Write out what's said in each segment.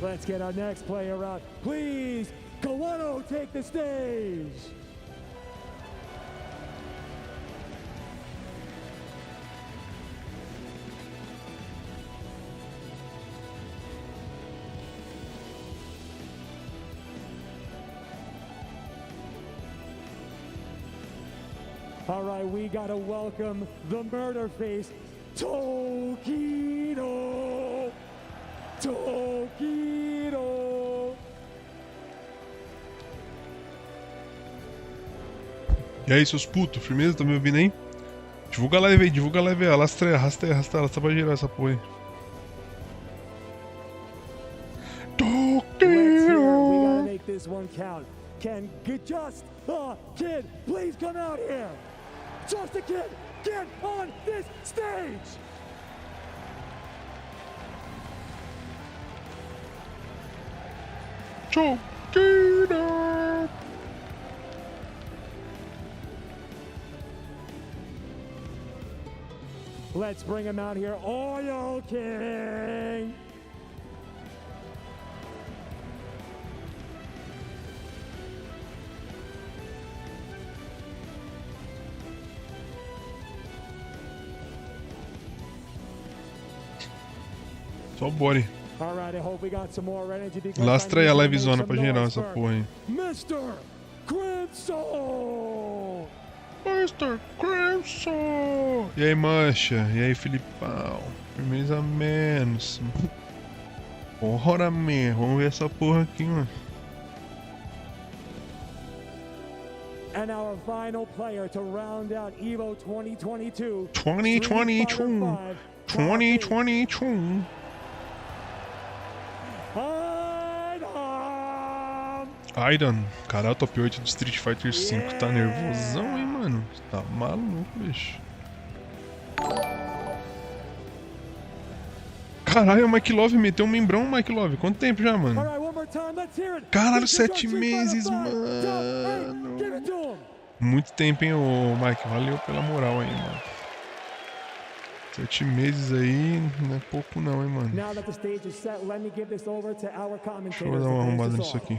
Let's get our next player out. Please, Kawano, take the stage. All right, we gotta welcome the murder face, Tokido! Tokido! E aí, seus putos, firmeza? Tá me ouvindo aí? Divulga a live aí, divulga a live aí. Arrasta ela, só pra girar essa porra aí. Tokido! Make this one count. Can just a kid please come out here? Just a kid, get on this stage! Tokido! Let's bring him out here, Oil King! Só o Bora. Lastra aí a livezona pra gerar essa porra aí. Mr. Crimson! Mr. Crimson! E aí, mancha? E aí, Filipão? Firmeza menos. Bora, man. Vamos ver essa porra aqui, mano. And our final player to round out EVO 2022. 2022. Aidan, caralho, top 8 do Street Fighter V. Tá nervosão, hein, mano? Tá maluco, bicho. Caralho, o Mike Love meteu um membrão, Mike Love. Quanto tempo já, mano? Caralho, 7 meses, mano. Muito tempo, hein, ô Mike. Valeu pela moral aí, mano. 7 meses aí, não é pouco não, hein, mano. Deixa eu dar uma arrumada nisso aqui.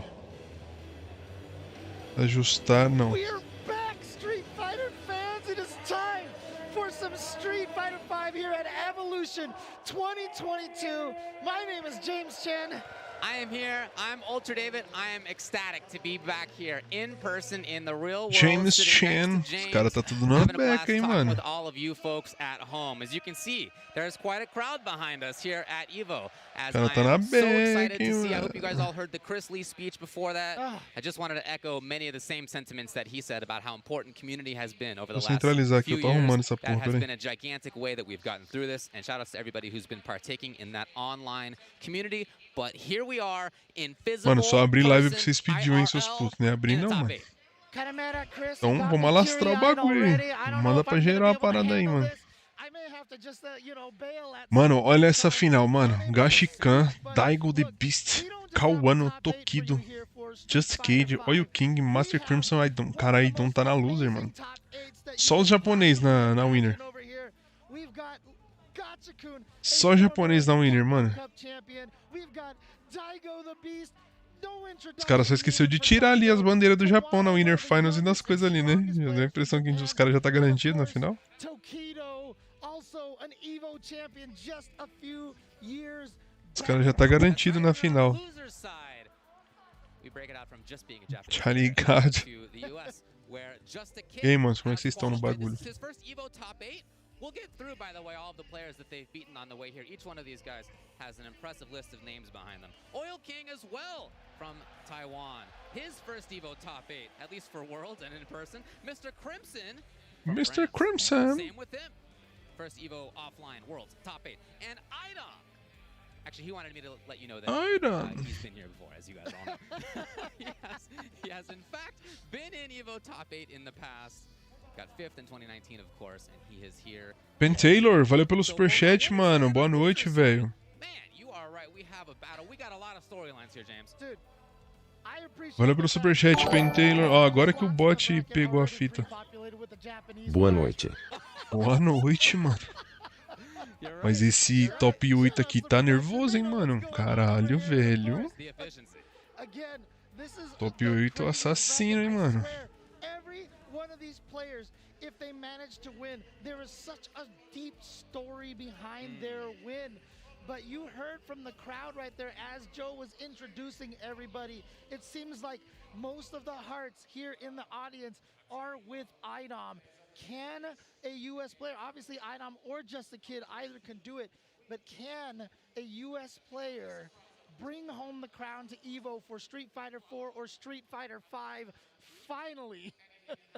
Ajustar, não. Some Street Fighter V here at Evolution 2022. My name is James Chen. I am here. I'm Ultra David. I am ecstatic to be back here in person in the real world. James Chen. Os caras tá tudo na beca, hein, mano. With all of you folks at home. As you can see, there's quite a crowd behind us here at Evo. As I am so excited to see. I hope you guys all heard the Chris Lee speech before that. I just wanted to echo many of the same sentiments that he said about how important community has been over the last few years. That has been a gigantic way that we've gotten through this. And shout outs to everybody who's been partaking in that online community. But here we are in physical. Mano, só abrir live porque vocês pediram, hein, seus putos, né? Abrir não, mano. Então vamos alastrar o bagulho, hein? Manda pra gerar a parada aí, mano. Mano, olha essa final, mano. Gashikan, Daigo the Beast, Kawano, Tokido, Just Cage, Oil King, Master Crimson, Aidon. Cara, Aidon tá na loser, mano. Só os japoneses na winner. Só japonês na winner, mano. Os caras só esqueceu de tirar ali as bandeiras do Japão na Winner Finals e das coisas ali, né? Eu tenho a impressão que os caras já tá garantido na final. Os caras já tá garantido na final. Tá ligado? E aí, mano, como é que vocês estão no bagulho? We'll get through, by the way, all of the players that they've beaten on the way here. Each one of these guys has an impressive list of names behind them. Oil King as well from Taiwan. His first Evo top 8, at least for Worlds and in person. Mr. Crimson. Mr. Crimson. Same with him. First Evo offline Worlds top 8. And Aidon. Actually, he wanted me to let you know that he's been here before, as you guys all know. he has in fact been in Evo top 8 in the past. Got 5th in 2019, of course, and he is here. Ben Taylor, valeu pelo superchat, mano. Boa noite, velho. Man, you are right. We have a battle. We got a lot of storylines here, James. Valeu pelo superchat, Ben Taylor. Ó, agora que o bot pegou a fita. Boa noite. Boa noite, mano. You're Mas esse top 8 aqui tá nervoso, hein, mano? Caralho, velho. Top 8 assassino, hein, mano? If they manage to win, there is such a deep story behind their win. But you heard from the crowd right there as Joe was introducing everybody. It seems like most of the hearts here in the audience are with IDOM. Can a U.S. player, obviously IDOM or just a kid, either can do it, but can a U.S. player bring home the crown to EVO for Street Fighter 4 or Street Fighter 5 finally?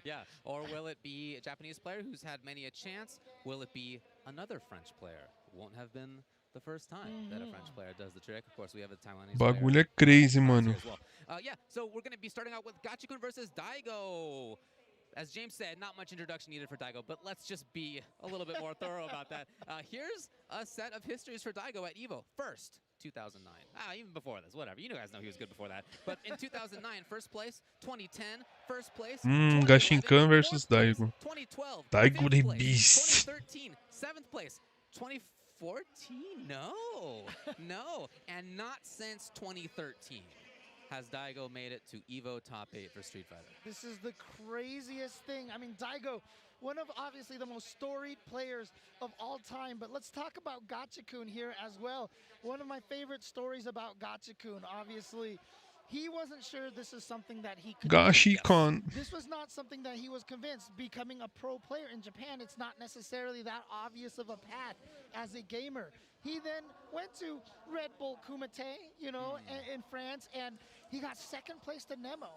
Yeah, or will it be a Japanese player who's had many a chance? Will it be another French player? Won't have been the first time that a French player does the trick. Of course, we have a Taiwanese Bagulho player, é crazy, mano. as well. Yeah, so we're going to be starting out with Gachikun versus Daigo. As James said, not much introduction needed for Daigo, but let's just be a little bit more thorough about that. Here's a set of histories for Daigo at EVO. First, 2009. Even before this, whatever. You guys know he was good before that. But in 2009, first place. 2010, first place. Gachikun versus Daigo. 2012, Daigo the place. Beast. 2013, 7th place. 2014? No. And not since 2013 has Daigo made it to EVO top 8 for Street Fighter. This is the craziest thing. I mean, Daigo, one of obviously the most storied players of all time, but let's talk about Gachikun here as well. One of my favorite stories about Gachikun, obviously, he wasn't sure this is something that he could Gachikun. This was not something that he was convinced. Becoming a pro player in Japan, it's not necessarily that obvious of a path as a gamer. He then went to Red Bull Kumite, in France, and he got second place to Nemo.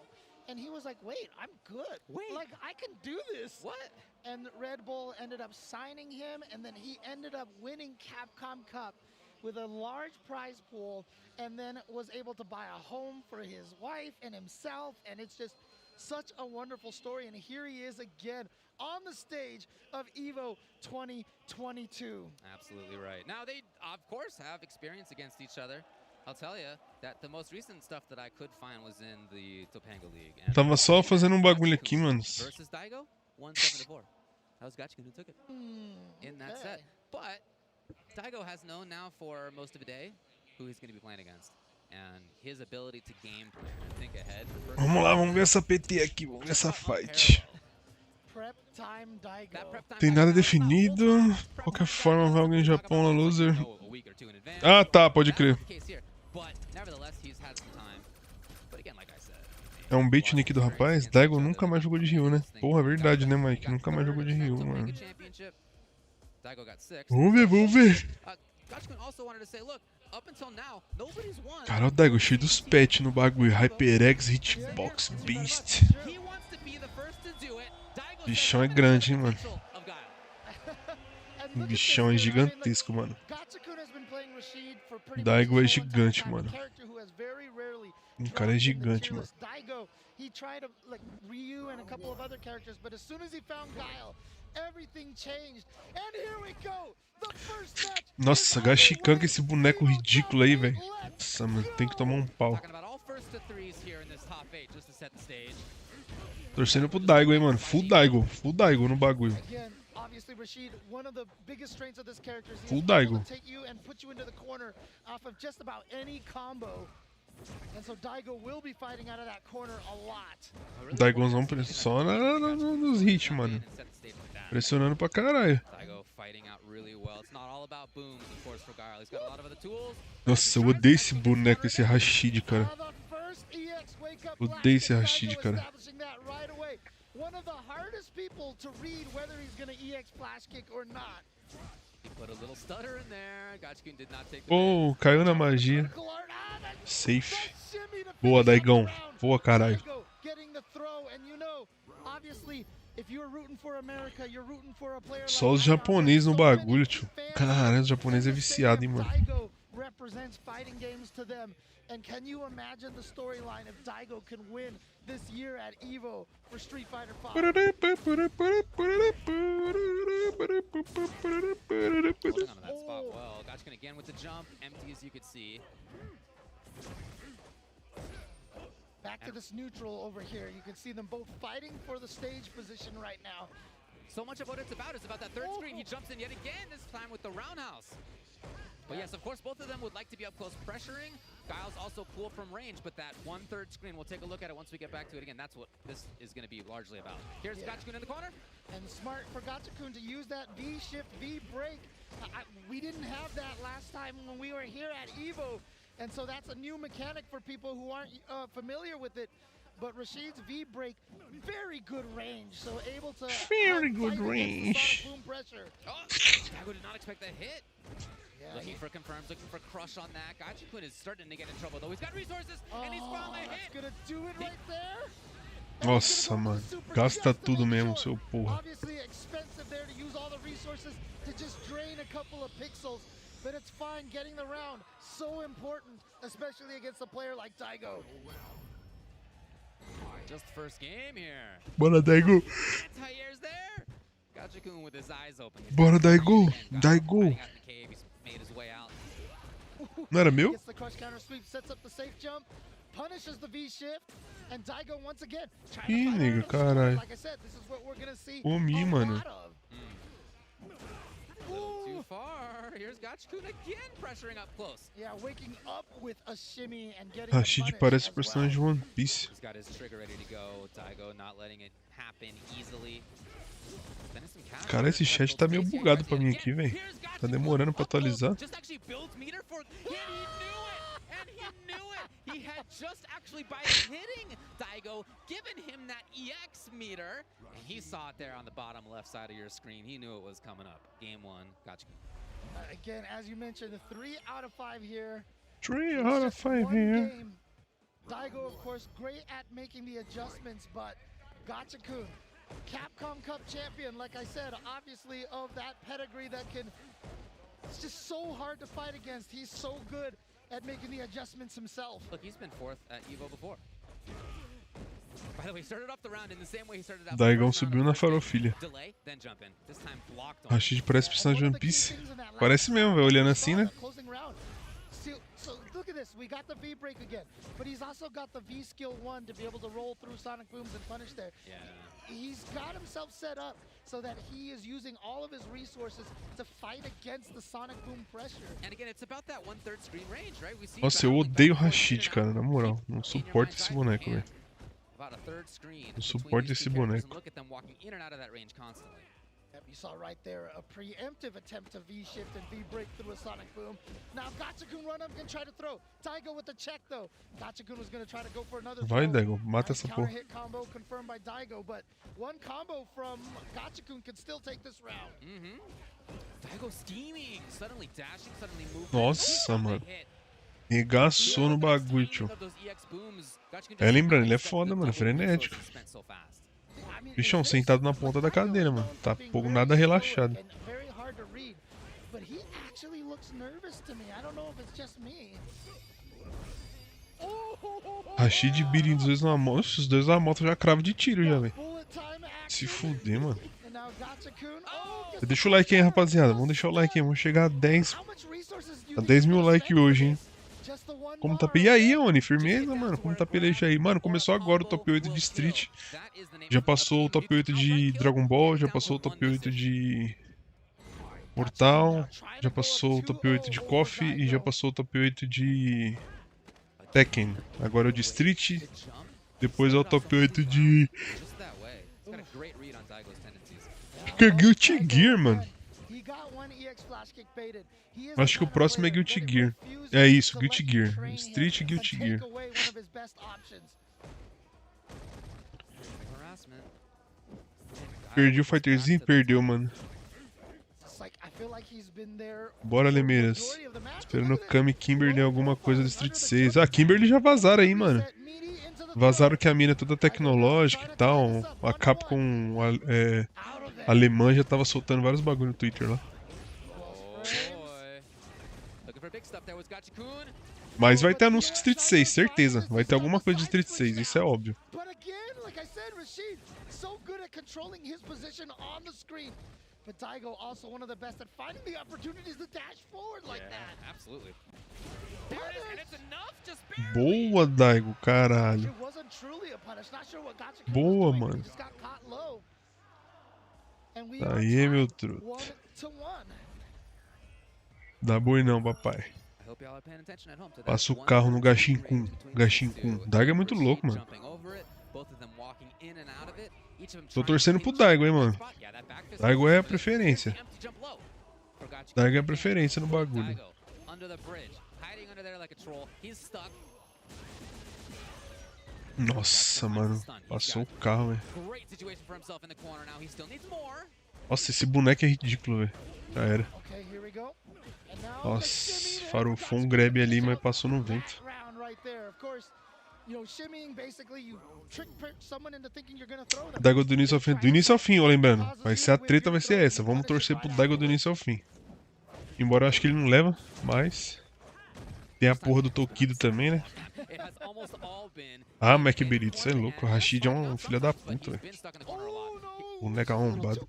And he was like, wait, I'm good. Like, I can do this. What? And Red Bull ended up signing him, and then he ended up winning Capcom Cup with a large prize pool, and then was able to buy a home for his wife and himself. And it's just such a wonderful story. And here he is again on the stage of EVO 2022. Absolutely right. Now, they, of course, have experience against each other. I'll tell you that the most recent stuff that I could find was in the Topanga League. And Tava só fazendo bagulho aqui, mano. Versus Daigo, 1-7-4. That was Gachikun who took it in that set. But Daigo has known now for most of the day who he's going to be playing against. And his ability to game plan and think ahead. Vamos lá, vamos ver essa PT aqui, vamos ver essa fight. Tem nada definido. De qualquer forma, vai alguém em Japão na loser. Ah, tá, pode crer. É um bait nick do rapaz? Daigo nunca mais jogou de Ryu, né? Porra, é verdade, né, Mike? Nunca mais jogou de Ryu, mano. Vamos ver. Cara, o Daigo cheio dos pets no bagulho. HyperX, Hitbox, Beast. O bichão é grande, hein, mano. O bichão é gigantesco, mano. Daigo é gigante, mano. O cara é gigante, mano. Nossa, Gachikun com esse boneco ridículo aí, velho. Nossa, mano, tem que tomar um pau. Torcendo pro Daigo aí, mano. Full Daigo no bagulho. Full Daigo. Daigozão só nos hits, mano. Pressionando pra caralho. Nossa, eu odeio esse boneco, esse Rashid, cara. Odeio esse Rashid, cara. Oh, caiu na magia. Safe. Boa, Daigão. Boa, caralho. Só os japoneses no bagulho, tio. Caralho, os japoneses é viciado, hein, mano. And can you imagine the storyline if Daigo can win this year at EVO for Street Fighter 5? Holding on to that spot well. Gachikun again with the jump, empty as you could see. Back to this neutral over here. You can see them both fighting for the stage position right now. So much of what it's about is about that third screen. He jumps in yet again, this time with the roundhouse. But yes, of course, both of them would like to be up close pressuring. Guile's also cool from range, but that 1/3 screen, we'll take a look at it once we get back to it again. That's what this is going to be largely about. Here's Gachikun in the corner. And smart for Gachikun to use that V-shift, V-break. We didn't have that last time when we were here at EVO. And so that's a new mechanic for people who aren't familiar with it. But Rashid's V-break, very good range. So able to very good range. Boom pressure. Oh, Daigo did not expect that hit. Looking for confirms, looking for crush on that. Gachikun is starting to get in trouble though. He's got resources and he's found the hit. Gonna do it right there. Nossa, mano. Gasta tudo mesmo, seu porra. Obviously expensive there to use all the resources to just drain a couple of pixels. But it's fine getting the round. So important, especially against a player like Daigo. Just first game here. Bora, Daigo. Anti-air's there. Gachikun with his eyes open. Bora, Daigo. Daigo. Made his way out. Não era meu? Gets the crush counter sweep, sets up the safe jump, punishes the V shift, and Daigo once again. Ih, nega, caralho. Like I said, this is what we're gonna see. Comi, mano. Too far. Here's Gachikun again pressuring up close. Yeah, waking up with a shimmy and getting Rashid parece personagem de One Piece. He's got his trigger ready to go. Daigo not letting it happen easily. Cara, esse chat tá meio bugado pra mim aqui, velho. Tá demorando pra atualizar. He had just actually by hitting Daigo, given him that EX meter, and he saw it there on the bottom left side of your screen. He knew it was coming up. Game 1, gotcha. Again, as you mentioned, 3 out of 5 here. 3 out of 5 here. Daigo, of course, great at making the adjustments, but Gachikun, Capcom Cup champion, like I said, obviously of that pedigree that can, it's just so hard to fight against. He's so good at making the adjustments himself. Look, he's been 4th at EVO before. By the way, he started off the round in the same way he started out. Daigão subiu na farofilha. Rashid parece personagem de One Piece. Parece mesmo, velho, olhando assim, né? So look at this, we got the V break again, but he's also got the V skill 1 to be able to roll through Sonic Booms and punish there. Yeah. He's got himself set up so that he is using all of his resources to fight against the Sonic Boom pressure. And again, it's about that 1/3 screen range, right? We see. Nossa, eu odeio Rashid, cara, na moral. Não suporto esse boneco, velho. Não suporto esse boneco. Look at them walking in and out of that range constantly. You saw right there a preemptive attempt to V-shift and V-break through a Sonic Boom. Now Gachikun run up and try to throw. Daigo with the check though. Gachikun was going to try to go for another throw. Vai, Daigo, mata essa porra. Hit combo confirmed by Daigo, but one combo from Gachikun can still take this round. Daigo scheming, suddenly dashing, suddenly moving. Nossa, mano. Regaçou no bagulho, tio. É, lembrando, ele é foda, mano, frenético. Bichão, sentado na ponta da cadeira, mano. Tá pouco nada relaxado. Rashid e Birin, os dois na moto. Os dois na moto já cravo de tiro já, velho. Se fuder, mano. Deixa o like aí, rapaziada. Vamos deixar o like aí. Vamos chegar a 10 mil likes hoje, hein. Como tá... E aí, Oni? Firmeza, mano? Como tá peleja aí? Mano, começou agora o top 8 de Street. Já passou o top 8 de Dragon Ball. Já passou o top 8 de Mortal. Já passou o top 8 de Coffee. E já passou o top 8 de Tekken. Agora é o de Street. Depois é o top 8 de... Fica Guilty Gear, mano. Acho que o próximo é Guilty Gear. É isso, Guilty Gear. Street Guilty Gear. Perdi o fighterzinho? Perdeu, mano. Bora, Lemeiras. Esperando o Kami e Kimberly alguma coisa do Street 6. Ah, Kimberly já vazaram aí, mano. Vazaram que a mina é toda tecnológica e tal. A Capcom alemã já tava soltando vários bagulho no Twitter lá. Mas vai ter anúncio de Street 6, certeza. Vai ter alguma coisa de Street 6, isso é óbvio. But Daigo also one of the best at finding the opportunities to dash forward like that. Absolutely. There it is, and it's enough, just barely. Boa, Daigo, caralho. Boa, mano. Aí, meu truto. Dá boi não, papai. Passa o carro no Gashinkun. Gashinkun. Daigo é muito louco, mano. Tô torcendo pro Daigo, hein, mano. Daigo é a preferência. Daigo é a preferência no bagulho. Nossa, mano. Passou o carro, velho. Nossa, esse boneco é ridículo, velho. Já era. Nossa, farofou um grab ali, mas passou no vento. Daigo do início ao fim. Do início ao fim, ó, lembrando. Vai ser a treta, vai ser essa. Vamos torcer pro Daigo do início ao fim. Embora eu acho que ele não leva, mas... Tem a porra do Tokido também, né? Ah, Mac Berito, você é louco. O Rashid é um filho da puta, velho. Boneco arrombado.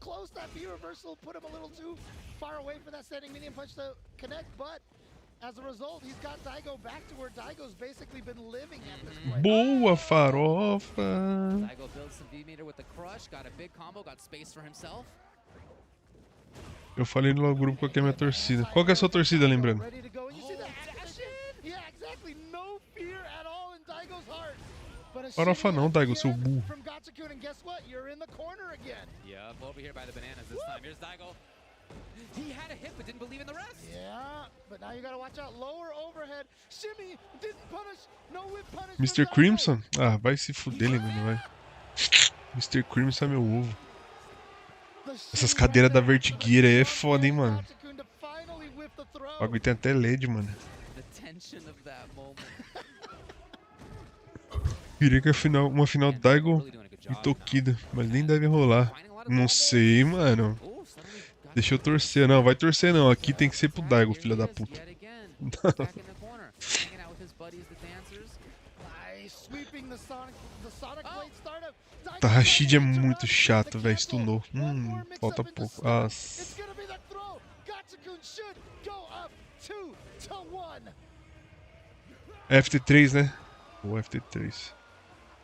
Boa, farofa! Eu falei no grupo qual que é a minha torcida. Qual que é a sua torcida, lembrando? Farofa não, Daigo, seu burro. Mr. Crimson? Ah, vai se fuder, mano, vai. Mr. Crimson é meu ovo. Essas cadeiras da Vertigueira aí é foda, hein, mano. O bagulho tem até LED, mano. Queria que uma final Daigo e Tokido, mas nem deve rolar. Não sei, mano. Deixa eu torcer. Não, vai torcer não. Aqui tem que ser pro Daigo, filha da puta. Tá, Rashid é muito chato, velho. Stunou. Falta pouco. FT3, né? O FT3.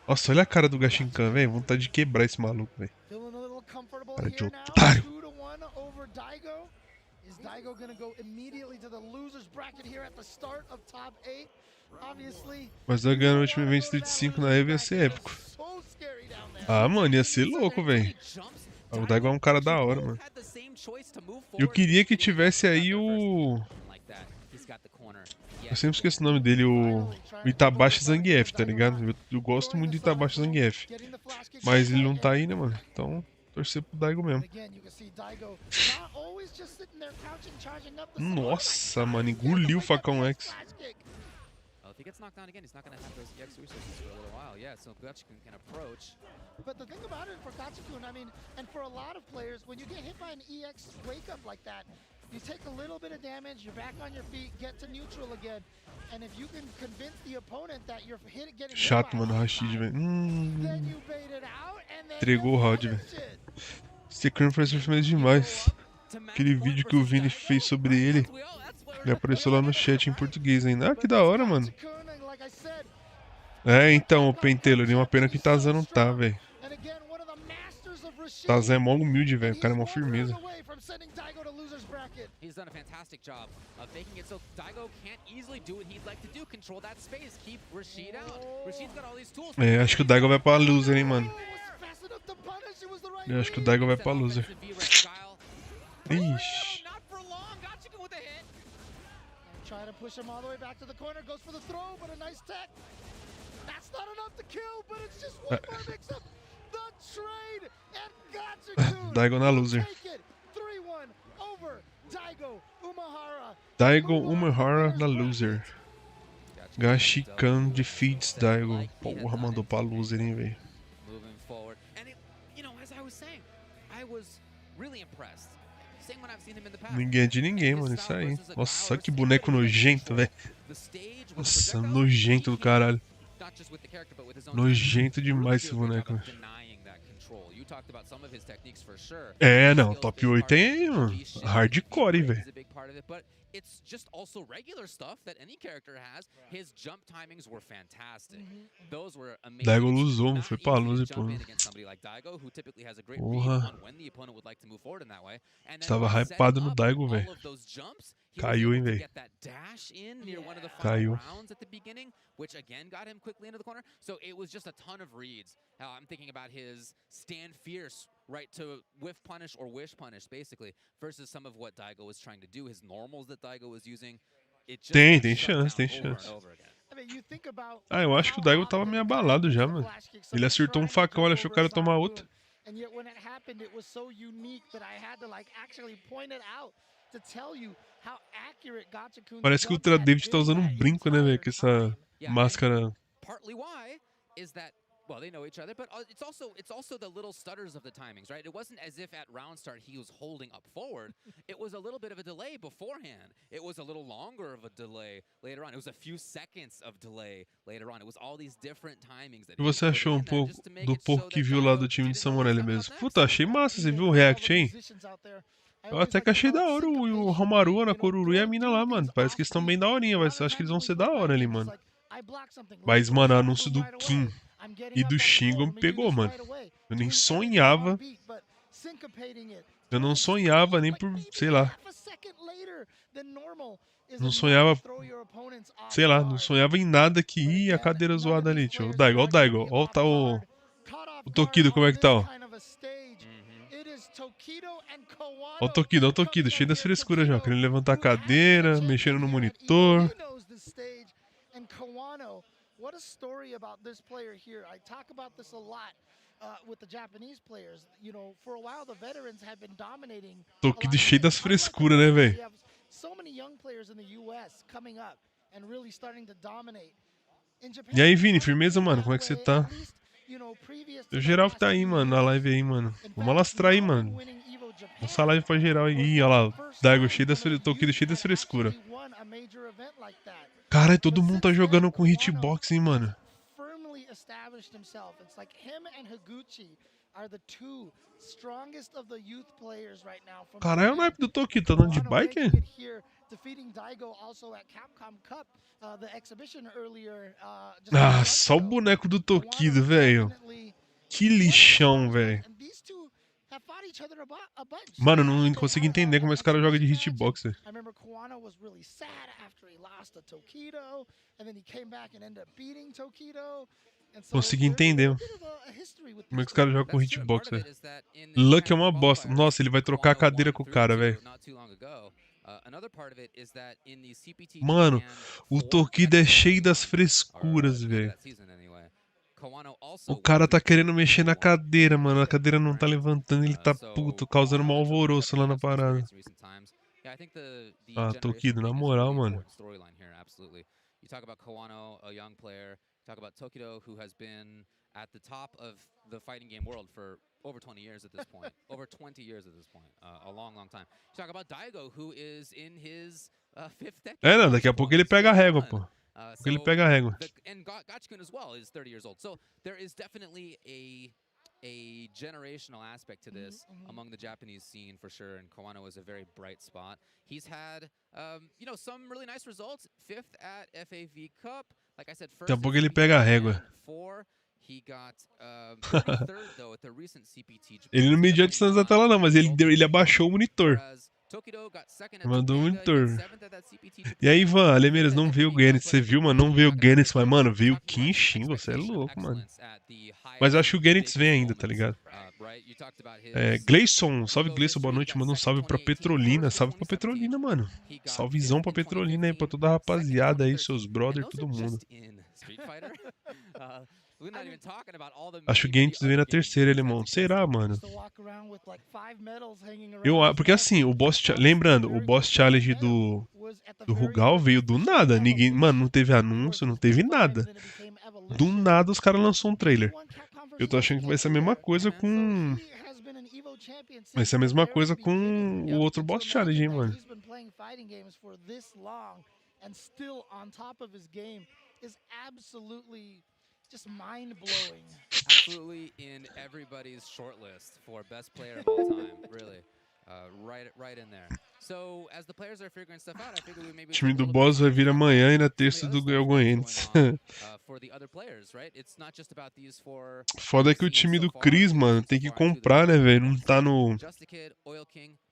Nossa, olha a cara do Gashinkan, velho. Vontade de quebrar esse maluco, velho. Cara de otário. Mas vai ganhar no último evento Street 5 na EVE ia ser épico. Ah, mano, ia ser louco, velho. O Daigo é um cara da hora, mano. Eu queria que tivesse aí o... Eu sempre esqueço o nome dele, o Itabashi Zangief, tá ligado? Eu gosto muito de Itabashi Zangief. Mas ele não tá aí, né, mano? Então, torcer pro Daigo mesmo. Nossa, mano, engoliu o facão X. He gets knocked down again, he's not going to have those EX resources for a little while. Yeah, so Gachikun can approach. But the thing about it for Gachikun, I mean, and for a lot of players, when you get hit by an EX wake up like that, you take a little bit of damage, you're back on your feet, get to neutral again. And if you can convince the opponent that you're getting chato, mano, Rashid, velho. Entregou o round, velho. Esse crime foi surpreendente demais. Aquele vídeo que o Vini fez sobre ele. Ele apareceu lá no chat em português ainda. Ah, que da hora, mano. É, então, o Pentelo, uma pena que Tazan não tá, velho. Tazan é mó humilde, velho. O cara é mó firmeza. É, acho que o Daigo vai pra loser, hein, mano. Eu acho que o Daigo vai pra loser. Ixi. Try to push him all the way back to the corner, goes for the throw, but a nice tech. That's not enough to kill, but it's just one more mix-up. The trade and Gachikun. Daigo na loser. 3-1 over Daigo Umehara. Daigo Umehara na loser. Gashikan defeats Daigo. Porra, mandou pra loser, hein, velho. Moving forward. And it, you know, as I was saying, I was really impressed. Ninguém é de ninguém, mano, isso aí. Nossa, que boneco nojento, velho. Nossa, nojento do caralho. Nojento demais esse boneco, velho. É, não, top 8 é, mano, hardcore, velho. it's just also regular stuff that any character has. His jump timings were fantastic. Those were amazing. Daigo luzou, foi pra luz e pô. Porra. Estava hypado no Daigo, velho. Caiu, hein, velho. Caiu. Which again got him quickly into the corner. So it was just a ton of reads. I'm thinking about his stand fierce, right to whiff punish or wish punish, basically, versus some of what Daigo was trying to do. His normals that Daigo was using. It just Tem chance, tem chance. Ah, eu acho que o Daigo tava meio abalado já, mano. Ele acertou um facão, ele achou que o cara ia tomar outro. And yet when it happened, it was so unique that I had to like actually point it out to tell you how accurate Gacha-kun's Parece que o Ultra David tá usando um brinco, né, velho, com essa máscara. Partly why is that, well, they know each other, but it's also the little stutters of the timings, right? It wasn't as if at round start he was holding up forward. It was a little bit of a delay beforehand. It was a little longer of a delay later on. It was a few seconds of delay later on. It was all these different timings that. E você achou um pouco do pouco que viu lá do time de Samurai mesmo? Puta, achei massa, você viu o react aí? Eu até que achei da hora o Romaru, a Koruru e a mina lá, mano. Parece que eles estão bem daorinha, mas eu acho que eles vão ser da hora ali, mano. Mas, mano, o anúncio do Kim e do Shingo me pegou, mano. Eu nem sonhava. Eu não sonhava nem por, sei lá. Não sonhava, sei lá, não sonhava em nada que ia a cadeira zoada ali, tio. O Daigo, ó o Daigo. Ó o Tokido, como é que tá, ó. Ó o Tokido, cheio das frescuras já. Querendo levantar a cadeira, mexendo no monitor. What a story about this player here. I talk about this a lot with the Japanese players. You know, for a while the veterans have been dominating. Tokido cheio das frescuras, né, velho? So many young players in the US coming up and really starting to dominate. E aí, Vini, firmeza, mano? Como é que você tá? O geral que tá aí, mano, na live aí, mano. Vamos alastrar aí, mano. Essa live pra geral aí. Ih, olha lá, Daigo cheio das Tokido cheio das frescuras. Caralho, todo mundo tá jogando com hitbox, hein, mano. Caralho, é o naipe do Tokido, tá andando de bike? Ah, só o boneco do Tokido, velho. Que lixão, velho. Mano, eu não consigo entender como esse cara joga de hitbox. Consegui entender como é que os caras jogam com hitbox, velho. Luck é uma bosta. Nossa, ele vai trocar a cadeira com o cara, velho. Mano, o Tokido é cheio das frescuras, velho. O cara tá querendo mexer na cadeira, mano. A cadeira não tá levantando, ele tá puto, causando um alvoroço lá na parada. Ah, Tokido, na moral, mano. You talk about Kawano, a young player. You talk about Tokido, who has been at the top of the fighting game world for over 20 years at this point. Over 20 years at this point. A long, long time. You talk about Daigo, who is in his fifth decade. É, não, daqui a pouco ele pega a régua, pô. Porque ele pega a régua. And Gacha-kun as well is 30 years old. So there is definitely a generational aspect to this among the Japanese scene for sure, and Kawano is a very bright spot. He's had, you know, some really nice results. 5th at FAV Cup, like I said, first. Daqui a pouco ele pega a régua. He got 33rd though at the recent CPT. Ele não mediu a distância da tela não, mas ele abaixou o monitor. Mandou um monitor. E aí, Ivan, Alemeiras, não veio o Gennett. Você viu, mano? Não veio o Gennett, mas, mano, veio o Kim Shingo. Você é louco, mano. Mas acho que o Gennett vem ainda, tá ligado? Gleison, salve Gleison, boa noite. Manda um salve pra Petrolina. Salve pra Petrolina, mano. Salvezão pra Petrolina aí, pra toda a rapaziada aí, seus brothers, todo mundo. Acho que o Gentz vem na terceira, alemão. Será, mano? Porque assim, o boss... Lembrando, o boss challenge do Rugal veio do nada. Ninguém... Mano, não teve anúncio, não teve nada. Do nada os caras lançou um trailer. Eu tô achando que vai ser a mesma coisa com... Vai ser a mesma coisa com o outro boss challenge, hein, mano. Just mind-blowing. Absolutely in everybody's shortlist for best player of all time, really. O time do boss vai vir amanhã e na terça do Goianiense. Foda é que o time do Chris, mano, tem que comprar, né, velho? Não tá no...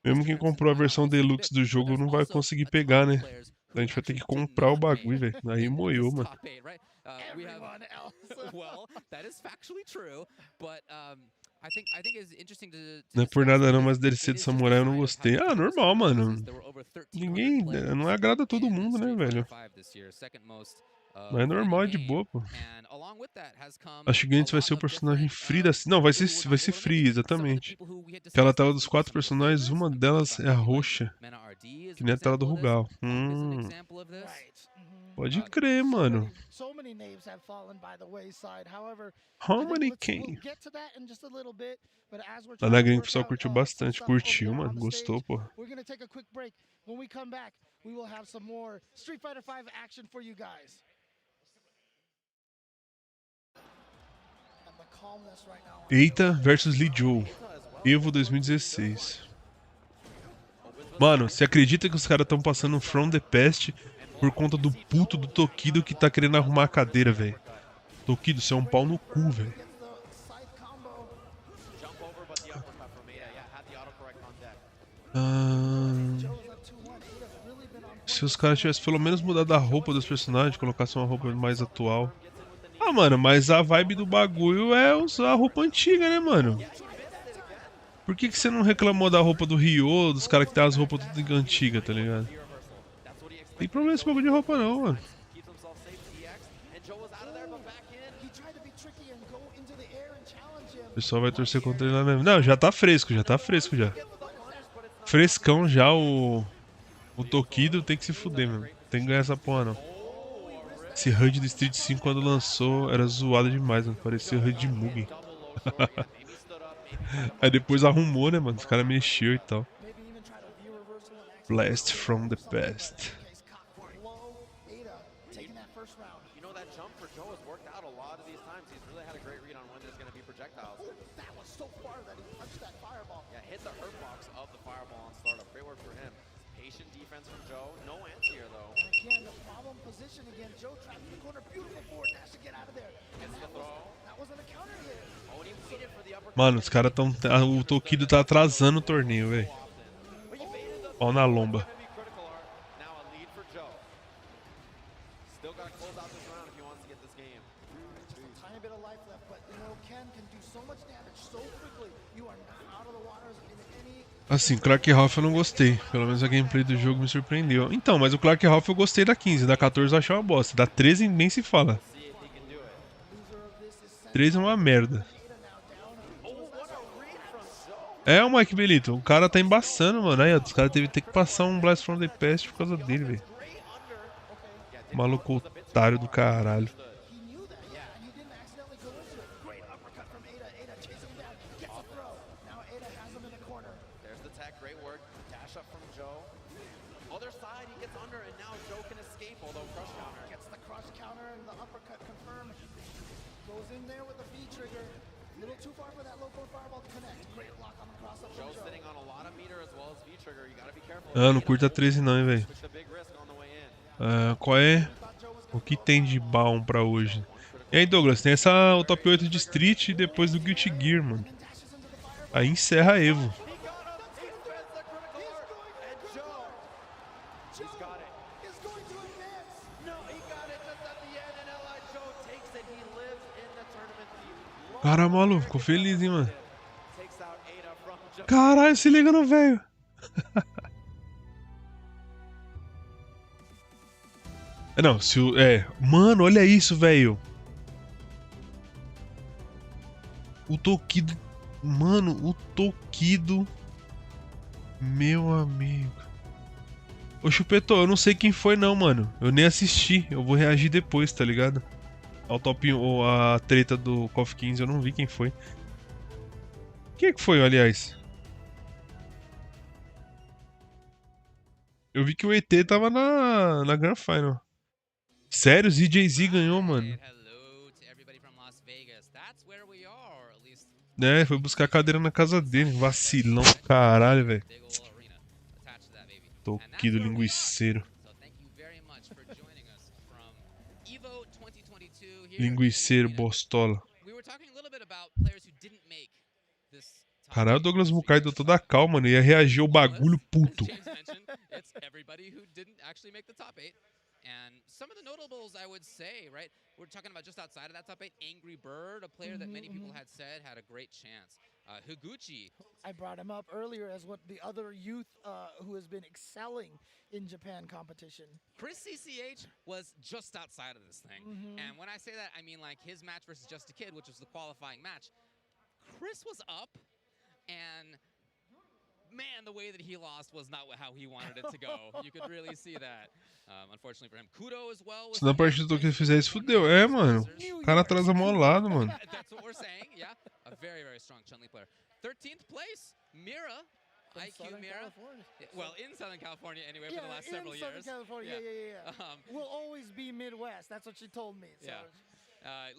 Mesmo quem comprou a versão deluxe do jogo não vai conseguir pegar, né? A gente vai ter que comprar o bagulho, velho. Aí moiou, mano. Não é por nada não, mas DLC de Samurai eu não gostei. Ah, normal, mano. Ninguém... Não agrada todo mundo, né, velho? Mas é normal, é de boa, pô. Acho que Gantz vai ser o personagem free da... Não, vai ser free, exatamente. Aquela tela dos 4 personagens, uma delas é a roxa. Que nem a tela do Rugal. Pode crer, mano. How many came? Lá na gringa o pessoal curtiu bastante. Curtiu, mano. Gostou, pô. Eita versus Lee Joe. Evo 2016. Mano, você acredita que os caras estão passando From the Past por conta do puto do Tokido que tá querendo arrumar a cadeira, velho? Tokido, você é um pau no cu, velho. Se os caras tivessem pelo menos mudado a roupa dos personagens, colocassem uma roupa mais atual. Ah, mano, mas a vibe do bagulho é usar a roupa antiga, né, mano? Por que você não reclamou da roupa do Ryo, dos caras que tem as roupas tudo antigas, tá ligado? Tem problema esse bagulho de roupa não, mano. O pessoal vai torcer contra ele lá mesmo. Não, já tá fresco já. Frescão já o Tokido tem que se fuder, mano. Tem que ganhar essa porra, não. Esse HUD do Street 5 quando lançou era zoado demais, mano. Parecia HUD de Mugen. Aí depois arrumou, né, mano? Os caras mexeu e tal. Blast from the past. Mano, os caras tão... O Tokido tá atrasando o torneio, velho. Pau na lomba. Assim, Clark Ralph eu não gostei. Pelo menos a gameplay do jogo me surpreendeu. Então, mas o Clark Ralph eu gostei da 15. Da 14 eu achei uma bosta. Da 13 nem se fala. 13 é uma merda. É o Mike Belito, o cara tá embaçando, mano. Aí, ó, os caras teve que passar um Blast from the Past por causa dele, velho. Maluco otário do caralho. Ah, não curta 13 não, hein, velho. Qual é? O que tem de bom pra hoje? E aí, Douglas, tem o top 8 de Street e depois do Guilty Gear, mano. Aí encerra a Evo. Caralho, maluco, ficou feliz, hein, mano. Caralho, se liga no velho. Não, se o... Mano, olha isso, velho. O Tokido... Mano, o Tokido... Meu amigo. Ô, Chupetô, eu não sei quem foi não, mano. Eu nem assisti. Eu vou reagir depois, tá ligado? Ao top... Ou a treta do KOF 15, eu não vi quem foi. Quem é que foi, aliás? Eu vi que o ET tava na Grand Final. Sério, ZJZ ganhou, mano. É, foi buscar a cadeira na casa dele. Vacilão, caralho, velho. Toquido linguiceiro. Linguiceiro, bostola. Caralho, o Douglas Mukai deu toda a calma, né? Ia reagir ao bagulho puto. And some of the notables, I would say, right? We're talking about just outside of that top 8. Angry Bird, a player that many people had said had a great chance. Higuchi. I brought him up earlier as what the other youth who has been excelling in Japan competition. Chris CCH was just outside of this thing. And when I say that, I mean like his match versus Just a Kid, which was the qualifying match. Chris was up, and man, the way that he lost was not how he wanted it to go. You could really see that. Unfortunately for him, Kudo as well. Se na partida do que ele fizer isso, fudeu. É, mano. O cara atrasa mó lado, mano. That's what we're saying, yeah. A very, very strong Chun-Li player. 13th place, Mira. IQ Mira. Well, in Southern California anyway for the last several years. In Southern California, yeah. We'll always be Midwest. That's what she told me. So. Yeah.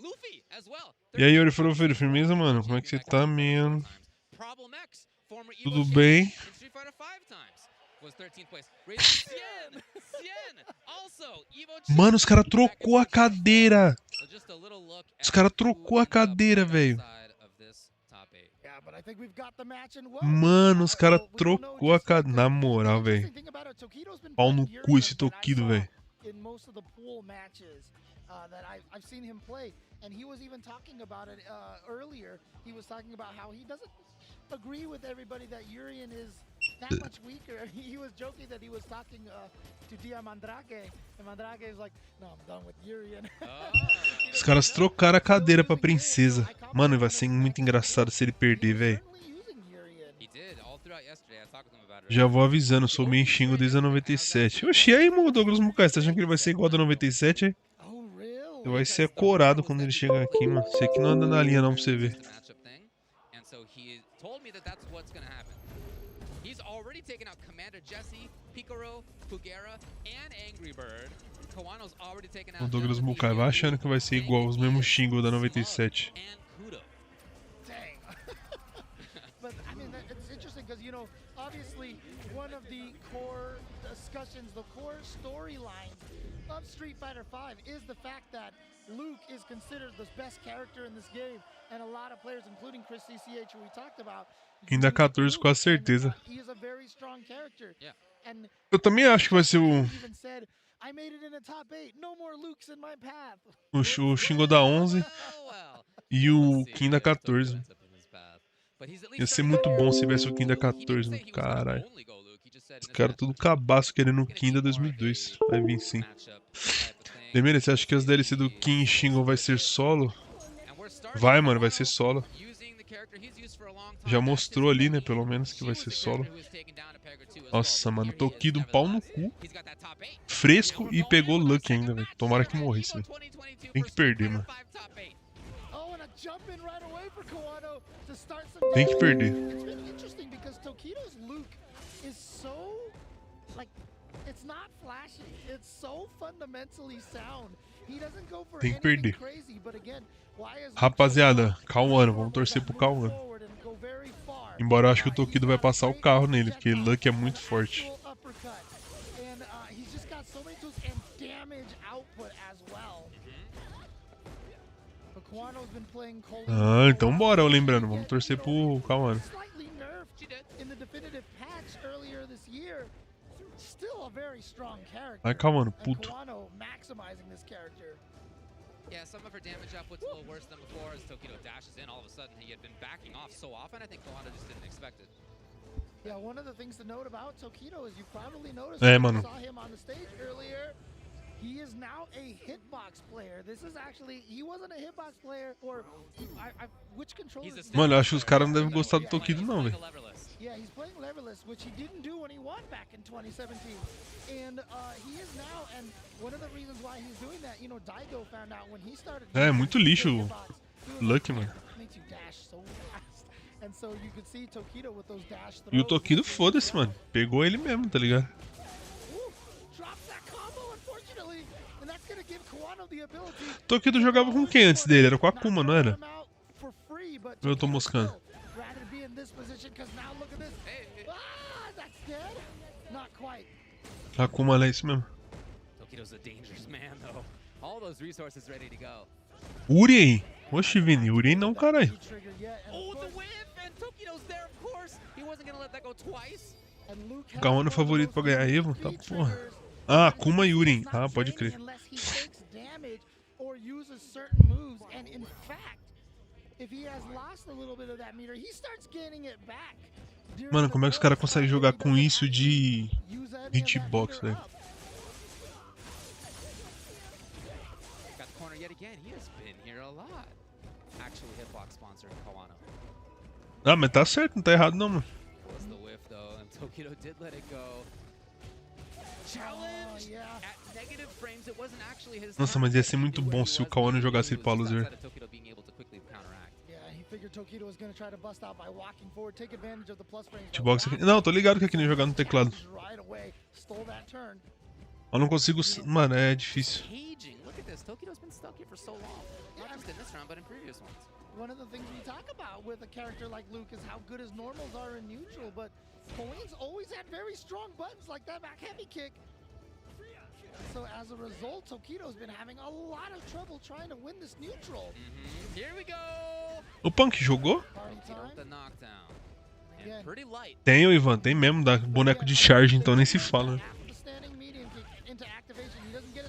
Luffy as well. E aí, Yuri, falou, filho, firmeza, mano? Como é que você tá, man? Tudo bem? Mano, os caras trocou a cadeira. Os caras trocou a cadeira, velho. Mano, os caras trocou a cadeira. Na moral, velho. Pau no cu esse Tokido, velho. That I've seen him play, and he was even talking about it earlier. He was talking about how he doesn't agree with everybody that Urian is that much weaker. He was joking that he was talking to Diamandrake, and Mandrake is like, "No, I'm done with Urian." Os caras trocaram a cadeira pra princesa. Mano, vai ser muito engraçado se ele perder, velho. Já vou avisando, sou meio xingo desde a 97. Oxi, e aí, Douglas Mukai, você tá achando que ele vai ser igual a da 97, hein? Ele vai ser corado quando ele chegar aqui, mano. Você que não anda na linha não pra você ver. O Douglas Mukai vai achando que vai ser igual os mesmos xingos da 97. Obviously, one of the core discussions, the core storylines of Street Fighter V is the fact that Luke is considered the best character in this game, and a lot of players, including Chris CCH, who we talked about, ainda 14 com a certeza. He is a very strong character. And eu também acho que vai ser o Shingo da 11 e o Kim da 14. Ia ser muito bom se tivesse o Kim da 14, mano. Caralho. Os caras tudo cabaço querendo o Kim da 2002. Vai vir sim. Demira, você acha que as DLC do Kim e Shingo vai ser solo? Vai, mano, vai ser solo. Já mostrou ali, né, pelo menos, que vai ser solo. Nossa, mano, Tokido um pau no cu. Fresco e pegou Lucky ainda, velho. Tomara que morresse, velho. Tem que perder, mano. Tem que perder. Tem que perder. Rapaziada, Cauano, vamos torcer pro Cauano. Embora eu acho que o Tokido vai passar o carro nele, porque Lucky é muito forte. Ah, então bora, lembrando, vamos torcer pro Cauano. Vai, Cauano, puto. Yeah, some of her damage output's a little worse than before as Tokido dashes in. All of a sudden, he had been backing off so often, I think Kawano just didn't expect it. Yeah, one of the things to note about Tokido is you probably noticed when you saw him on the stage earlier. He is now a hitbox player. This is actually, he wasn't a hitbox player, or which controller? Mano, eu acho que os caras não devem gostar do Tokido não, velho. Yeah, he's playing leverless, which he didn't do when he won back in 2017. And he is now, and one of the reasons why he's doing that, you know, Daigo found out when he started. É muito lixo o Lucky, mano. E o Tokido, foda-se, mano. Pegou ele mesmo, tá ligado? Tokido jogava com quem antes dele? Era com a Akuma, não era? Eu tô moscando. Akuma lá é isso mesmo. Uri aí. Oxi, Vini. Uri aí não, caralho. O Kawana favorito pra ganhar Evo? Tá porra. Ah, Akuma e Uri. Ah, pode crer. Mano, como é que os caras conseguem jogar com isso de hitbox, velho? Ah, mas tá certo, não tá errado não, mano. Nossa, mas ia ser muito bom se o Kawana jogasse ele pra loser. Hitbox aqui. Não, tô ligado que aqui nem jogar no teclado. Eu não consigo... Mano, é difícil. One of the things we talk about with a character like Luke is how good his normals are in neutral, but Colleen's always had very strong buttons like that back heavy kick. So as a result, Tokido's been having a lot of trouble trying to win this neutral. Here we go. O Punk jogou? Tem, Ivan, tem mesmo, dá boneco de charge, então nem se fala.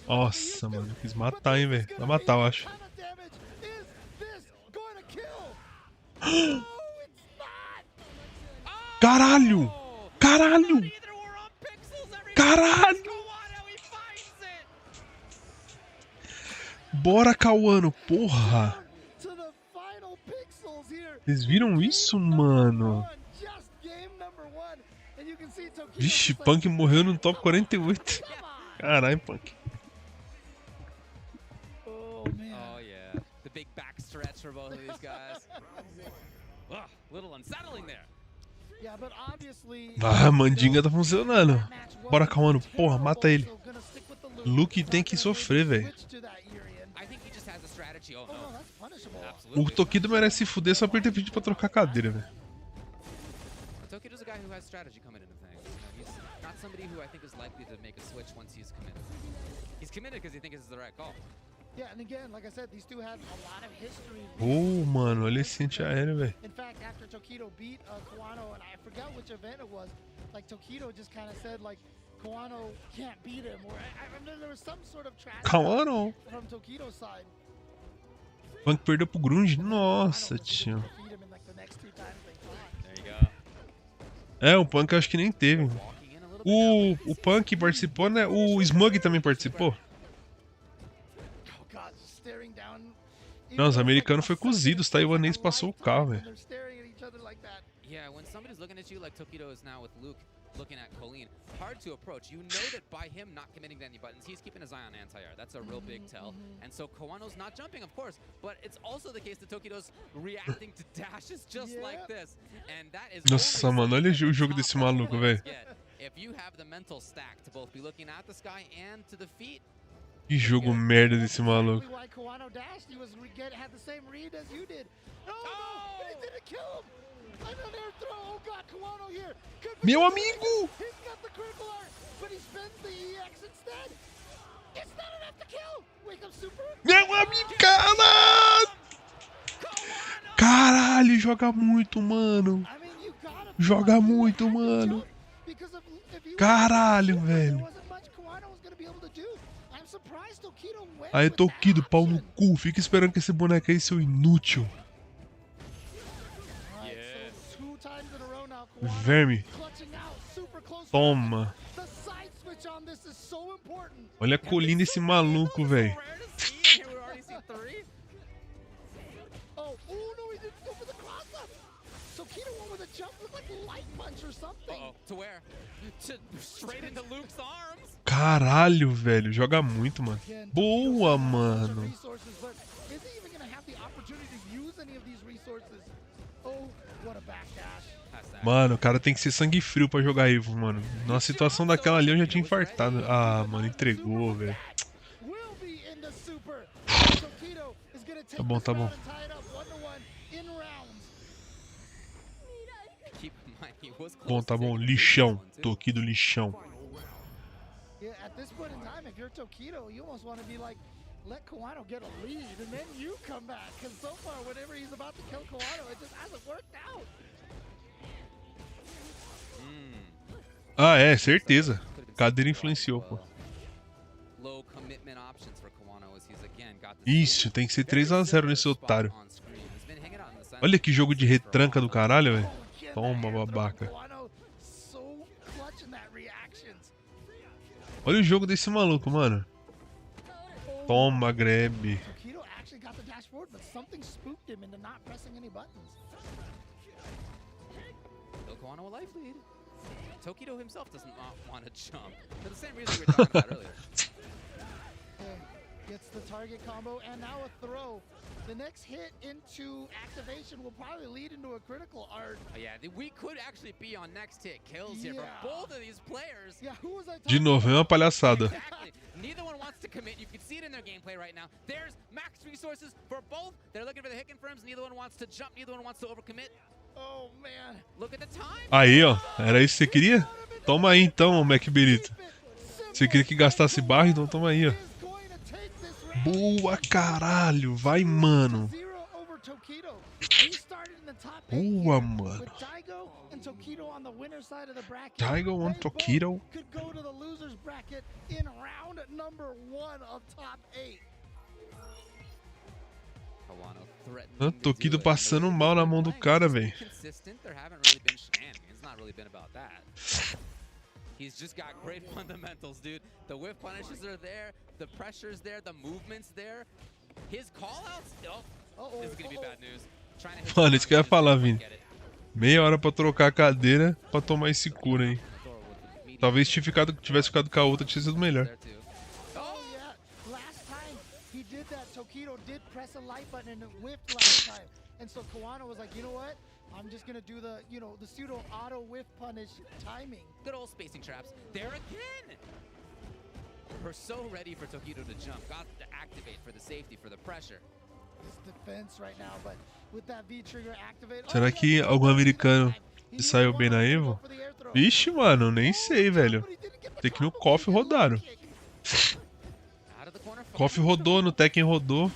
Nossa, mano, quis matar, hein, velho. Vai matar, eu acho. Caralho! Caralho! Caralho! Bora, Cauano, porra! Vocês viram isso, mano? Vixe, Punk morreu no top 48. Caralho, Punk. Ah, a mandinga tá funcionando. Bora, Cauano, porra, mata ele. Luke tem que sofrer, velho. O Tokido merece se fuder só por ter pedido pra trocar cadeira, velho. Oh, mano, olha esse anti-aéreo, velho. Kawano. O Punk perdeu pro Grunge? Nossa, tio. É, o Punk acho que nem teve. O Punk participou, né? O Smug também participou. Não, os americanos foi cozido, os taiwaneses passou o carro, velho. Looking at Colleen, hard to approach. You know that by him not committing to any buttons, he's keeping his eye on anti-air. That's a real big tell. And so Kawano's not jumping, of course, but it's also the case that Tokido's reacting to dashes just like this. And that is Nossa, mano, olha o jogo desse maluco, velho. If you have the mental stack to both be looking at the sky and to the feet. Que jogo merda desse maluco. Meu amigo! Meu amigo, cara! Caralho, joga muito, mano. Joga muito, mano. Caralho, velho. Aí, Tokido, pau no cu. Fica esperando que esse boneco aí, seu inútil. Verme. Toma. Olha a colina desse maluco, velho. Caralho, velho. Joga muito, mano. Boa, mano. Mano, o cara tem que ser sangue frio pra jogar Evo, mano. Numa situação daquela ali eu já tinha infartado. Ah, mano, entregou, velho. Tá bom, tá bom. Bom, tá bom. Lixão. Tokido lixão. At this point in time, if you're Tokido, you almost want to be like, let Kawano get a lead, and then you come back. Because so far, whenever he's about to kill Kawano, it just hasn't worked out. Ah, é, certeza. Cadeira influenciou, pô. Isso, tem que ser 3-0 nesse otário. Olha que jogo de retranca do caralho, velho. Toma, babaca. Olha o jogo desse maluco, mano. Toma, grab. Tokido himself does not want to jump for the same reason we were talking about earlier. Gets the target combo and now a throw. The next hit into activation will probably lead into a critical art. Yeah, we could actually be on next hit kills here for both of these players. Yeah, who was I De novo, é uma palhaçada. Exactly. Neither one wants to commit. You can see it in their gameplay right now. There's max resources for both. They're looking for the hit confirms. Neither one wants to jump. Neither one wants to overcommit. Oh man. Look at the time. Aí, ó. Era isso que você queria? Toma aí então, Mac Benito. Você queria que gastasse barra, então toma aí, ó. Boa, caralho. Vai, mano. Boa, mano. Taigo on Tokido. Tokido passando mal na mão do cara, velho. He's just got great fundamentals, dude. The whiff punishes are there, the pressure's there, the movement's there. His call-outs, this is gonna be bad news. Mano, isso que eu ia falar, Vini. Meia hora pra trocar a cadeira pra tomar esse cura, hein. Talvez tivesse ficado com a outra, tinha sido melhor. I'm just gonna do the, the pseudo auto whiff punish timing. Good old spacing traps. There again! We're so ready for Tokido to jump. Got to activate for the safety, for the pressure. This defense right now, but with that V trigger activate. Será que algum americano saiu bem na Evo? Vixe, mano, nem sei, velho. Tem que ir no KOF rodaram. KOF rodou, no Tekken rodou.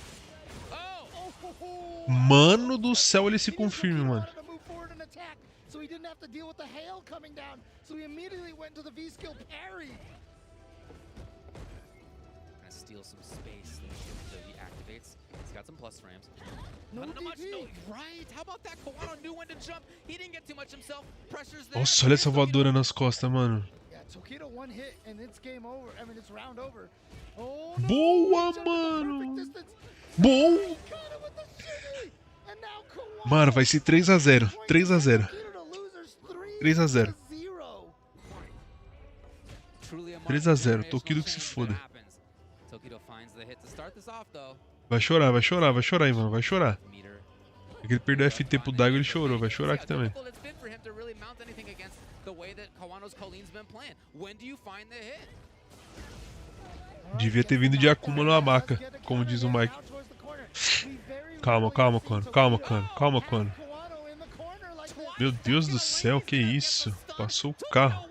Mano do céu, ele se confirma, mano. So he didn't have to deal with the hail coming down. So he immediately went to the V skill parry. Gonna steal some space so he activates. He's got some plus frames. No DP. Right? How about that? Kawano knew when to jump. He didn't get too much himself. Pressure's there. Nossa, olha essa voadora nas costas, mano. Yeah, Tokido one hit and it's game over. I mean, it's round over. Oh, no. Boa, mano. Bom. Mano, vai ser 3-0. 3-0. 3-0. 3-0. Tokido que se foda. Vai chorar, vai chorar, vai chorar aí, mano. Vai chorar. É que ele perdeu FT pro Daigo, ele chorou. Vai chorar aqui também. Devia ter vindo de Akuma no Amaka, como diz o Mike. Calma, calma, Kono. Calma, Kono. Calma, Kono. Meu Deus do céu, que isso? Passou o carro.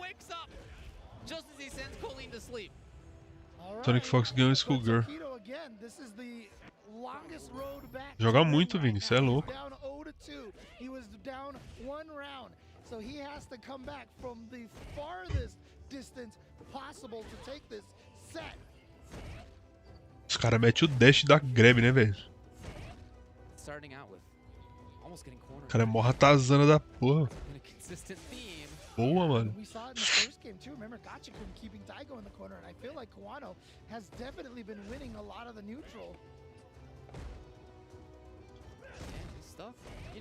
Tonic Fox ganhou o Schoolgirl. Joga muito, Vini. Isso é louco. Os caras metem o dash da grab, né, velho? O cara é mó ratazana da porra. Boa, mano.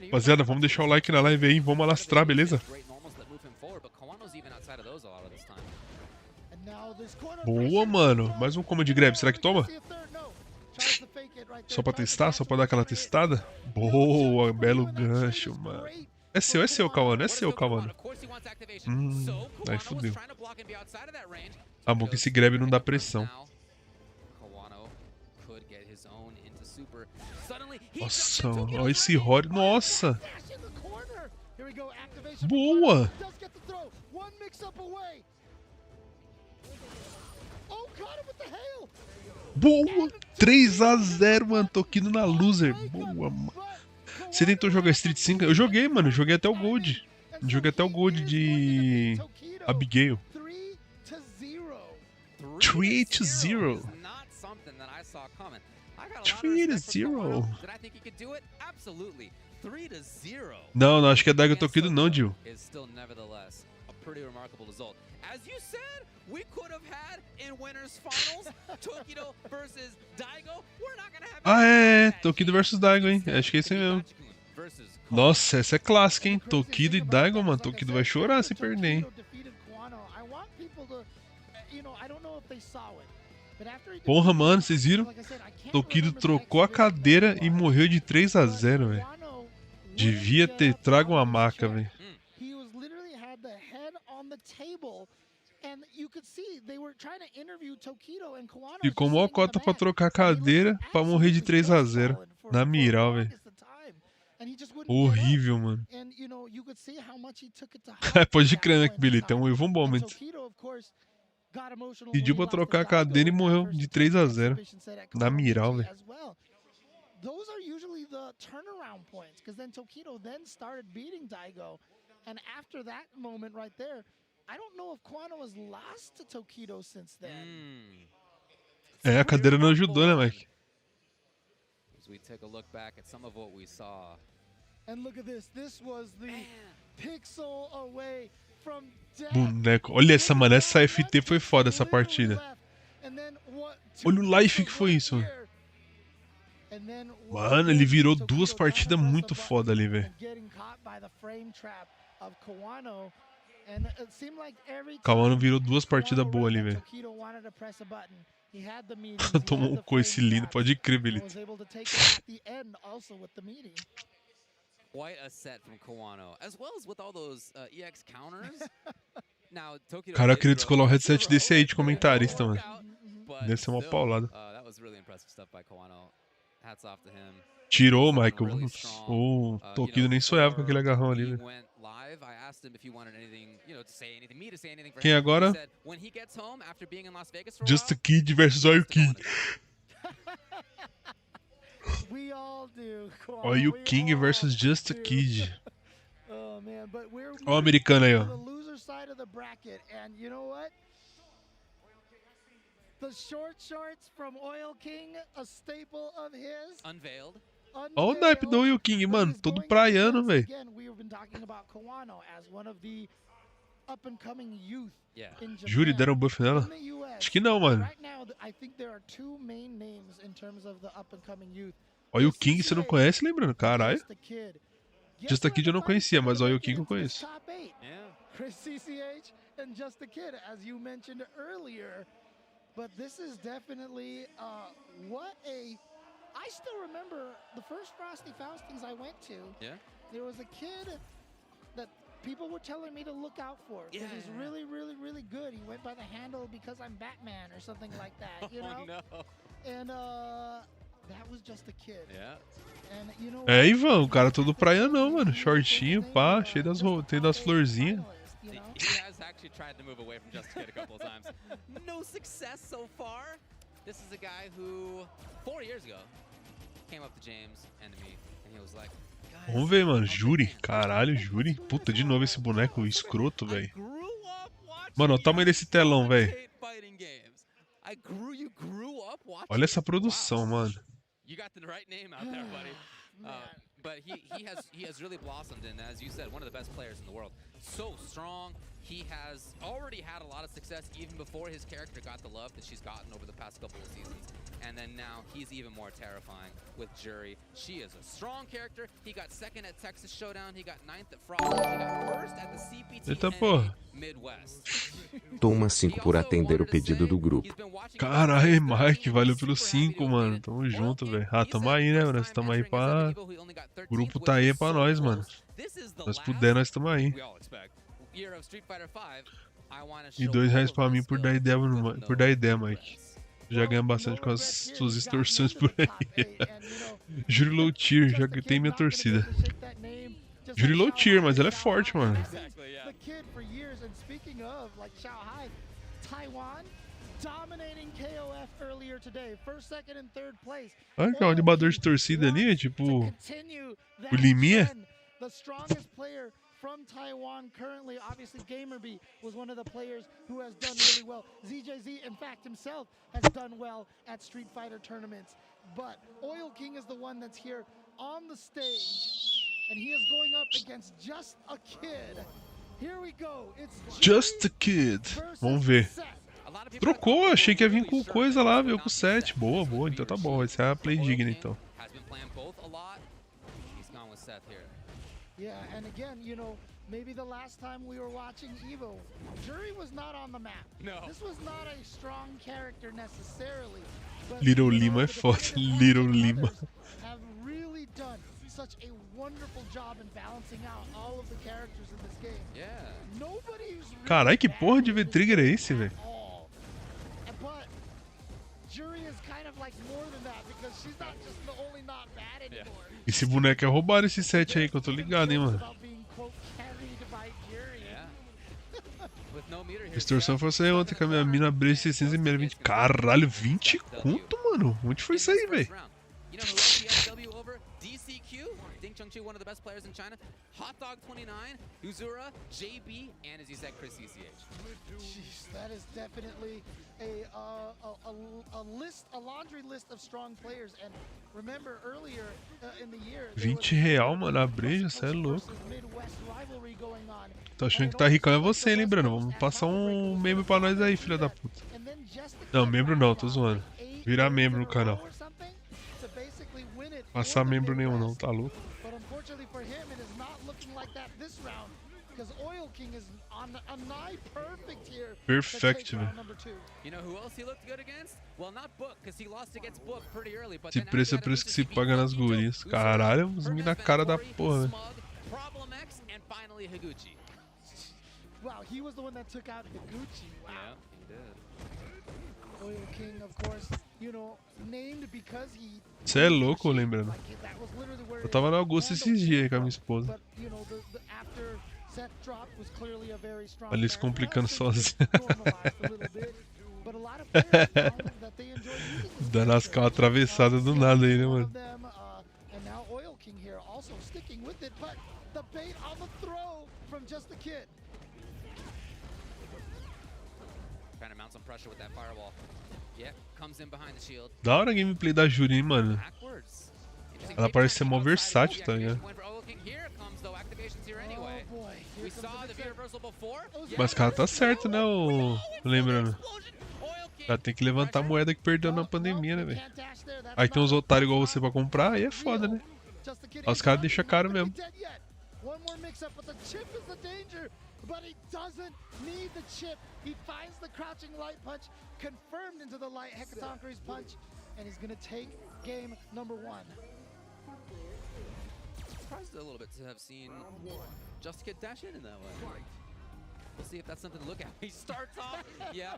Rapaziada, vamos deixar o like na live aí, vamos alastrar, beleza? Boa, mano. Mais um combo de grab, será que toma? Só pra testar? Só pra dar aquela testada? Boa, belo gancho, mano. É seu, Kawano. É seu, Kawano. Aí fudeu. Ah, bom que esse grab não dá pressão. Nossa, olha esse Rory. Nossa! Boa! Boa! 3-0, mano. Tokido na loser. Boa, mano. Você tentou jogar Street 5? Eu joguei, mano. Joguei até o Gold. Joguei até o Gold de Abigail. 3-0. 3-0. Não, não, acho que é Daigo Tokido não, Jill. Ah, é. Tokido versus Daigo, hein? Acho que é isso aí mesmo. Nossa, essa é clássica, hein? Tokido e Daigo, mano. Tokido vai chorar se perder, hein? Porra, mano, vocês viram? Tokido trocou a cadeira e morreu de 3-0, velho. Devia ter trago uma maca, velho. Ficou mó cota pra trocar a cadeira pra morrer de 3-0. Na miral, velho. Horrível, mano. Pode crer, né, Billy? Tem um Evil Moment. Pediu pra trocar a cadeira e morreu de 3-0. Na miral, velho. Those are usually the turnaround points, because then Tokido then started beating Daigo, and after that moment right there, I don't know if Kwano has lost to Tokido since then. É, a cadeira não ajudou, né, Mike? As we take a look back at some of what we saw. And look at this. This was the pixel away from death. Boneco. Olha essa, mano. Essa FT foi foda, essa partida. Olha o life que foi isso, mano. Mano, ele virou duas partidas muito foda ali, velho. Kawano virou duas partidas boas ali, velho. Tomou um coice lindo, pode crer, Billy. Cara, eu queria descolar o headset desse aí de comentarista, mano. Deve ser uma paulada. Tirou, Michael. O Tokido nem sonhava com aquele agarrão ali, velho. Quem agora? Just a Kid versus All You King. All You King versus Just a Kid. Ó o americano aí, ó. The short shorts from Oil King, a staple of his. Unveiled. Ó o naipe do Oil King, mano. Todo praiano, velho. Júri, deram um buff nela? Acho que não, mano. Oil King você não conhece, lembrando? Caralho. Just a Kid eu não conhecia, mas Oil King eu conheço. But this is definitely what a. I still remember the first Frosty Faustings I went to. Yeah. There was a kid that people were telling me to look out for because he's really, really, really good. He went by the handle because I'm Batman or something like that, you know. No. And that was just a kid. Yeah. And you know. É, Ivan, o cara todo praianão, mano. Shortinho, pá, cheio das tem das florzinhas. He has actually tried to move away from Just a Kid a couple of times. No success so far. This is a guy who 4 years ago came up to James and to me and he was like, vamos ver, mano. Júri. Caralho, Júri. Puta, de novo esse boneco escroto, velho. Mano, olha o tamanho desse telão, velho. Olha essa produção, mano. You got the right name out there, buddy. But he has really blossomed, and as you said, one of the best players in the world. So strong. He has already had a lot of success even before his character got the love that she's gotten over the past couple of seasons. And then now he's even more terrifying with Jury. She is a strong character. He got second at Texas Showdown. He got 9th at Frost. He got first at the CPT Midwest. Toma 5 por atender o pedido do grupo. Caralho, Mike, valeu pelo 5, mano. Tamo junto, velho. Ah, tamo aí, né, mano? Nós tamo aí pra... O grupo tá aí pra nós, mano. Nós puder, nós tamo aí. E R$2 pra mim por dar ideia, Mike. Já ganha bastante com as suas extorsões por aí. Juro low tier, já que tem minha torcida. Jury low tier, mas ela é forte, mano. Olha que é o animador de torcida ali, é tipo o Liminha. From Taiwan currently, obviously GamerBee was one of the players who has done really well. ZJZ, in fact, himself has done well at Street Fighter tournaments. But Oil King is the one that's here on the stage, and he is going up against Just a Kid. Here we go. It's Just a Kid. Vamos ver. Trocou, achei que ia vir com coisa lá, veio com 7. Boa, boa, então tá bom. Vai ser a play digna, então. Yeah, and again, you know, maybe the last time we were watching Evo, Jury was not on the map. No. This was not a strong character necessarily. But Little Lima é foda, Little Lima. Have really done such a wonderful job in balancing out all of the characters in this game. Yeah. Nobody's really Carai, que porra de V-Trigger é esse, velho? But Jury is kind of like more than that because she's not just the only not bad anymore. Esse boneco é roubado, esse set aí, que eu tô ligado, hein, mano. A extorsão foi sair ontem com a minha mina Brace 620. Caralho, 20 conto, mano? Onde foi isso aí, velho? One of the best players in China, Hot Dog 29, Uzura, JB, and as you said, Chris ECH. Jeez, that is definitely a list, a laundry list of strong players. And remember earlier in the year, R$20, mano, a breja, cê é louco. Tô achando que tá ricão é você, hein, lembrando. Vamos passar um membro pra nós aí, filha da puta. Não, membro não, tô zoando. Virar membro no canal. Passar membro nenhum não, tá louco. Perfect, velho. Esse preço é preço que se paga nas gurias. Caralho, os mina cara da porra, velho. Wow, he was the one that took out Higuchi. Wow. Yeah, he did. Oil King, of course, you know, named because he. Você é louco, lembrando. Eu tava no Augusto esses dias aí com a minha esposa. Ali se complicando sozinho. Dando as calças atravessadas do nada aí, né, mano? Da hora a gameplay da Juri, mano. Ela parece ser mó versátil, tá ligado? Mas o cara tá certo, né, lembrando. Ela tem que levantar a moeda que perdeu na pandemia, né, velho? Aí tem uns otários igual você pra comprar, aí é foda, né? Aí os caras deixam caro mesmo. But he doesn't need the chip. He finds the crouching light punch, confirmed into the light Hecatonchires punch, and he's gonna take game number 1. Surprised a little bit to have seen Just Kid dash in that way. We'll see if that's something to look at. He starts off. Yeah.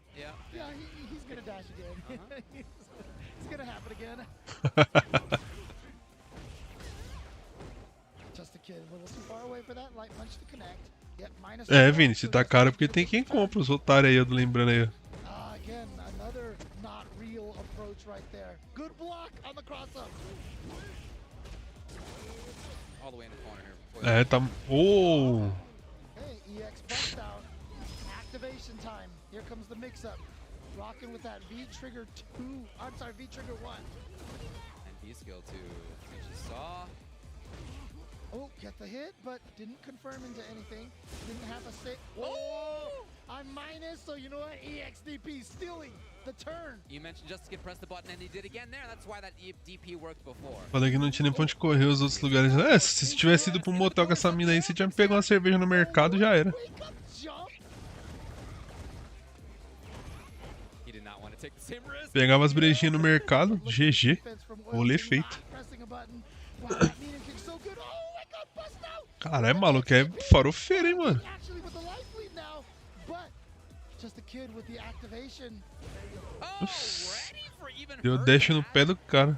He's gonna dash again. It's gonna happen again. Just a Kid, a little too far away for that light punch to connect. É, Vini, se tá caro porque tem quem compra os otários aí, eu tô lembrando aí. Again, another not real approach right there. Good block on the cross up. All the way in the corner here. É, tá. Oh! Hey, EX bust out. Activation time. Here comes the mix up. Rocking with that V trigger 2. I'm sorry, V trigger 1. And V skill 2. Which you saw. Oh, get the hit, but didn't confirm into anything. Didn't have a say. Oh! I'm minus, so you know what? EXDP stealing the turn. You mentioned just to get press the button, and he did again there. That's why that DP worked before. Falei que não tinha nem pra onde correr os outros lugares. É, se você tivesse ido pro motel com essa mina aí, você tinha pego uma cerveja no mercado, já era. Pegava as brejinhas no mercado, GG. Rolê feito. Caralho, maluco, é farofeiro, hein, mano. Uff. Deu dash no pé do cara.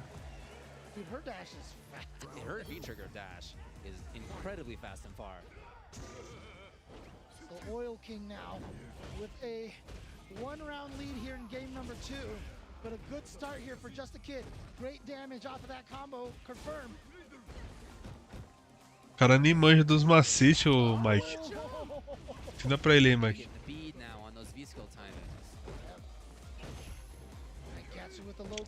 incredibly fast and far. So Oil King now with a 1-round lead here in game number 2. But a good start here for Just a Kid. Great damage off of that combo. Confirmed. O cara nem manja dos macetes, ô Mike. Ensina pra ele aí, Mike.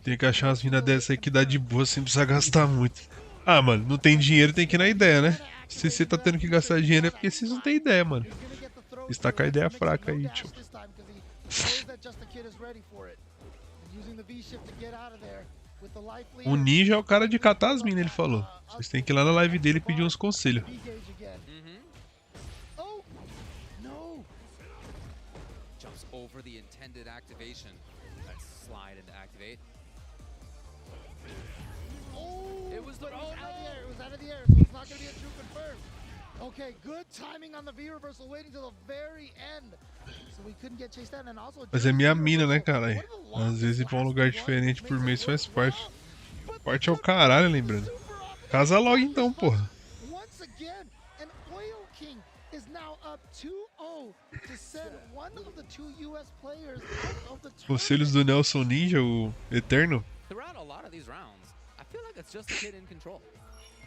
Tem que achar umas minas dessas aí que dá de boa sem precisar gastar muito. Ah, mano, não tem dinheiro, tem que ir na ideia, né? Se você tá tendo que gastar dinheiro é porque vocês não tem ideia, mano. Está com a ideia fraca aí, tio. O ninja é o cara de catar as minas, ele falou. Vocês têm que ir lá na live dele e pedir uns conselhos. Mas é minha mina, né, cara? Às vezes ir pra um lugar diferente por mês faz parte. Parte é o caralho, lembrando. Casa logo então, porra. Conselhos do Nelson Ninja, o Eterno.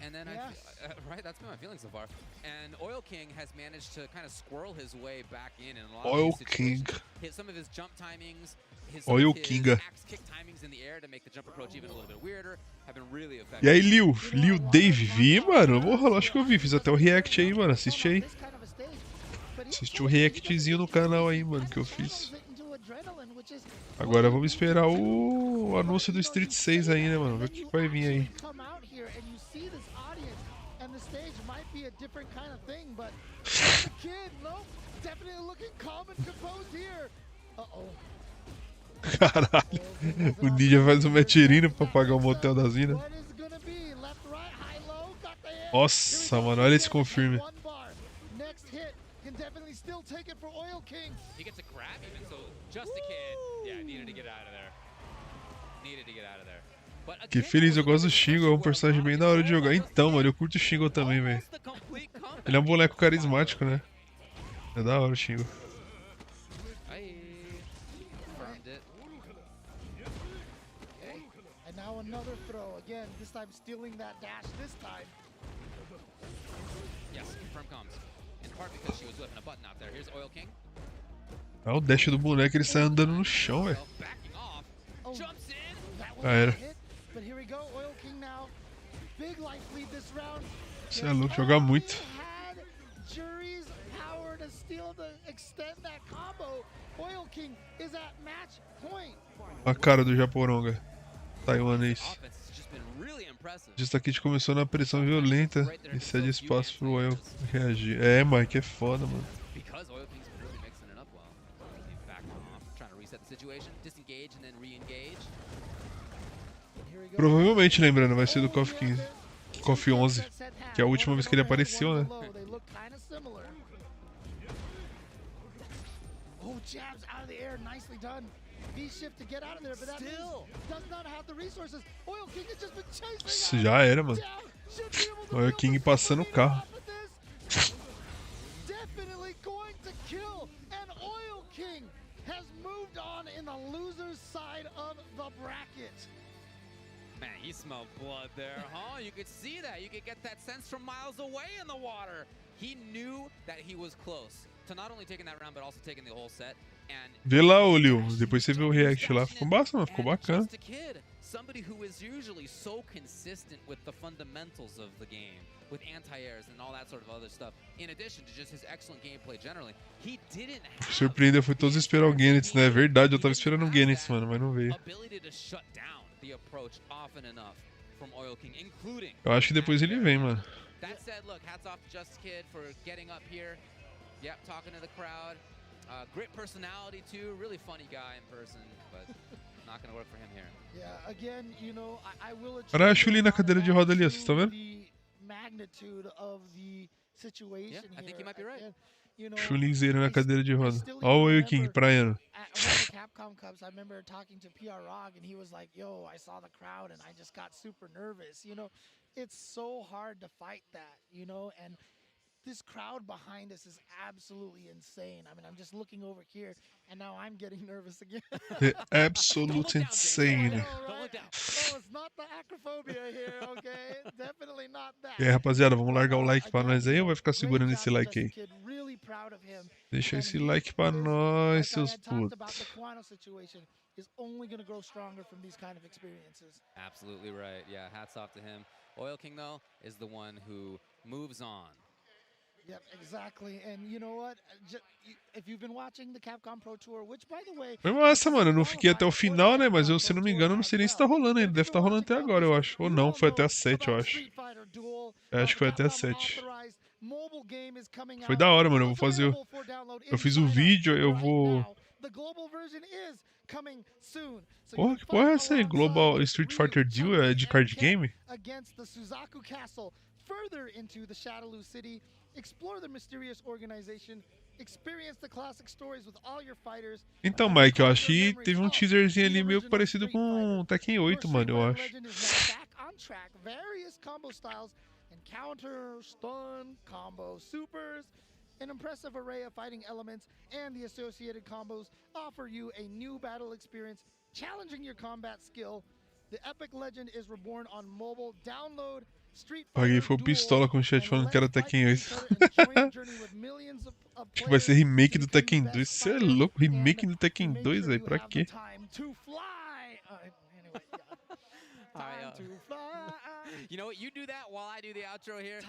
And then, right, that's been my feeling so far. And Oil King has managed to kind of squirrel his way back in a lot Oil of these King. Hit some of his jump timings, Oil King. axe kick timings in the air to make the jump approach even a little bit weirder have been really effective. E aí, Liu Dave, vi, mano. Porra, lógico que eu vi. Fiz até o react aí, mano. Assiste aí. Assisti o reactzinho no canal aí, mano, que eu fiz. Agora vamos esperar o anúncio do Street 6 aí, né, mano? Ver o que vai vir aí. Caralho, o Ninja faz um metirino pra pagar o motel das minas. Nossa, mano, olha esse confirme. Que feliz, eu gosto do Shingo, é um personagem bem da hora de jogar. Então, mano, eu curto o Shingo também, velho. Ele é um boneco carismático, né? É da hora o Shingo. Ah, o dash do boneco, ele sai andando no chão, velho. Ah, era. Você é louco, jogar muito. A cara do Japoronga, taiwanês. Just aqui começou na pressão violenta e cede espaço pro Oil reagir. É, Mike, é foda, mano. Provavelmente, lembrando, vai ser do KOF 11, que é a última vez que ele apareceu, né? Isso já era, mano. Olha o King passando o carro. Man, he smelled blood there, huh? You could see that. You could get that sense from miles away in the water. He knew that he was close to not only taking that round, but also taking the whole set. Vê lá, ô Liu, depois você vê o react lá, ficou massa, mano, ficou bacana. Somebody who is usually so consistent with the fundamentals of the game, with anti-airs and all that sort of other stuff, in addition to just his excellent gameplay generally, he didn't have. Surpreendeu, foi todos esperar o Genitz, né? É verdade, eu tava esperando o Genitz, mano, mas não veio. Eu acho que depois ele vem, mano. That said, look, hats off to Just Kid for getting up here. Yep, talking to the crowd. Great personality too, really funny guy in person, but not gonna work for him here. Yeah, again, you know, I will. Olha a Chuli na cadeira de roda ali, vocês estão vendo? Magnitude of the situation I think you might be right. Chulinzeiro na cadeira de roda. Ó o King praiano. At one of the Capcom Cups, I remember talking to PR Rog, and he was like, "Yo, I saw the crowd, and I just got super nervous." It's so hard to fight that, and this crowd behind us is absolutely insane. I mean, I'm just looking over here, and now I'm getting nervous again. Absolute insane. Oh, it's not the acrophobia here, okay? Definitely not that. E aí, rapaziada, vamos largar o like pra nós aí ou vai ficar segurando esse like aí? Really proud of him. Deixa esse like pra nós, seus putos. Is only going to grow stronger from these kind of experiences. Absolutely right. Yeah, hats off to him. Oil King, though, is the one who moves on. Yep, exactly. And you know what? If you've been watching the Capcom Pro Tour, which by the way, foi massa, mano. Eu não fiquei até o final, né? Mas eu, se não me engano, não sei nem se tá rolando ainda. Deve estar rolando até agora, eu acho. Ou não, foi até as 7, eu acho. Eu acho que foi até as 7. Foi da hora, mano. Eu vou fazer. Eu fiz o vídeo, eu vou. Porra, que porra é essa aí? Global Street Fighter Duel é de card game? Further into the Shadowloo City, explore the mysterious organization, experience the classic stories with all your fighters. Então, Mike, eu acho que teve um teaserzinho ali meio parecido com o Tekken 8, mano, eu acho. Back on track, various combo styles, encounter, stun, combo, supers. An impressive array of fighting elements and the associated combos offer you a new battle experience, challenging your combat skill. The epic legend is reborn on mobile. Download Alguém foi pistola com o chat falando que era Tekken 8. Acho que vai ser remake do Tekken 2. Você é louco? Remake do Tekken 2, velho? Pra quê? You know what? You do that while I do the outro here.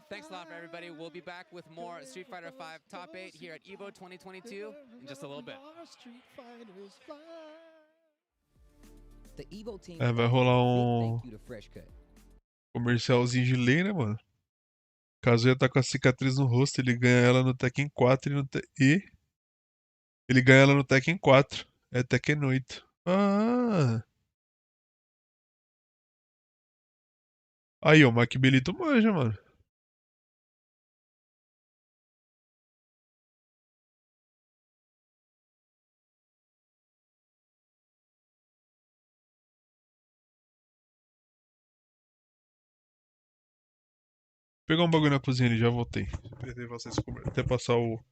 Thanks a lot for everybody. We'll be back with more Street Fighter V Top 8 here at EVO 2022 in just a little bit. É, vai rolar um comercialzinho de lei, né, mano? Kazuya tá com a cicatriz no rosto, ele ganha ela no Tekken 4 e ele ganha ela no Tekken 4. É Tekken 8. Ah! Aí, ó, o Mike Belito manja, mano. Vou pegar um bagulho na cozinha ali, já voltei. Perder vocês até passar o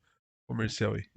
comercial aí.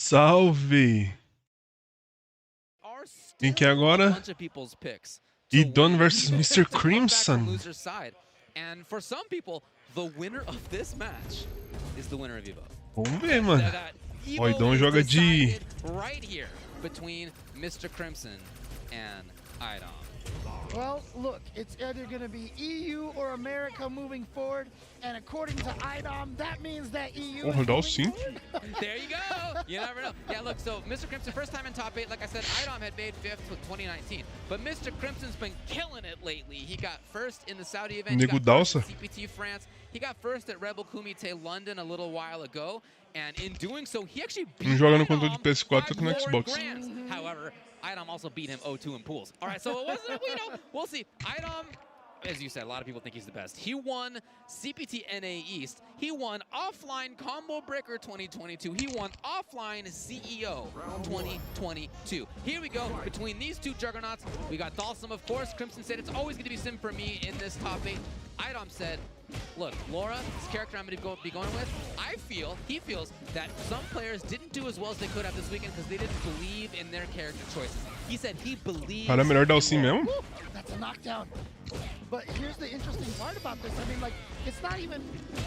Salve! Quem que é agora? Idon versus Mr. Crimson. And for some people, the winner of this match is the winner of Evo. Vamos ver, mano. O Idon joga de... Right here between Mr. Crimson and Idon. Well, look, it's either going to be EU or America moving forward, and according to IDOM, that means that EU is dá o sim. There you go. You never know. Yeah, look, so Mr. Crimson, first time in top 8. Like I said, IDOM had made 5th with 2019, but Mr. Crimson's been killing it lately. He got first in the Saudi event. He got first in CPT France. He got first at Rebel Kumite London a little while ago, and in doing so, he actually beat joga no controle de PS4 e no Xbox. However, IDOM also beat him 0-2 in pools. All right, so it wasn't, we'll see. IDOM, as you said, a lot of people think he's the best. He won CPT NA East. He won offline Combo Breaker 2022. He won offline CEO 2022. Here we go. Between these two juggernauts, we got Dalsum, of course. Crimson said it's always going to be Sim for me in this top 8. IDOM said, look, Laura, this character I'm going to be going with, he feels that some players didn't do as well as they could have this weekend because they didn't believe in their character choices. He said he believes... Cara, é melhor dar o sim mesmo? That's a knockdown. But here's the interesting part about this. I mean, like, it's not even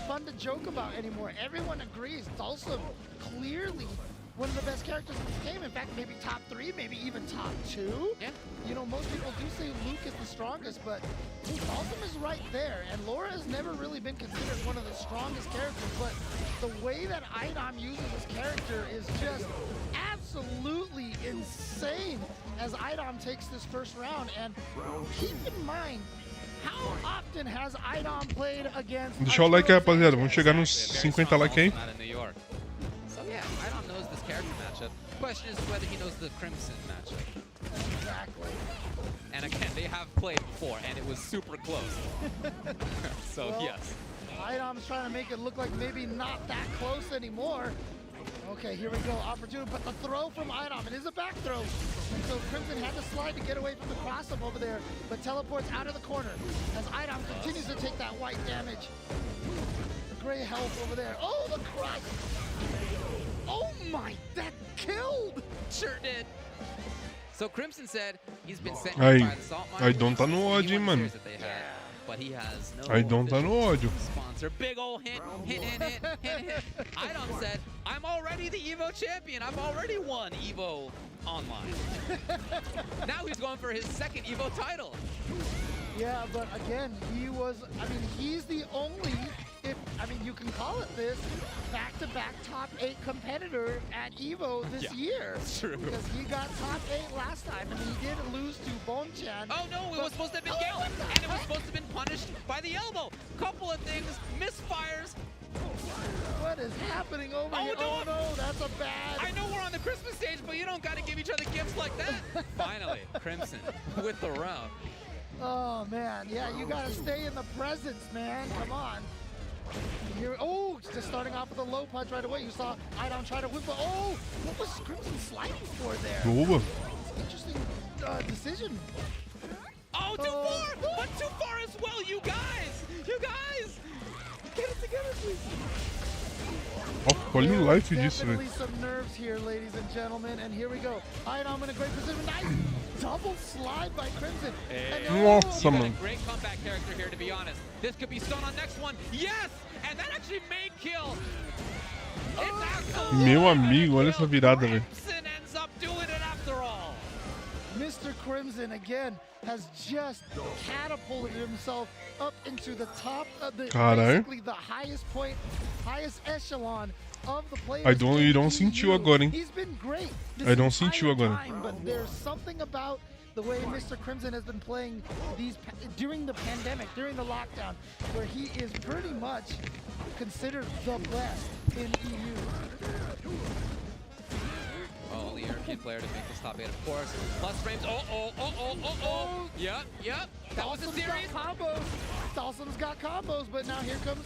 fun to joke about anymore. Everyone agrees. Dalsum, clearly one of the best characters in this game. In fact, maybe top 3, maybe even top 2. Yeah. You know, most people do say Luke is the strongest, but Dalsum is right there. And Laura has never really been considered one of the strongest characters, but the way that IDOM uses his character is just absolutely insane as IDOM takes this first round. And keep in mind, how often has IDOM played against... Deixa o like aí, rapaziada. Vamos chegar nos 50 likes aí. So yeah, IDOM knows this character matchup. The question is whether he knows the Crimson matchup. Exactly. And again, they have played before, and it was super close. So well, yes. IDOM's trying to make it look like maybe not that close anymore. Okay, here we go. Opportunity, but the throw from IDOM, it is a back throw. And so Crimson had to slide to get away from the cross-up over there, but teleports out of the corner as IDOM continues to take that white damage. The gray health over there. Oh, the cross! Oh my, that killed! Sure did. So Crimson said he's been sent by the salt mine. Idon tá no ódio, hein, mano. But he has no Idon tá no ódio. Sponsor. Big ol' hint. Idon said, I'm already the Evo champion. I've already won Evo online. Now he's going for his second Evo title. Yeah, but again, he's the only, you can call it this, back-to-back top 8 competitor at Evo this year. True. Because he got top 8 last time, and he did lose to Bonchan. Oh no, it was supposed to have been game, and it was supposed to have been punished by the elbow. Couple of things, misfires. What is happening over here? No. Oh no, that's a bad... I know we're on the Christmas stage, but you don't gotta give each other gifts like that. Finally, Crimson with the round. Oh man, yeah, you gotta stay in the presence, man. Come on. Here, just starting off with a low punch right away. You saw IDOM try to whip, but what was Crimson sliding for there? Boa. Interesting decision. Oh, too far! But too far as well, you guys! You guys! Get it together, please. Olha o life disso, velho. Definitely some nerves here, ladies and gentlemen. And here we go. IDOM in a great position. Nice double slide by Crimson. Nossa, mano. Great comeback character here, to be honest. This could be Stone on next one. Yes! And that actually may kill. Meu amigo, olha essa virada, velho. Crimson ends up doing it after all. Mr. Crimson again has just catapulted himself up into the top of basically the highest point, highest echelon of the players. You don't sentiu agora, hein? He's been great. Não sentiu agora. But there's something about the way Mr. Crimson has been playing during the pandemic, during the lockdown, where he is pretty much considered the best in EU. Only European player to make this top 8, of course. Plus frames. Yep. That was a series. Dalsum's got combos, but now here comes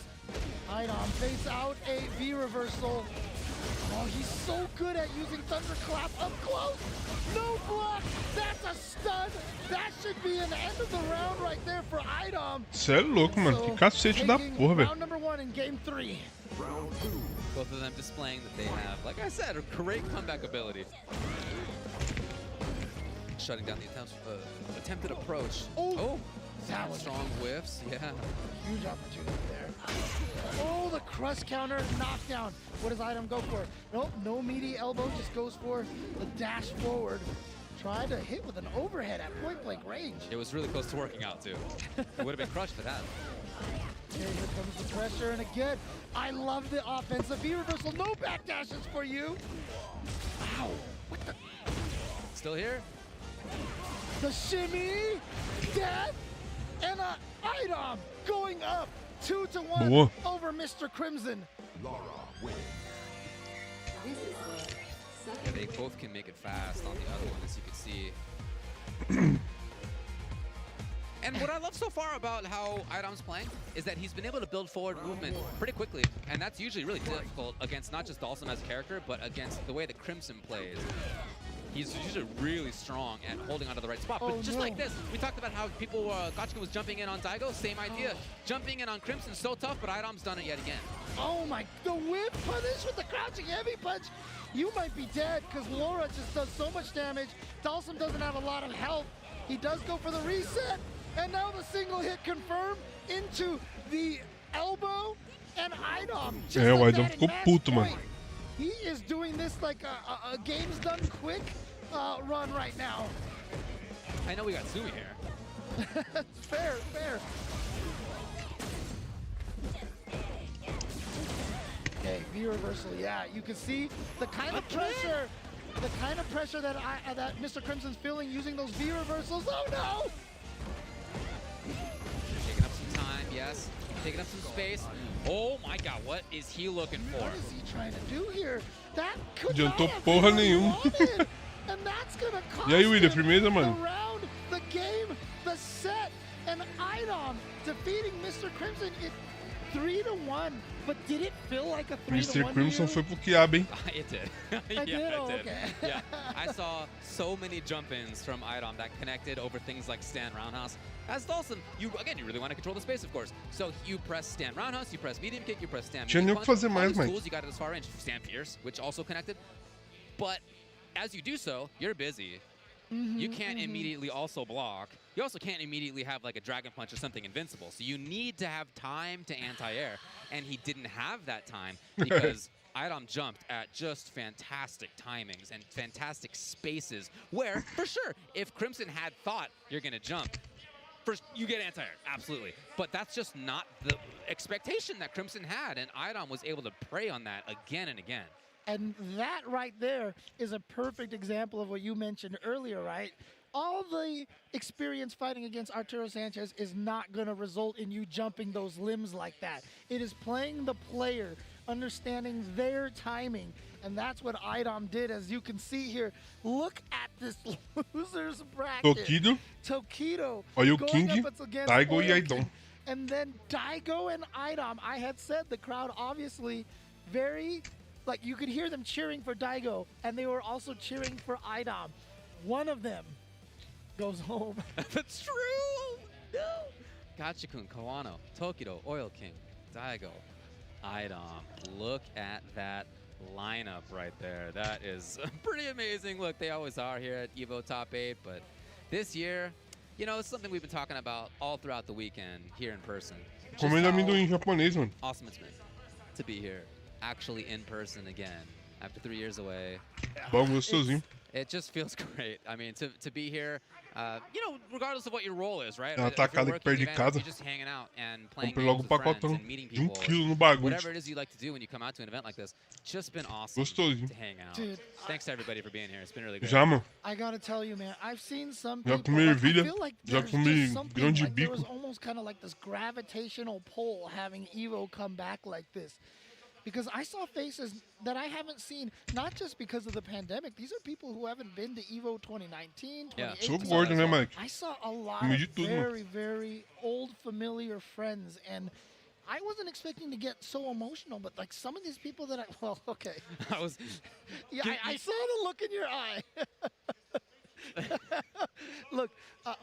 IDOM. Face out a V reversal. Oh, he's so good at using Thunderclap up close. No block. That's a stun. That should be an end of the round right there for IDOM. Cê é louco, mano. Que cacete da porra, velho. Round number 1 in game 3. Both of them displaying that they have, like I said, a great comeback ability. Shutting down the attempted approach. Oh, that was strong whiffs. Yeah. Huge opportunity there. Oh, the crush counter knockdown. What does Item go for? Nope, no meaty elbow, just goes for the dash forward. Tried to hit with an overhead at point blank range. It was really close to working out too. It would have been crushed for that. Here comes the pressure, and again, I love the offense. The V reversal, no back dashes for you. Ow, what the? Still here? The shimmy, death, and an Item going up 2-1 over Mr. Crimson. Yeah, they both can make it fast on the other one, as you can see. And what I love so far about how Idom's playing is that he's been able to build forward movement pretty quickly, and that's usually really difficult against not just Dalsum as a character, but against the way that Crimson plays. He's usually really strong at holding onto the right spot. But just like this, we talked about how people, Gotchka was jumping in on Daigo, same idea. Jumping in on Crimson, so tough, but Idom's done it yet again. Oh my, the whip punish with the crouching heavy punch. You might be dead, because Laura just does so much damage. Dalsum doesn't have a lot of health. He does go for the reset, and now the single hit confirmed into the elbow, and Idom. É, o Idom ficou puto, mano. He is doing this like a game's done quick run right now. I know we got Sumi here. Fair, fair. Okay, V reversal, yeah. You can see the kind of pressure, that Mr. Crimson's feeling using those V reversals. Oh no! Taking up some time, yes. Taking up some space. Oh my god, what is he looking for? What is he trying to do here? That could Adiantou not have porra been nenhuma. what he wanted. And that's gonna cost E aí, William, him firmeza, mano? the round, the game, the set, and Idom defeating Mr. Crimson. 3-1, but did it feel like a 3-1? Mr. Crimson foi pro quiabo, hein? It did. I did? Oh, it did. okay. Yeah, I saw so many jump-ins from Idom that connected over things like stand roundhouse. As Dalsum, you really want to control the space, of course. So you press stand roundhouse, you press medium kick, you press stand Tinha nem o que fazer mais, Mike. tools, you got it as far range. Stand pierce, which also connected. But as you do so, you're busy. You can't immediately also block. You also can't immediately have like a dragon punch or something invincible. So you need to have time to anti-air. And he didn't have that time because Idom jumped at just fantastic timings and fantastic spaces where, for sure, if Crimson had thought you're going to jump, first, you get anti-air, absolutely. But that's just not the expectation that Crimson had. And Idom was able to prey on that again and again. And that right there is a perfect example of what you mentioned earlier, right? All the experience fighting against Arturo Sanchez is not going to result in you jumping those limbs like that. It is playing the player, understanding their timing, and that's what Idom did, as you can see here. Look at this loser's bracket. Tokido. Olha o King, Daigo e Idom. And then Daigo and Idom. I had said the crowd obviously very... Like, you could hear them cheering for Daigo, and they were also cheering for Idom. One of them goes home. That's true! No! Gotcha-kun, Kawano, Tokido, Oil King, Daigo, Idom. Look at that lineup right there. That is pretty amazing. Look, they always are here at EVO Top 8, but this year, you know, it's something we've been talking about all throughout the weekend here in person. Comendo amendoim japonês, mano. Awesome it's been to be here. Actually in person again after 3 years away. Bom, gostosinho. It just feels great. I mean, to be here, you know, regardless of what your role is, right? É uma tacada que perde casa. You're just hanging out and playing Comprei logo games with friends pacotão and meeting de people. 1 quilo no bagulho. Whatever it is you like to do when you come out to an event like this, just been awesome Gostosinho. to hang out. Dude, Thanks to everybody for being here. It's been really great. Já, mano. I gotta tell you, man, I've seen some Já people, comi like, ervilha, I feel like já there's comi just something, grão de like, there bico. was almost kind of like this gravitational pull having EVO come back like this. Because I saw faces that I haven't seen, not just because of the pandemic. These are people who haven't been to EVO 2019, 2018. Sou gordo, né, Mike? I saw a lot Comi of de tudo, very, very old, familiar friends. And I wasn't expecting to get so emotional, but like some of these people that well, okay. Yeah, I saw the look in your eye. Look,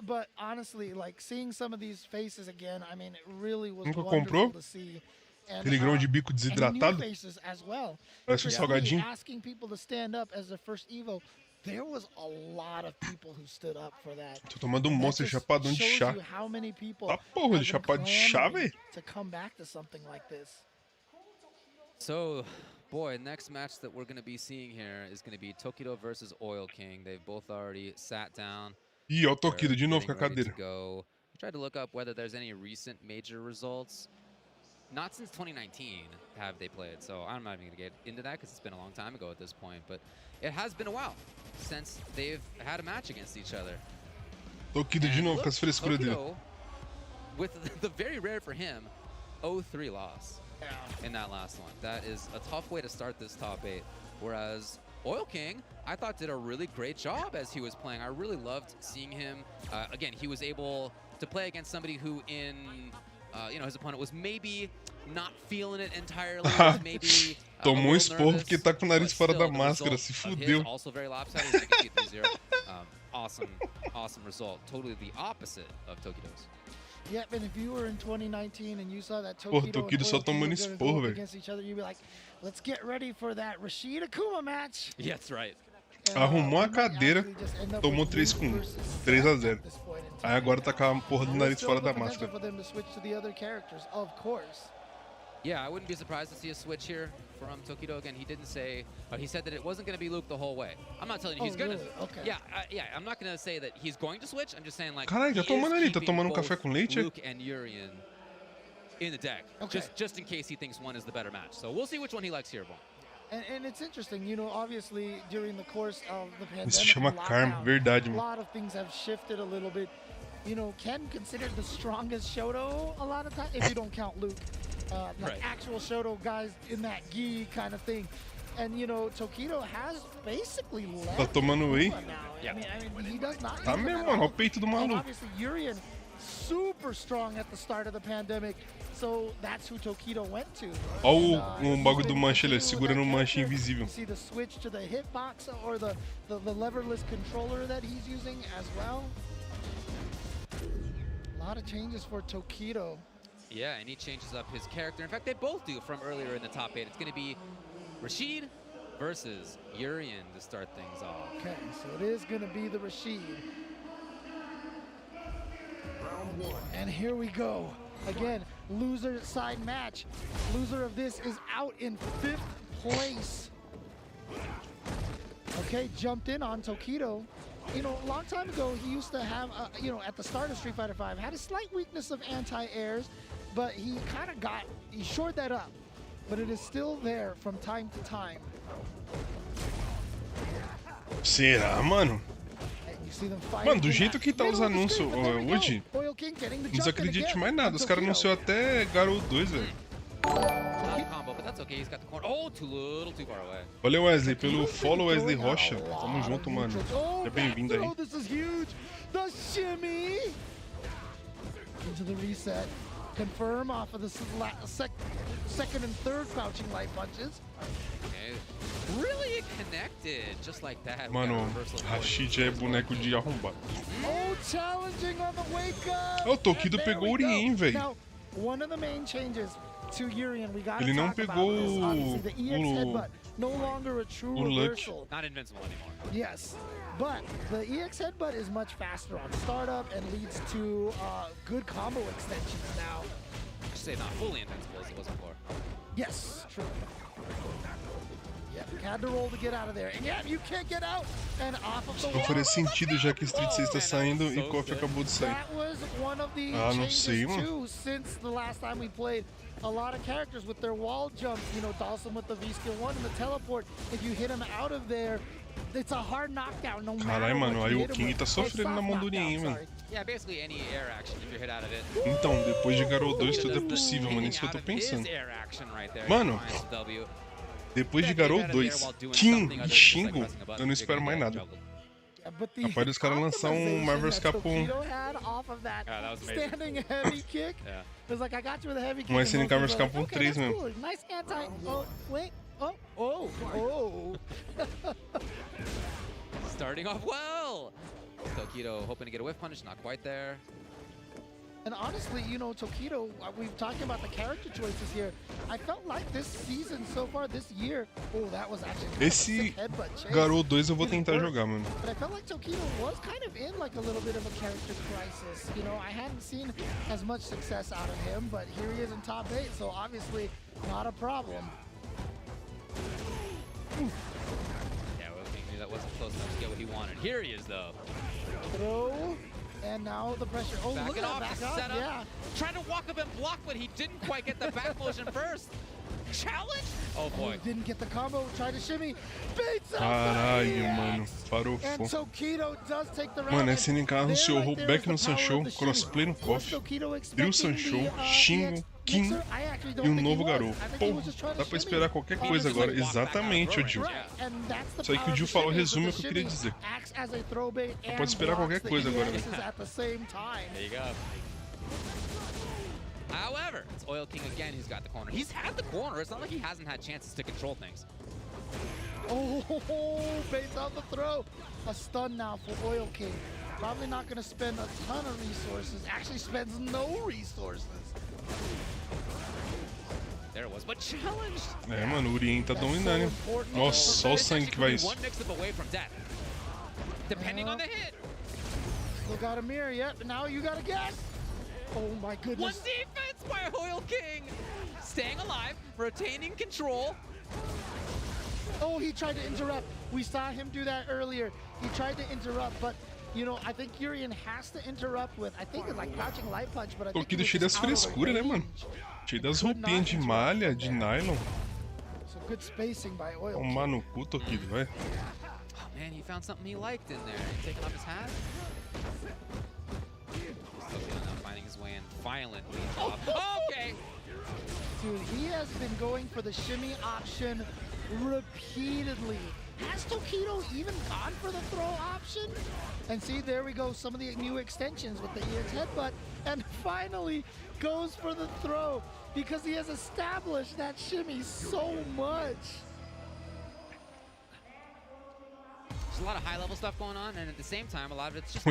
but honestly, like seeing some of these faces again, I mean, it really was wonderful to see. Aquele grão de bico desidratado. Parece um salgadinho. There was a lot of people who stood up for that. Tô tomando um monstro de chapadão de chá. Tá porra, de chapado de chá, velho. So, boy, next match that we're going to be seeing here is going to be Tokido versus Oil King. They've both already sat down. Ih, ó o Tokido de novo com a cadeira. I tried to look up whether there's any recent major results. Not since 2019 have they played, so I'm not even going to get into that because it's been a long time ago at this point, but it has been a while since they've had a match against each other. Tokido de novo com as frescuras dele. With the very rare for him, 0-3 loss in that last one. That is a tough way to start this top 8, whereas Oil King, I thought, did a really great job as he was playing. I really loved seeing him. Again, he was able to play against somebody who you know, his opponent was maybe not feeling it entirely, maybe tomou um esporro porque tá com o nariz fora da máscara, se fudeu. Also very lopsided, as you can see, 3-0. Awesome result. Totally the opposite of Tokido's. Yeah, and if you were in 2019 and you saw that Tokido só tomando esporro, velho. against each other, you'd be like, let's get ready for that Rashid Akuma match. Yeah, that's right. Arrumou a cadeira, tomou 3 com 1, 3-0. Aí agora tá com a porra do nariz fora da máscara. Yeah, I wouldn't be surprised to see a switch here from Tokido. Again, he didn't say, he said that it wasn't going to be Luke the whole way. I'm not telling you he's going to. Okay. Yeah, I'm not going to say that he's going to switch. I'm just saying, like, caralho, já tomando ali, tá tomando café com leite? Luke and Urian in the deck, just in case he thinks one is the better match. So we'll see which one he likes here, Bon. And it's interesting, you know, obviously during the course of the pandemic, isso chama karma, verdade, a lot of things have shifted a little bit. You know, Ken considered the strongest Shoto a lot of times, if you don't count Luke. Like actual Shoto guys in that gi kind of thing. And, you know, Tokido has basically left. Tá tomando whey? Yeah. I mean, he does not. Tá mesmo, mano, olha o peito do maluco. Obviously, Urian, super strong at the start of the pandemic. So that's who Tokido went to. Olha o bagulho do manche ali, segurando um manche invisível. See the switch to the hitbox or the leverless controller that he's using as well. A lot of changes for Tokido. Yeah, and he changes up his character. In fact, they both do from earlier in the top 8. It's going to be Rashid versus Urian to start things off. Okay, so it is going to be the Rashid. Round 1. And here we go. Again, loser side match. Loser of this is out in 5th place. Okay, jumped in on Tokido. You know, a long time ago, he used to have, you know, at the start of Street Fighter V, had a slight weakness of anti-airs, but he kind of he shored that up. But it is still there from time to time. Será, mano? Mano, do jeito que tá os anúncios hoje, não desacredite mais nada. Os caras anunciaram até Garou 2, velho. Valeu, Wesley, pelo follow, Wesley Rocha. Tamo junto, mano. Seja bem-vindo aí. Into the reset. Confirm off of the second and third crouching light punches. Okay. Really connected, just like that. Mano, Rashid é boneco de arrombado. Oh, challenging on the wake up. O Tokido pegou o Urien, velho. One of the main changes to Urian, we got ele não pegou the EX headbutt, no longer a true reversal. Not invincible anymore. Yes, but the EX headbutt is much faster on startup and leads to good combo extensions now. I should say not fully invincible as it was before. Yes, true. Yeah, had to roll to get out of there, and yeah, you can't get out. And off of the wall. Não faria sentido já que Street 6 tá saindo e KOF acabou de sair. That was one of the não sei, mano. too, since the last time we played. A lot of characters with their wall jump, you know, Dawson with the V-Skill 1 and the teleport, if you hit him out of there, it's a hard knockdown, no matter. Caralho, mano, aí o King tá sofrendo na mão do Urien, mano. Yeah, basically any air action if you're hit out of it. Então, depois de Garou 2 tudo é possível, mano, isso que eu tô pensando. Mano, depois de Garou 2, King e Shingo, eu não espero mais nada. Rapaz, os caras lançaram um Marvel's Capcom. Standing heavy kick. It was like, I got you with a heavy kick. Vai ser em Marvel's Capcom 3 mesmo. Nice anti. Oh, wait. Oh. Starting off well. Tokido hoping to get a whiff punish, not quite there. And honestly, you know, Tokido, we've talked about the character choices here. I felt like this season so far, this year, oh, that was actually kind of a sick headbutt chase. Garou 2 eu vou tentar jogar, mano. But I felt like Tokido was kind of in like a little bit of a character crisis. You know, I hadn't seen as much success out of him, but here he is in top 8, so obviously not a problem. Oof. Yeah, well, he knew that wasn't close enough to get what he wanted. Here he is, though. Throw. And now the pressure. Oh, look at that back up. Yeah. Trying to walk up and block, but he didn't quite get the back motion first. Challenge? Oh boy. Oh, didn't get the combo. Tried to shimmy. Beats out. Caralho, mano. Parou and Tokido does take the round. Mano, esse NK anunciou o rollback no Sancho, crossplay no KOF, drill Sancho, Shingo, Kim e um novo Garou. Porra, dá pra esperar qualquer coisa agora. Exatamente, o Jill. Isso aí que o Jill falou resume o que eu queria dizer. Pode esperar qualquer coisa agora, velho. There you go. However, it's Oil King again who's got the corner. He's had the corner. It's not like he hasn't had chances to control things. Oh, base out the throw. A stun now for Oil King. Probably not going to spend a ton of resources. Actually spends no resources. There it was, but challenged. É, mano, o Urien tá dominando, hein? Nossa, só o sangue que vai isso. Depending on the hit. Still got a mirror yet, but now you got to guess. Oh my goodness. One defense by Oil King. Staying alive, retaining control. Oh, he tried to interrupt. We saw him do that earlier. He tried to interrupt, but you know, I think Urien has to interrupt with, I think it's like crouching light punch, but I think Tokido cheio das frescuras, né, mano? Cheio das roupinhas de malha, de nylon. So good spacing by Oil King. Tomar no cu, Tokido, vai. Oh man, he found something he liked in there. Taking off his hat. Tokido now finding his way in violently. Okay. Dude, he has been going for the shimmy option repeatedly. Has Tokido even gone for the throw option? And see, there we go, some of the new extensions with the EX headbutt, and finally goes for the throw because he has established that shimmy so much. There's a lot of high-level stuff going on, and at the same time, a lot of it's just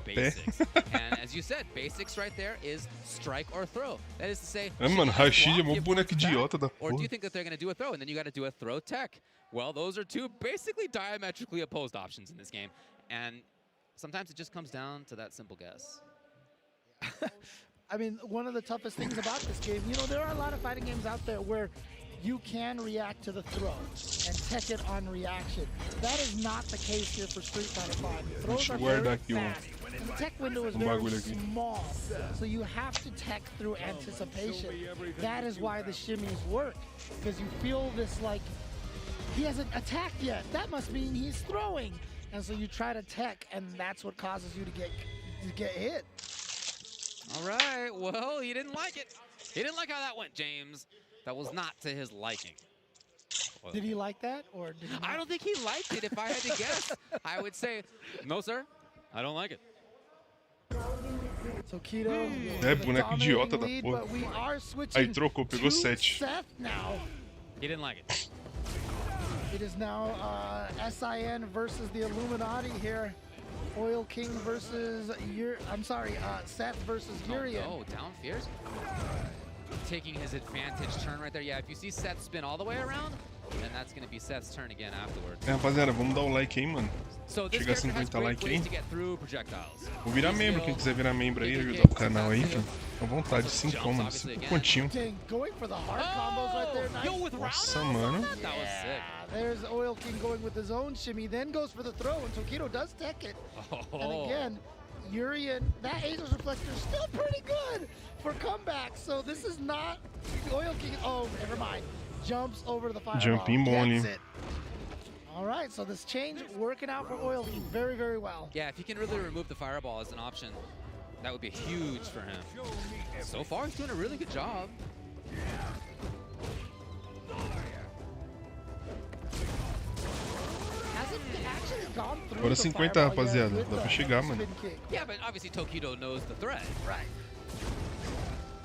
basics. And as you said, basics right there is strike or throw. That is to say, é, mano, Rashid é mó boneco idiota da or porra. do you think that they're going to do a throw, and then you got to do a throw tech? Well, those are two basically diametrically opposed options in this game, and sometimes it just comes down to that simple guess. I mean, one of the toughest things about this game, you know, there are a lot of fighting games out there where you can react to the throw and tech it on reaction. That is not the case here for Street Fighter V. Throws are very fast, and the tech window is very small, so you have to tech through anticipation. That is why the shimmies work, because you feel this like, he hasn't attacked yet. That must mean he's throwing. And so you try to tech, and that's what causes you to get hit. All right, well, he didn't like it. He didn't like how that went, James. That was not to his liking. Did he like that, or did he not? I don't think he liked it. If I had to guess, I would say, no, sir, I don't like it. Tokido, é, boneco idiota da porra. but we are Aí trocou, pegou 7. Seth now. He didn't like it. It is now SIN versus the Illuminati here. Oil King versus Seth versus Urien. Oh, down fierce. Taking his advantage turn right there. Yeah, if you see Seth spin all the way around, then that's going to be Seth's turn again afterwards. É, rapaziada, vamos dar o like aí, mano. So Chega a 50 likes aí. Vou virar He's membro, quem quiser virar membro aí, ajudar o canal aí, fica à vontade, 5 mano, 5 continho. Going for the hard combos right there. Nice. Nossa, mano. That was sick. There's Oil King going with his own shimmy, then goes for the throw, and Tokido does tech it. And again, Urien, that Aegis Reflector is still pretty good for comeback. So this is not Oil King. Oh, never mind. Jumps over to the fireball. Jumping bom ali. All right, so this change working out for Oil King very, very well. Yeah, if he can really remove the fireball as an option, that would be huge for him. So far, he's doing a really good job. Agora 50, rapaziada. Dá pra chegar, mano. Yeah, but obviously Tokido knows the threat. Right.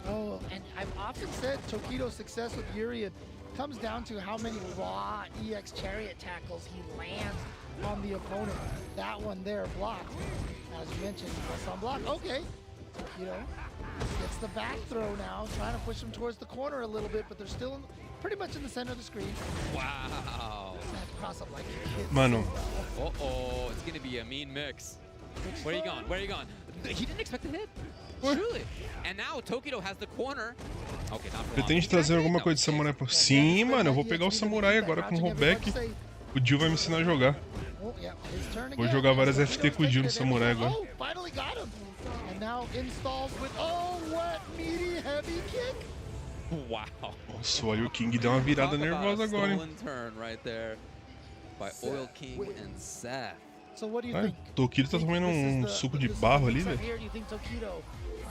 Oh, and I've often said Tokido's success with Urien comes down to how many raw EX chariot tackles he lands on the opponent. That one there blocked. As you mentioned, on block. Okay. Gets the back throw now, trying to push him towards the corner a little bit, but they're still pretty much in the center of the screen. Wow. Cross up like a kid. Mano. Uh-oh, it's gonna be a mean mix. Where are you going? Where are you going? He didn't expect to hit. Truly. And now Tokido has the corner. Okay, not for long. Pretende trazer alguma coisa de samurai por... Sim, mano, eu vou pegar o samurai agora com o rollback. O Jill vai me ensinar a jogar. Vou jogar várias FT com o Jill no samurai agora. Wow. Nossa, olha o King deu uma virada nervosa agora, hein? Ah, Tokido tá tomando um suco de barro ali, velho.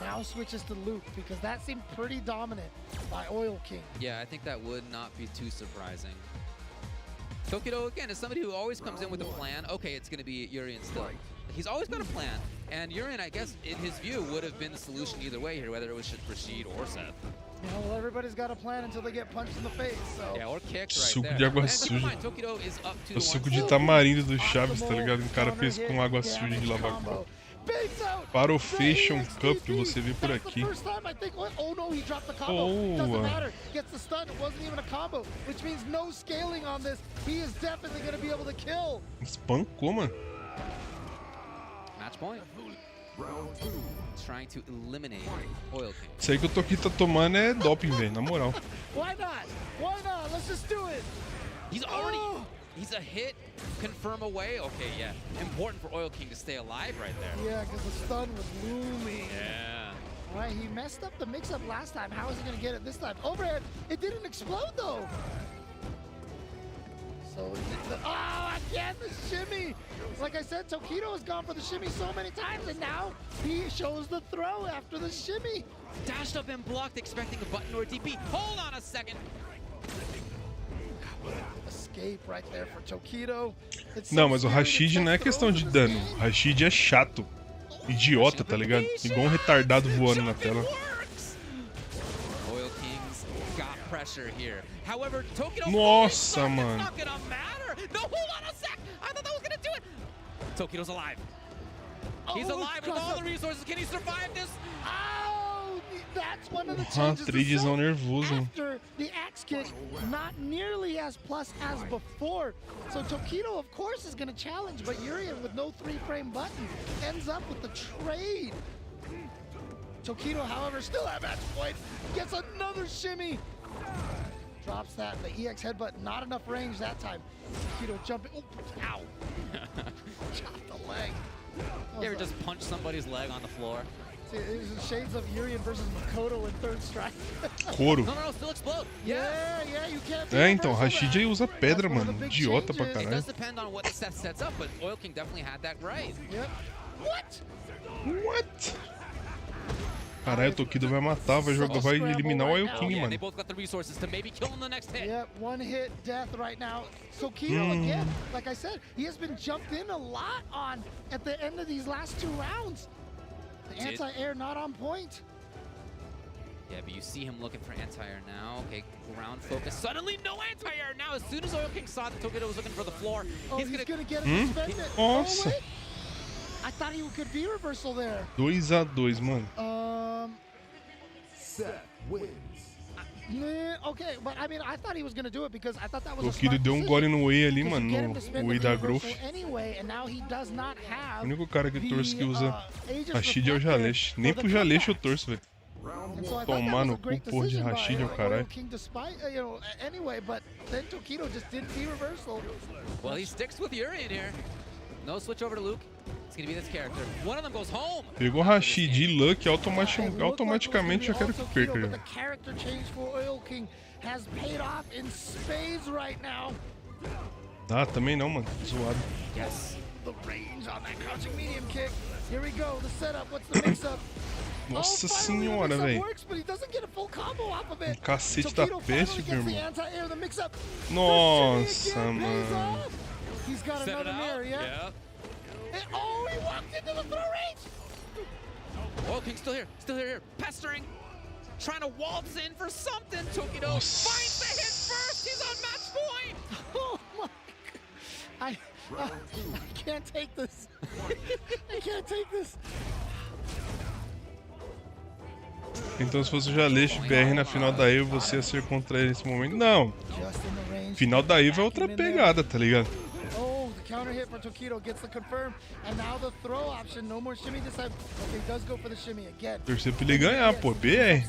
Now switches to Luke because that seemed pretty dominant by Oil King. Yeah, I think that would not be too surprising. Tokido, again, is somebody who always comes in with a plan. Okay, it's going to be Urien still. He's always got a plan. And Urien, I guess, in his view, would have been the solution either way here, whether it was Rashid or Seth. Yeah, well, everybody's got a plan until they get punched in the face, so... Yeah, or kicked Suco right de água there. suja. Tokido is up to O suco de tamarindo do Chaves, tá ligado? O cara fez com água suja de lavar copo. Para o Fashion Cup, você vê por aqui. Boa! Espancou, mano. Match point. Trying to eliminate Oil King. Isso aí que o Tokido tá tomando é doping, velho, na moral. Why not? Why not? Let's just do it. He's already... He's a hit, confirm away. Okay, yeah. Important for Oil King to stay alive right there. Yeah, because the stun was looming. Yeah. All right, he messed up the mix-up last time. How is he going to get it this time? Overhead. It didn't explode, though. So, again, the shimmy. Like I said, Tokido has gone for the shimmy so many times, and now he shows the throw after the shimmy. Dashed up and blocked, expecting a button or a DP. Hold on a second. Escape right there for Tokido. Não, mas o Rashid não é questão de dano. O Rashid é chato. Idiota, tá ligado? Igual um retardado voando na tela. Nossa, mano. Tokido's alive. He's alive with all the resources. Can he survive this? That's one of the changes. Tradezão nervoso. After the axe kick, not nearly as plus as before. So Tokido, of course, is going to challenge, but Urien with no 3-frame button ends up with the trade. Tokido, however, still at match point, gets another shimmy. Drops that, the EX headbutt, not enough range that time. Tokido jumping, ow. Chopped the leg. You ever just punch somebody's leg on the floor? It was shades of Urien versus Makoto in third strike. Couro. No, still explode. Yeah, you can't. É, então, Rashid aí usa pedra, mano. Idiota pra caralho. It does depend on what the Seth sets up, but Oil King definitely had that right. Yep. What? Caralho, o Tokido vai matar, vai eliminar o Oil King, mano. They both got the resources to maybe kill him the next hit. Yep, one hit death right now. Tokido again, like I said, he has been jumped in a lot on at the end of these last 2 rounds. The anti-air not on point. Yeah, but you see him looking for anti-air now. Okay, ground focus. Suddenly, no anti-air now. As soon as Oil King saw that Tokido was looking for the floor, he's gonna get it. Nossa. I thought he could be reversal there. 2-2, mano. Seth wins. Okay, but I mean, I thought he was gonna do it because I thought that was Tokido deu gole no Wei ali, mano, no Wei da Growth. Anyway, and now he does not have o único cara que torço que usa Rashid é o Jalesh. Nem pro Jalesh eu torço, velho. Tomar no cu, porra de Rashid, é o caralho. Anyway, but then Tokido just didn't see reversal. Well, he sticks with Urien here. No switch over to Luke. It's gonna be this character. One of them goes home. Pegou Rashid e Luck, automaticamente eu quero que perca. The character change for Oil King has paid off in spades right now. Ah, também não, mano. Zoado. Yes. The range on that crouching medium kick. Here we go. The setup. What's the mix-up? Nossa senhora, velho. Um cacete da peste, meu irmão. Nossa, mano. He's got another mirror, yeah? And, oh, he walked into the throw range! Oil King still here, pestering, trying to waltz in for something. Tokido finds the hit first. He's on match point. Oh my! I can't take this. I can't take this. Então se fosse o Jaleixo BR na final da EVO, você ia ser contra ele nesse momento? Não. Final da EVO é outra pegada, tá ligado? Counter hit for Tokido gets the confirm, and now the throw option. No more shimmy this time. Okay, does go for the shimmy again. Torcer pra ele ganhar, pô. BR.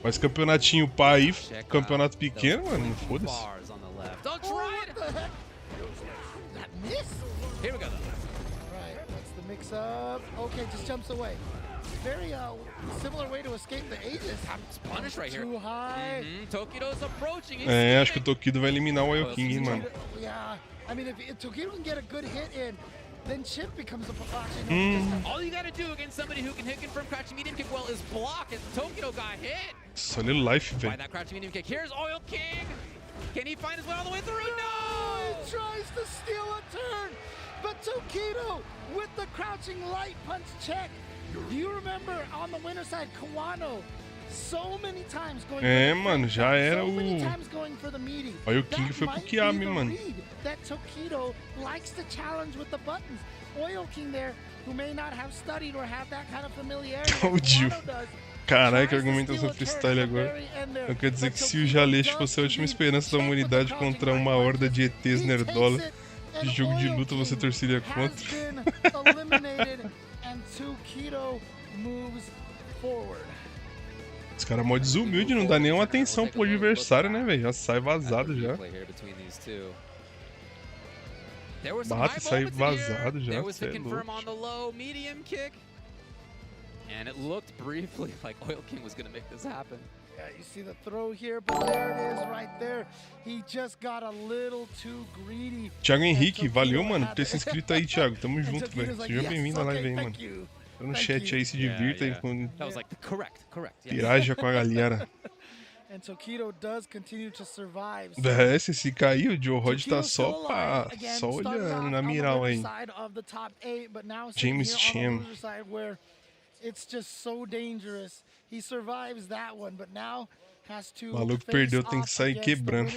Faz campeonatinho pá aí, campeonato pequeno, mano. Foda-se. Here we go. Alright, that's the mix up. Okay, just jumps away. Very similar way to escape the Aegis. Punish right here. Too high. Tokido's approaching. É, acho que o Tokido vai eliminar o Oil King, hein, mano. Yeah. I mean, if Tokido can get a good hit in, then Chip becomes a option. All you gotta do against somebody who can hit confirm crouching medium kick well is block, and Tokido got hit. Só little life, velho. By that crouching medium kick. Here's Oil King. Can he find his way all the way through? No! He tries to steal a turn, but Tokido with the crouching light punch check. Do you remember on the winner side, Kawano? So many times going mano, já era o... Olha o King foi pro Kiami, mano. That Tokido likes to challenge with the buttons. Oil King there, who may not have studied or have that kind of familiarity. Caralho, que argumentação freestyle agora. Eu quero dizer que se o Jaleixo fosse a última esperança da humanidade contra uma horda de ETs nerdola de jogo de luta, você torceria contra? Esse cara é mó desumilde, não dá nenhuma atenção pro adversário, né, velho? Já sai vazado já. Bate e sai vazado já, cê é louco. And it looked briefly like Oil King was going to make this happen. Yeah, you see the throw here, but there it is right there. He just got a little too greedy. Thiago Henrique, valeu, mano, por ter se inscrito aí, Thiago. Tamo junto, velho. Seja bem-vindo à live aí, mano. Tá no chat aí, se divirta aí com... Piraja com a galera. É, se cair, o Joe Rod tá só olhando na miral aí. James Chan. It's just so dangerous. He survives that one, but now has to. O maluco perdeu, tem que sair quebrando.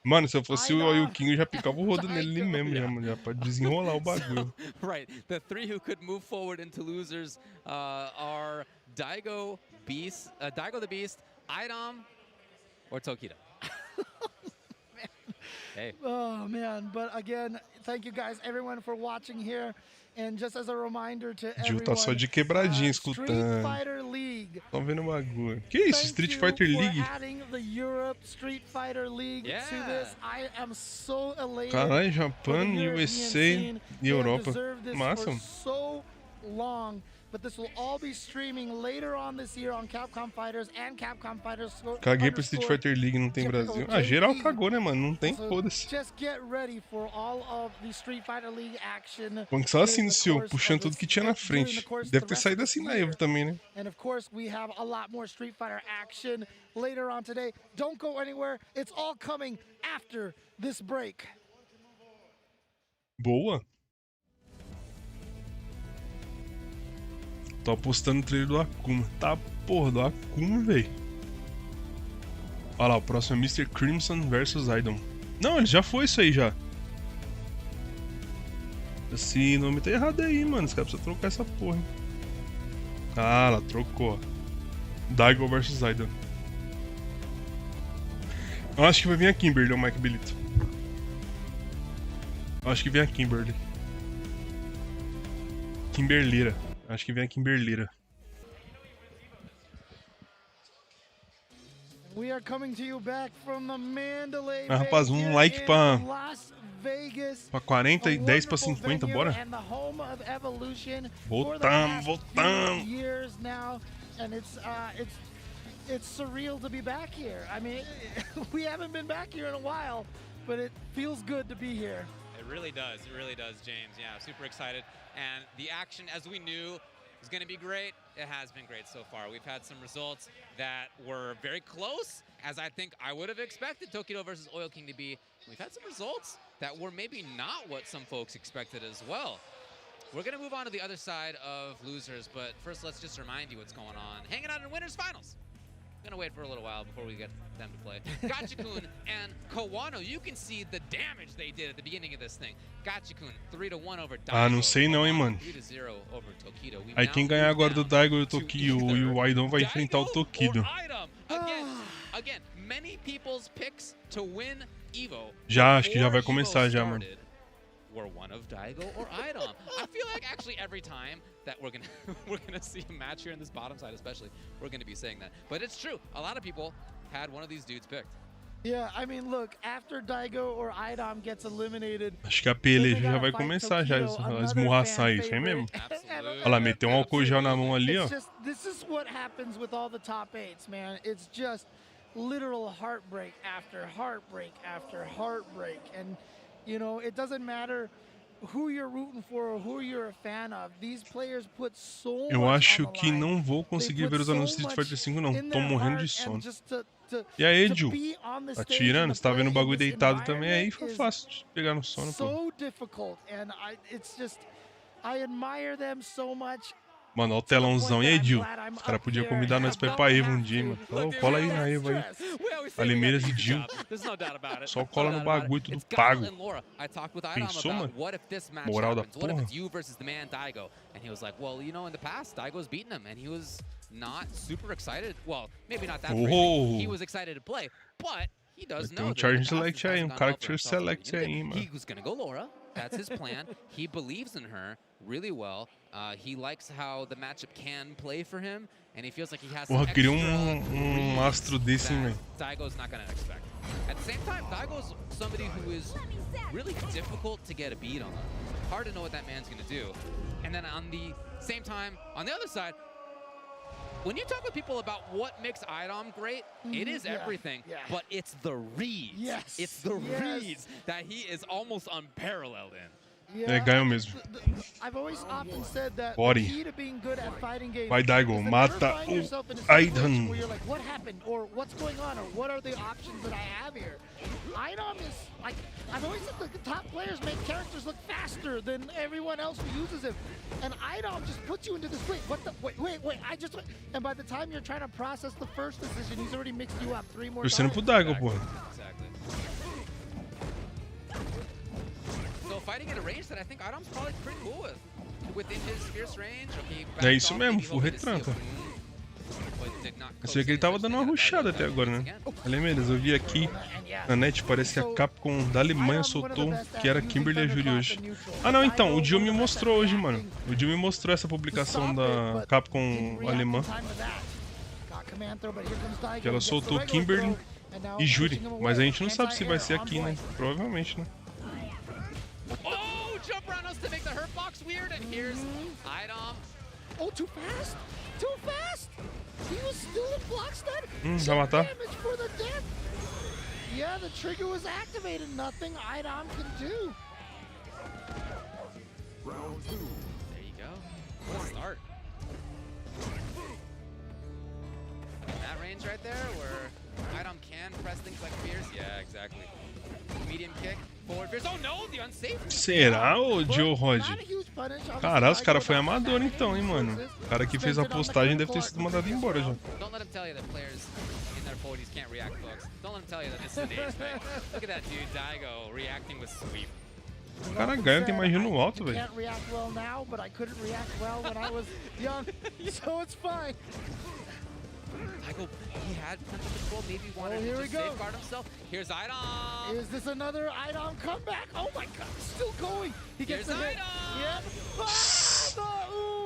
Mano, se eu fosse o Oil King, eu já picava o rodo nele mesmo, já pode desenrolar o bagulho. Right. The three who could move forward into losers are Daigo the Beast, Idom, or Tokido. Hey. Oh man, but again, thank you guys, everyone, for watching here. And just as a reminder to everyone, tá só de quebradinha escutando. Tão vendo o bagulho. Que isso, Street Fighter League? Caralho, Japão, USA e Europa. Massa. But this will all be streaming later on this year on Capcom Fighters and Capcom Fighters. Caguei pro Street Fighter League, não tem Brasil. Ah, geral cagou, né, mano? Não tem, foda-se. Bom que só assim no seu, puxando tudo que tinha na frente. Deve ter saído assim na EVO também, né? And of course, we have a lot more Street Fighter action later on today. Don't go anywhere. It's all coming after this break. Boa. Tô apostando no trailer do Akuma. Tá, porra, do Akuma, velho. Olha lá, o próximo é Mr. Crimson vs Idom. Não, ele já foi isso aí, já. Esse nome tá errado aí, mano. Os caras precisam trocar essa porra, hein. Ah, lá, trocou. Daigo vs Idom. Eu acho que vai vir a Kimberly, o Mike Belito. Eu acho que vem a Kimberly. Kimberlira. Acho que vem a Kimberlira. Rapaz, um like pra 40 e 10 pra 50, bora? Voltamos. It's surreal to be back here. I mean, we haven't been back here in a while, but it feels good to be here. It really does, James. Yeah, super excited. And the action, as we knew, was going to be great. It has been great so far. We've had some results that were very close, as I think I would have expected Tokido versus Oil King to be. We've had some results that were maybe not what some folks expected as well. We're going to move on to the other side of losers, but first let's just remind you what's going on. Hanging out in winners finals. Gonna wait for a little while before we get them to play. Gachikun and Kawano, you can see the damage they did at the beginning of this thing. Gachikun 3-1 over Daigo. Ah, não sei não, hein, mano. 3-0 over Aí quem ganhar agora do Daigo e o Tokido e o Aidon vai enfrentar o Tokido. Já, acho que já vai começar já, mano. Were one of Daigo or Aidon. I feel like actually every time that we're gonna see a match here in this bottom side, especially, we're gonna be saying that. But it's true. A lot of people had one of these dudes picked. Yeah, I mean, look, after Daigo or Aidon gets eliminated, acho que a peleja já vai começar já, a esmurraçar isso, é mesmo? Olha lá, meteu um álcool gel na mão ali, ó. This is what happens with all the top 8s, man. It's just literal heartbreak after heartbreak after heartbreak. And you know, it doesn't matter who you're rooting for or who you're a fan of. These players put so Eu much acho on the que line. não vou conseguir ver os anúncios de Street Fighter 5 não. Tô morrendo de sono. E aí, Ju? Tá tirando? Você tá vendo o bagulho deitado também aí? Foi fácil de pegar no sono, pô. So difficult, and it's just I admire them so much. Mano, olha o telãozão. E aí, Gil? Os caras podiam convidar nós pra ir pra Evo um dia, mano. Oh, cola aí na Evo aí. Alimeiras e Gil. Só cola no bagulho, tudo pago. Pensou, mano? Moral da porra. And he was like, well, you know, in the past, Daigo's beaten him, and he was not super excited. Well, maybe not that crazy. He was excited to play, but he does know that charge select aí, character select aí, mano. He was gonna go Laura. That's his plan. He believes in her really well. He likes how the matchup can play for him, and he feels like he has. Porra, queria astro desse, hein, velho. Daigo's not gonna expect. At the same time, Daigo's somebody who is really difficult to get a beat on. Hard to know what that man's gonna do. And then on the same time, on the other side, when you talk with people about what makes Aidon great, it is everything, but it's the reads. Yes. It's the reads that he is almost unparalleled in. É, ganhou mesmo. Body. Vai, Daigo, mata o Aidon. What happened? Or what's going on? Or what are the options that I have here? Aidon is like, I've always said the top players make characters look faster than everyone else who uses him. And Aidon just puts you into this, wait, I just, and by the time you're trying to process the first decision, he's already mixed you up 3 more times. Torcendo pro Daigo, porra. So fighting at a range that I think Aidon's probably pretty cool with. Within his fierce range. É isso mesmo, full retranca. Eu sei que ele tava dando uma rushada até agora, né? Alemeiras, eu vi aqui na net, parece que a Capcom da Alemanha soltou que era Kimberly e a Júlia hoje. Ah não, então, o Dio me mostrou hoje, mano. O Dio me mostrou essa publicação da Capcom alemã. Que ela soltou Kimberly e Júlia. Mas a gente não sabe se vai ser aqui, né? Provavelmente, né? Oh, jump Ranos to make the hurt box weird, and here's Aidon. Oh, too fast? Too fast? He was still in block stun. Vai matar. Damage for the death. Yeah, the trigger was activated. Nothing Aidon can do. Round 2. There you go. What a start. In that range right there, where Aidon can press things like fierce. Yeah, exactly. Medium kick, forward fierce. Oh no, the unsafe. Será, ô Joe Rod? Caralho, os caras foi amador então, hein, mano. O cara que fez a postagem deve ter sido mandado embora já. Don't let him tell you that players in their 40s can't react, folks. Don't let him tell you that this is an age thing. Look at that dude, Daigo, reacting with sweep. O cara ganha, tem mais no alto, velho. Can't react well now, but I couldn't react well when I was young, so it's fine. Daigo, he had potential control, maybe wanted to just safeguard himself. Here's Aidon. Is this another Aidon comeback? Oh my god, still going. He gets the hit. Yep.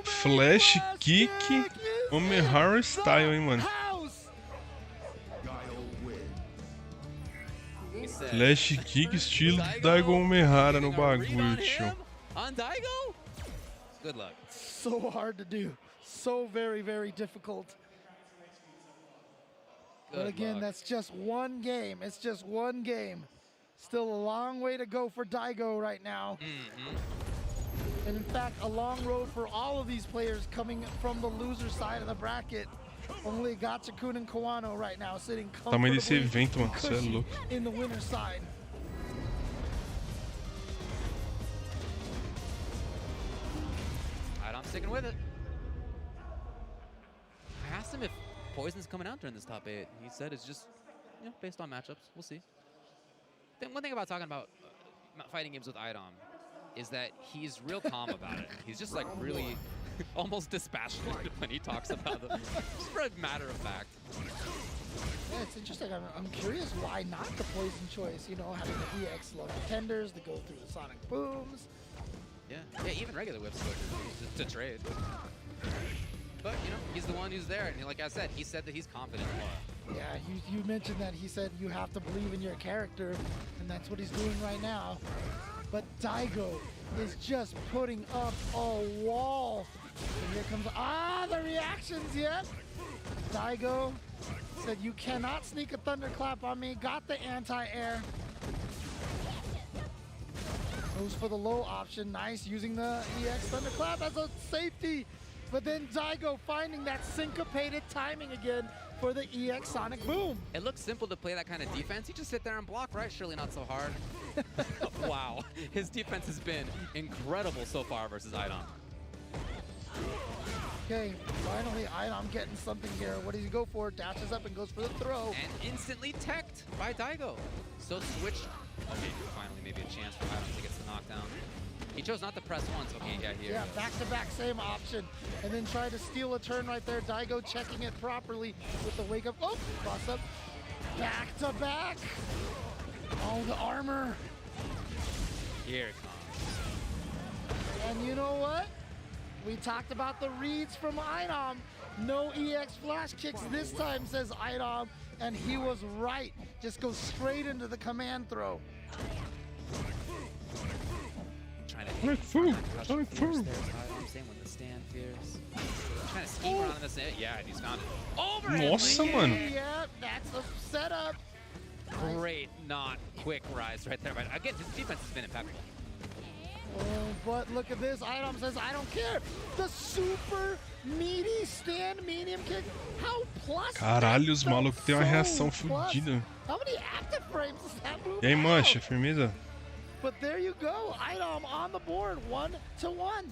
Flash kick, Umehara style, hein, mano. Flash kick estilo Daigo Umehara no bagulho, tio. On Daigo? Good luck. So hard to do. So very, very difficult. But again, that's just one game. It's just one game. Still a long way to go for Daigo right now. And in fact, a long road for all of these players coming from the loser side of the bracket. Only Gatsukun and Kawano right now sitting comfortably in the winner's side. I'm sticking with it. I asked him if Poison's coming out during this top 8. He said it's just, you know, based on matchups. We'll see. One thing about talking about fighting games with Aidon is that he's real calm about it. He's just like really almost dispassionate when he talks about them. Just for a matter of fact. Yeah, it's interesting. I'm curious why not the poison choice, you know, having the EX level tenders to go through the sonic booms. Yeah, even regular whip switchers to trade. But, you know, he's the one who's there, and like I said, he said that he's confident in Bora. Yeah, you mentioned that he said you have to believe in your character, and that's what he's doing right now. But Daigo is just putting up a wall. And here comes, the reactions yet. Daigo said, you cannot sneak a thunderclap on me. Got the anti-air. Goes for the low option. Nice, using the EX thunderclap as a safety. But then Daigo finding that syncopated timing again for the EX sonic boom. It looks simple to play that kind of defense. You just sit there and block, right? Surely not so hard. Wow, his defense has been incredible so far versus Idom. Okay, finally Idom getting something here. What does he go for? Dashes up and goes for the throw. And instantly teched by Daigo. So switch. Okay, finally maybe a chance for Idom to get the knockdown. He chose not to press once. Okay, yeah, here. Yeah, back-to-back, same option. And then try to steal a turn right there. Daigo checking it properly with the wake-up. Oh, cross up. Back-to-back. Oh, the armor. Here it comes. And you know what? We talked about the reads from Idom. No EX flash kicks this time, says Idom. And he was right. Just go straight into the command throw. Sonic food! Sonic food! Same with the stand fears. Trying to scheme around in this. Yeah, he's found it. Over! Nossa, mano. Yeah, that's the setup. Great, not quick rise right there. But again, his defense has been impeccable. Oh, but look at this. Idom says, I don't care. The super meaty stand medium kick. How plus? Caralho, os malucos têm uma reação fodida. How many active frames does that move? E aí, mancha, firmeza? But there you go. Idom on the board, 1-1.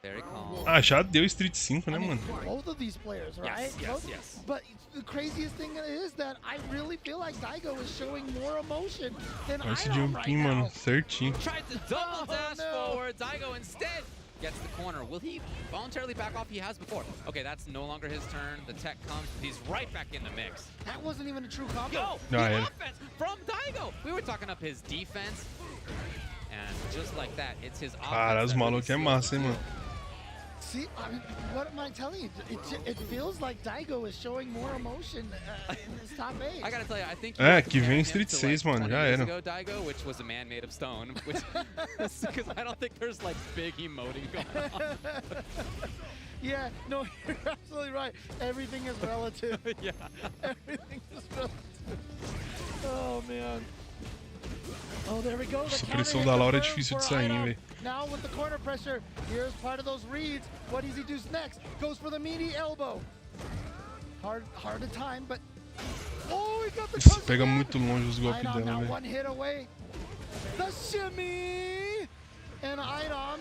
Very calm. Ah, já deu Street 5, né, mano? Both of these players, right? Yes. But the craziest thing is that I really feel like Daigo is showing more emotion than Esse Idom right jumpinho, now. mano, certinho. Tried to double dash forward. Daigo instead gets the corner. Will he voluntarily back off? He has before. Okay, that's no longer his turn. The tech comes. He's right back in the mix. That wasn't even a true combo. Yo, the offense from Daigo. We were talking up his defense. And just like that, it's his offense. Cara, os malucos é massa, hein, mano. See, I mean, what am I telling you? It feels like Daigo is showing more emotion in this top 8. I gotta tell you, I think que vem Street 6, mano, já era. Daigo, which was a man made of stone, because I don't think there's like big emoting going on. Yeah, no, you're absolutely right. Everything is relative. Yeah. Everything is relative. Oh man. Oh, there we go. Essa pressão da Laura é difícil de sair, velho. Now with the corner pressure, here's part of those reads. What does he do next? Goes for the meaty elbow. Hard to time, but oh, he got the Isso pega muito longe os golpes dela, now velho. one hit away. The shimmy, and Idom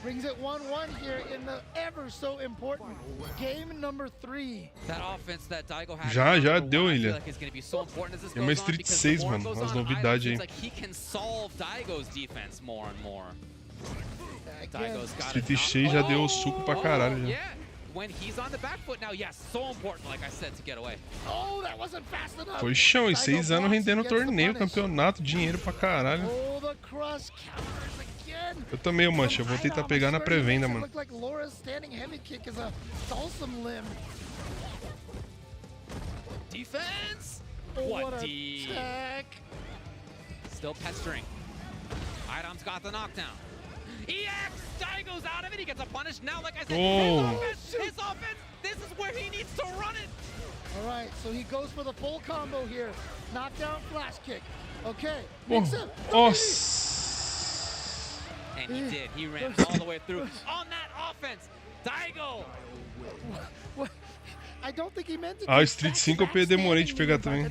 brings it 1-1 here in the ever so important game number 3. That offense that Daigo had. Já deu, Ilha. Like it's going to be so important as this Tem uma goes on, Street because 6, the more mano, it goes umas on, novidades Idom aí. seems like he can solve Daigo's defense more and more. Daigo's got Street 6 já deu suco pra caralho. Já. Yeah, when he's on the back foot now, yes, so important, like I said, to get away. Oh, that wasn't fast enough. Foi chão, e 6 anos rendendo torneio, campeonato, dinheiro pra caralho. Oh, the cross counters again. Eu também, mancha, eu vou tentar pegar na pré-venda, mano. Look like Laura's standing heavy kick is a dulcim limb. Defense. What a D? tech. Still pestering. Idom's got the knockdown. EX! Daigo's out of it. He gets a punish. Now, like I said, his offense, this is where he needs to run it. All right, so he goes for the full combo here. Knockdown, flash kick. Okay, mix it. And he did. He ran all the way through. On that offense, Daigo. What? I don't think he meant to. Street 5 eu demorei de pegar também.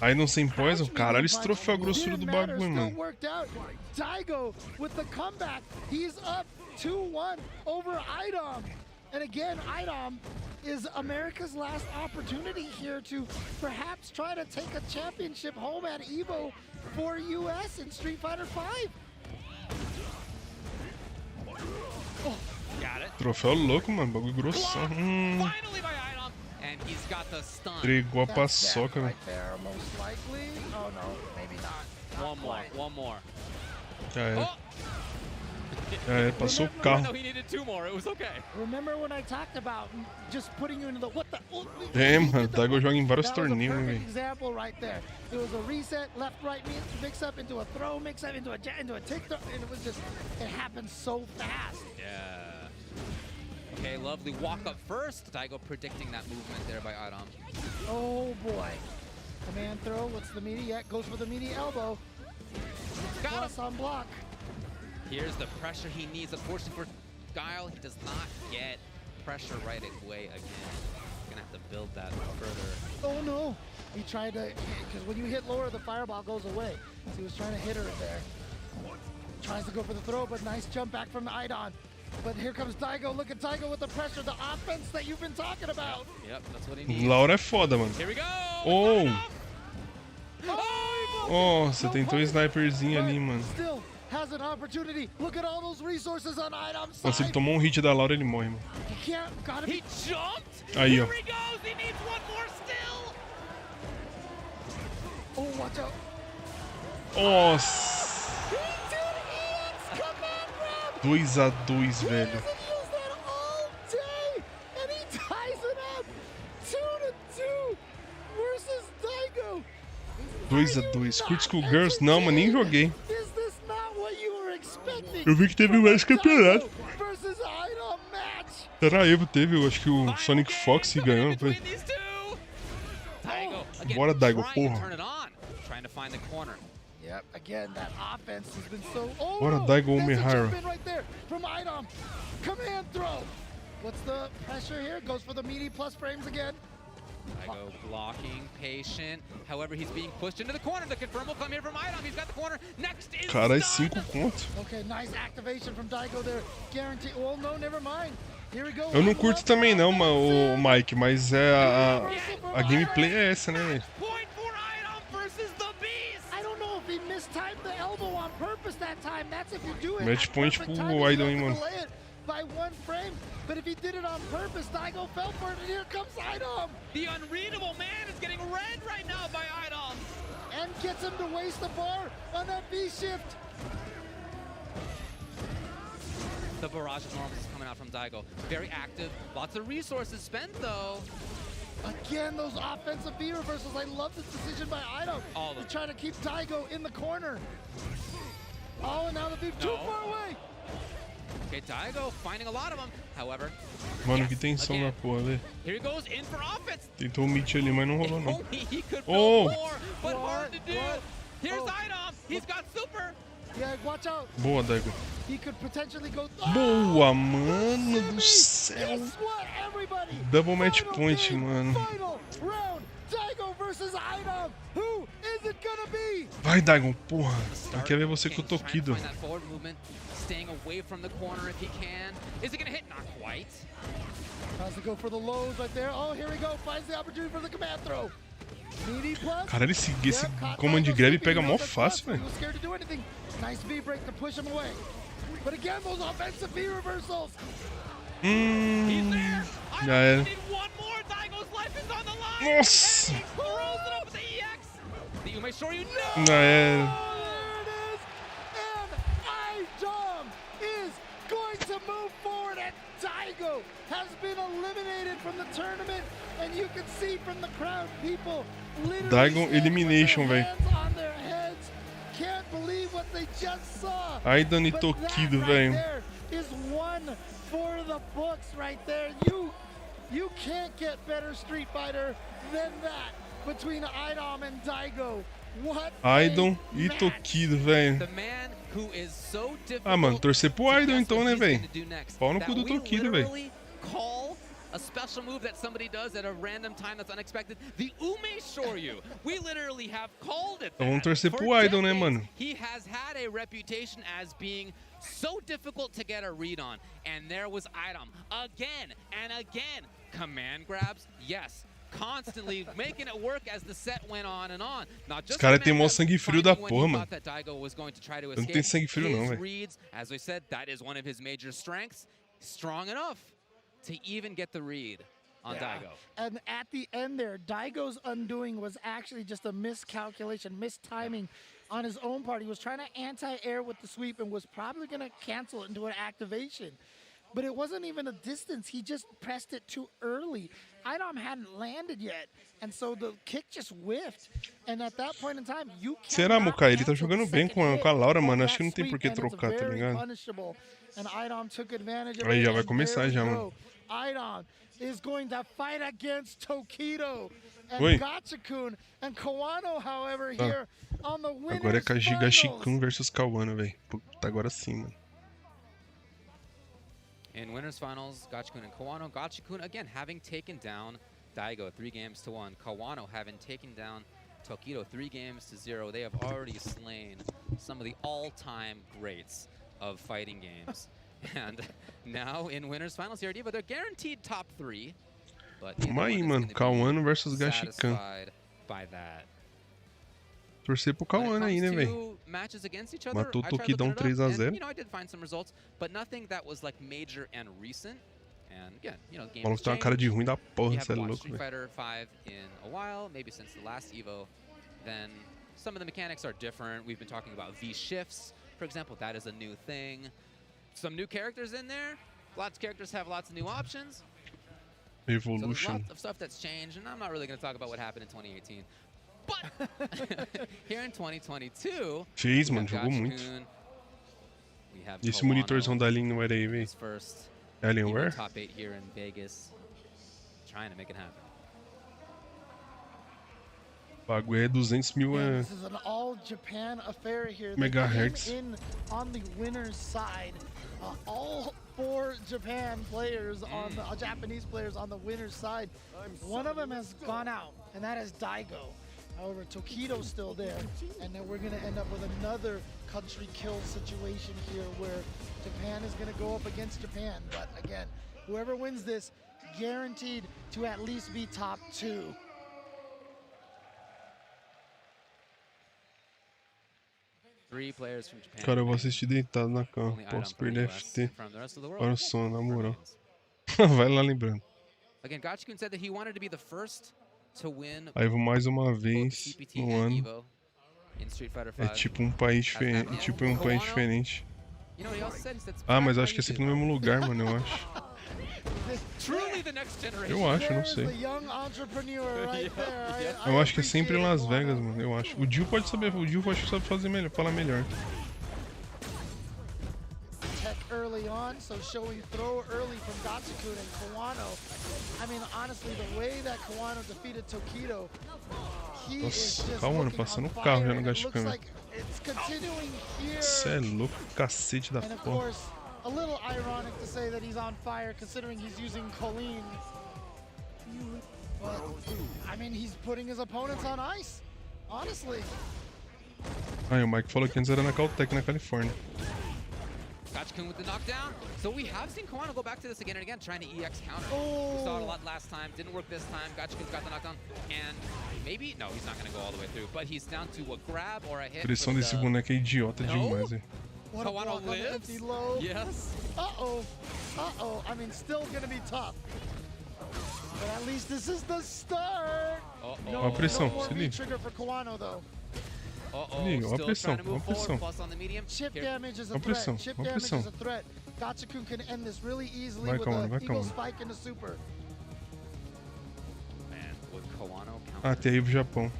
Aí não sem poison, caralho, esse troféu grossura do bagulho, mano. Daigo with the comeback. He's up 2-1 over Idom. And again, Idom is America's last opportunity here to perhaps try to take a championship home at EVO for US in Street Fighter 5. Oh. Troféu louco, mano. Bagulho grossão. Finally by Idom, and he's got the stun. Entregou a paçoca, velho. One more. Já era. Já era, passou o carro. Remember when I talked about just putting you into the what the? É, mano, o Daigo joga em vários torneios, velho. Example right there. It was a reset, left, right, mix up into a throw, mix up into a take throw, and it was just it happened so fast. Yeah. Okay, lovely walk up first. Daigo predicting that movement there by Idom. Oh boy. Command throw. What's the meaty? Yeah, goes for the meaty elbow. Plus on block. Here's the pressure he needs. Unfortunately for Guile, he does not get pressure right away again. He's gonna have to build that further. Oh no! He tried to, because when you hit lower, the fireball goes away. So he was trying to hit her there. Tries to go for the throw, but nice jump back from the Idon. But here comes Daigo. Look at Daigo with the pressure, the offense that you've been talking about. Yep, that's what he needs. Laura é foda, mano. Here we go. Oh! Oh, você tentou um sniperzinho ali, mano. Still has an opportunity. Look at all those resources on Idom's side. Se ele tomou um hit da Laura, ele morre, mano. He can't, gotta be. He jumped. Aí, ó. Here he goes. He needs one more still. Oh, watch out. Nossa! 2-2, velho. 2-2. Critical Girls? Não, mas nem joguei. Eu vi que teve mais campeonato. Era Evo, teve, eu acho que o Sonic Fox ganhou, não foi? Bora, Daigo, porra. Yep, again, that offense has been so. Oh, Bora, Daigo Umehara. Right there from Idom. Command throw. What's the pressure here? Goes for the meaty plus frames again. Daigo blocking, patient. However, he's being pushed into the corner. The confirm will come here from Idom. He's got the corner. Next is Carai, 5 conto. Okay, nice activation from Daigo there. Guarantee. Oh no, never mind. Here we go. Eu não curto também não, o Mike, mas é a gameplay é essa, né? Match point pro Idom, hein, mano. By one frame, but if he did it on purpose, Daigo fell for it, and here comes Idom. The unreadable man is getting read right now by Idom. And gets him to waste the bar on that V-shift. The barrage of normals is coming out from Daigo. Very active, lots of resources spent though. Again, those offensive V reversals. I love this decision by Idom to try to keep Daigo in the corner. Oh, and now the V too far away. Okay, Daigo finding a lot of them. However, mano, que tensão na porra, velho. Here he goes in for offense. Tentou o meet ali, mas não rolou não. He could more, but hard to do. Here's Idom. He's got super. Yeah, watch out. Boa, Daigo. He could potentially go. Boa, mano do céu. Double match point, mano. Final round. Daigo versus Idom. Who is it gonna be? Vai, Daigo, porra. Eu quero ver você com o Tokido. Staying away from the corner if he can. Is he gonna hit? Not quite. Tries to go for the lows right there. Oh, here we go. Finds the opportunity for the command throw. Caralho, esse command grab pega mó fácil, velho. Nice V break to push him away. But again, those offensive V reversals. Já era. Nossa! Já era. To move forward, and Daigo has been eliminated from the tournament, and you can see from the crowd, people literally Daigo elimination, velho. on their heads. Can't believe what they just saw. Idom e Tokido, velho. There is one for the books right there. You can't get better Street Fighter than that between Idom and Daigo. Idom e Tokido, velho. Ah, mano, torcer pro Idom então, né, velho? Pau no cu do Tokido, velho. A special move that somebody does at a random time that's unexpected. The Ume Shoryu. We literally have called it. Então vamos torcer pro Idom, né, mano? He has had a reputation as being so difficult to get a read on, and there was Idom again and again. Command grabs, yes. Constantly making it work as the set went on and on. Os caras têm mó sangue frio da porra, mano. Eu não tenho sangue frio não, velho. Reads, as we said, that is one of his major strengths. strong enough to even get the read on Daigo. And at the end there, Daigo's undoing was actually just a miscalculation, mistiming on his own part. He was trying to anti-air with the sweep and was probably going to cancel it into an activation. But it wasn't even a distance. He just pressed it too early. Idom hadn't landed yet. And so the kick just whiffed. And at that point in time, you can't. Será, Mukai? Ele tá jogando bem com a Laura, mano. Acho que não tem por que trocar, tá ligado? And Idom took advantage of Aí it. já vai começar já, mano. Idom is going to fight against Tokido and Oi. Gachikun and Kawano, however, here on the winners Agora é Gachikun finals. versus Kawano, velho. Puta, agora sim, mano. In winners finals, Gachikun and Kawano. Gachikun again having taken down Daigo 3-1. Kawano having taken down Tokido 3-0. They have already slain some of the all-time greats of fighting games. And now in winners finals here at ATIVE, they're guaranteed top 3. But Vamos aí, mano. Kawano versus Gachikun. By that. Torcer pro Kawano aí, né, velho? Matou o Tokidão 3-0. You know, I did find some results, but nothing that was like major and recent. And again, you know, O maluco tem uma cara de ruim da porra, cê é louco, Street velho. Fighter 5 in a while, maybe since the last Evo. Then some of the mechanics are different. We've been talking about V shifts, for example. That is a new thing. Some new characters in there. Lots of characters have lots of new options. So there's Evolution. lots of stuff that's changed, and I'm not really going to talk about what happened in 2018. But here in 2022, Fez, mano, jogou muito. E esse monitorzão da Alienware aí, velho? Alienware? Top 8 here in Vegas, trying to make it happen. O bagulho é 200 mil This is an all Japan affair here. megahertz. On the winner's side, all 4 Japan players on the Japanese players on the winner's side. One of them has gone out, and that is Daigo. However, Tokido's still there, and then we're going to end up with another country kill situation here where Japan is going to go up against Japan. But again, whoever wins this, guaranteed to at least be top 2. Cara, eu vou assistir deitado na cama. Posso perder FT. Para o sono, na moral. Vai lá lembrando. Aí vou mais uma vez no ano. É tipo um país diferente. Tipo um país diferente. Ah, mas acho que é sempre no mesmo lugar, mano, eu acho. Eu acho, não sei. Eu acho que é sempre em Las Vegas, mano, eu acho. O Dio pode saber, o Dio acho que sabe fazer melhor, falar melhor. Early on, so showing throw early from Gachikun and Kawano. I mean, honestly, the way that Kawano defeated Tokido, he is just Kawano passando o carro já no Gachikun. like it's continuing here. Cê é louco, cacete da And of porra. course, a little ironic to say that he's on fire considering he's using Colleen. But, I mean, he's putting his opponents on ice, honestly. Aí o Mike falou que antes era na Caltech, na Califórnia. Gachikun with the knockdown. So we have seen Kawano go back to this again and again, trying to EX counter. We saw it a lot last time, didn't work this time. Gachikun's got the knockdown, and maybe, no, he's not going to go all the way through, but he's down to a grab or a hit. A pressão desse boneco é idiota demais, velho. Kawano lives? Yes. Uh-oh. Uh-oh. I mean, still going to be tough. But at least this is the start. Ó a pressão, se liga. Trigger for Kawano, though. Liga, ó a pressão, ó a pressão. Chip damage is a Ó a pressão, threat. Chip ó a damage pressão. is a threat. Gachikun can end this really easily Vai, with Kawano, a vai, eagle Kawano. spike into super. Man, with Kawano Ah, tem aí pro Japão.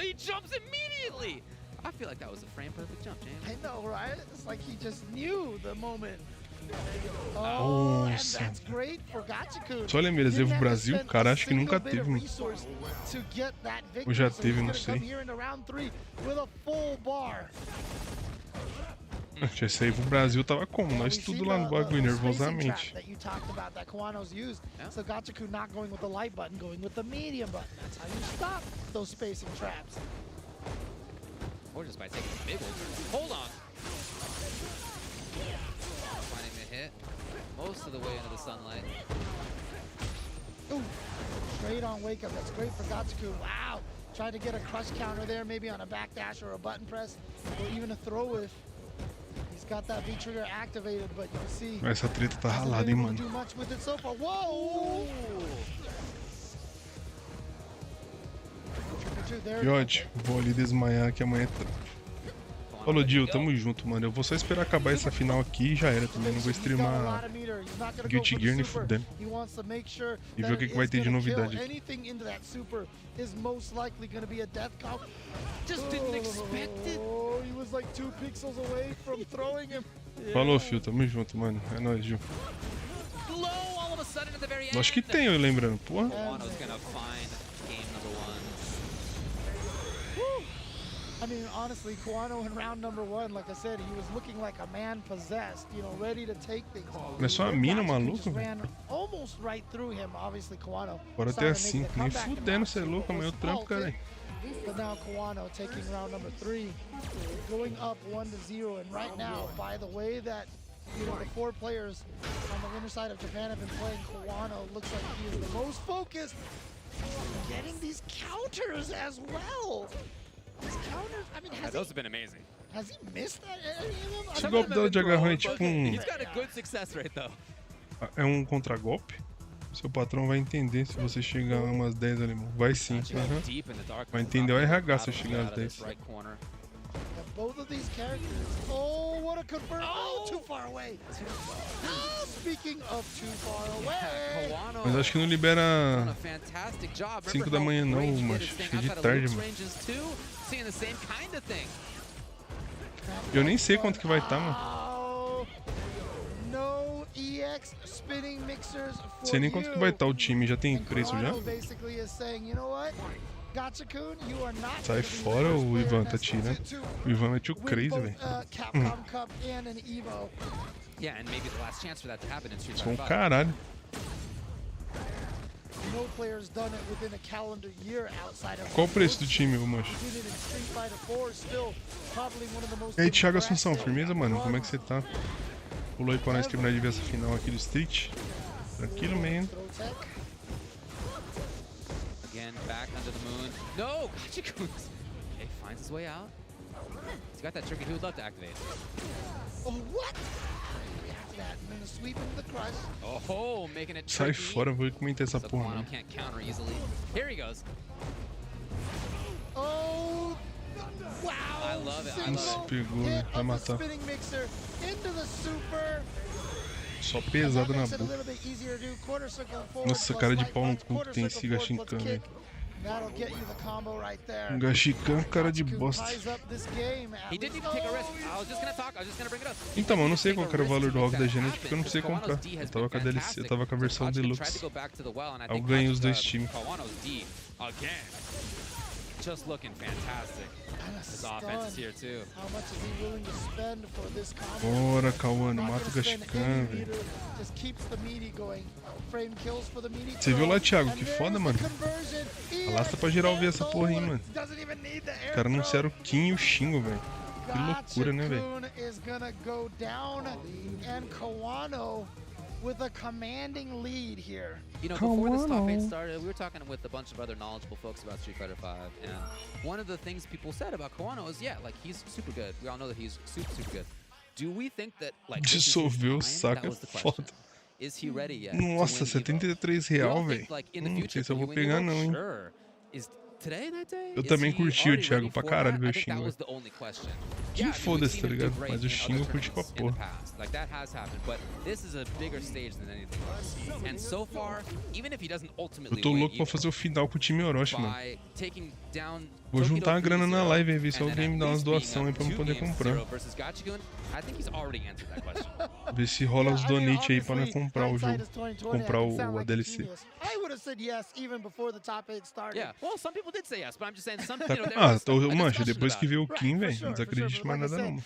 He jumps immediately. I feel like that was a frame perfect jump, James. I know, right? It's like he just knew the moment. Oh, and Nossa. that's great for Gachikun. Só lembra, eles Didn't pro have to Brasil, spend cara, a acho que nunca single bit of teve. resource to get that Ou já victory, so teve, he's não gonna come sei. here in the round 3 with a full bar. Esse aí pro Brasil tava como? Nós tudo lá no bagulho, nervosamente. That you talked about that Kawano's used. So Gachikun not going with the light button, going with the medium button. That's how you stop those spacing traps. Or just by taking a big old. Hold on. Finding the hit most of the way into the sunlight. Ooh, straight on wake up. That's great for Gachikun. Wow. Tried to get a crush counter there, maybe on a backdash or a button press, or even a throw if. He's Essa treta tá ralada, hein, mano. Que ódio. Vou ali desmaiar que amanhã tá. Falou, Dio, tamo junto, mano. Eu vou só esperar acabar essa final aqui e já era também. Não vou streamar Guilty Gear nem fudendo. E ver o que vai ter de novidade aqui. Falou, Phil, tamo junto, mano. É nóis, Gil. Acho que tem, eu lembrando, porra. I mean, honestly, Kuano in round number 1, like I said, he was looking like a man possessed, you know, ready to take things. Mas só a mina, maluco, velho. Almost right through him, obviously Kuano. Bora até assim, nem fudendo, cê é louco, amanhã eu trampo, cara. But now Kuano taking round number 3, going up 1-0, and right now, by the way that, you know, the 4 players on the winner side of Japan have been playing, Kuano looks like he is the most focused, getting these counters as well. Counters, I mean, those have been amazing. Has he missed that? Esse golpe dela de agarrão é tipo um... He's got a good success rate, though. É um contragolpe? Seu patrão vai entender se você chegar a umas 10 ali, mano. Vai sim. Vai entender o RH se eu chegar às 10. Both of these characters. Oh, what a confirm! Oh, too far away. Speaking of too far away. Mas acho que não libera 5 da manhã não, macho. Acho que é de tarde, mano. Eu nem sei quanto que vai estar, mano. Não sei nem quanto que vai estar o time. Já tem preço já? Sai fora, o Ivan tá tirando. O Ivan é too crazy, velho. Sou um caralho. Qual o preço do time, ô mancho? E aí, Thiago Assunção, firmeza, mano? Como é que você tá? Pulou aí pra nós terminar de ver essa final aqui do Street. Tranquilo, man. Back under the moon. No! Gotcha-kun! Okay, finds his way out. He's got that trigger he would love to activate. Oh, what? That and then a sweep into the crush. Oh, making it Sai fora, vou comentar essa porra. Kuano can't counter easily. Here he goes. Oh, wow! I love it. I Nossa, love it. pegou, né? Vai matar. Spinning mixer into the super. Só pesado na boca. Nossa, cara de pau no cu que tem esse Gashinkan, velho. Um Gashinkan, cara de bosta. Então, eu não sei qual era o valor do Rock da Genetic porque eu não precisei comprar. Eu tava com a DLC, eu tava com a versão Deluxe. Aí eu ganhei os dois times. Just looking fantastic. His offense is here too. Bora, Cauano, mata o Gashinkan, velho. Você viu lá, Thiago? Que foda, mano. Alasta pra geral ver essa porra aí, mano. Os caras anunciaram o Kim e o Shingo, velho. Que loucura, né, velho? With a commanding lead here. You know, before this top 8 started, we were talking with a bunch of other knowledgeable folks about Street Fighter V, and one of the things people said about Kuano is, yeah, like, he's super good. We all know that he's super, super good. Do we think that, like, dissolveu o saco, é foda. Is he ready yet? Nossa, R$73, velho. Não sei se eu vou pegar não, hein. Eu também curti o Thiago pra caralho ver o Shingo. Que foda-se, tá ligado? Mas o Shingo eu curti pra porra. Eu tô louco pra fazer o final com o time Orochi, mano. Vou juntar uma grana na live e ver se alguém me dá umas doações aí pra eu poder comprar. Ver se rola os donate aí pra não comprar o jogo. Comprar a DLC. Ah, tô mancha, depois que vê o Kim, velho, não desacredito mais nada não.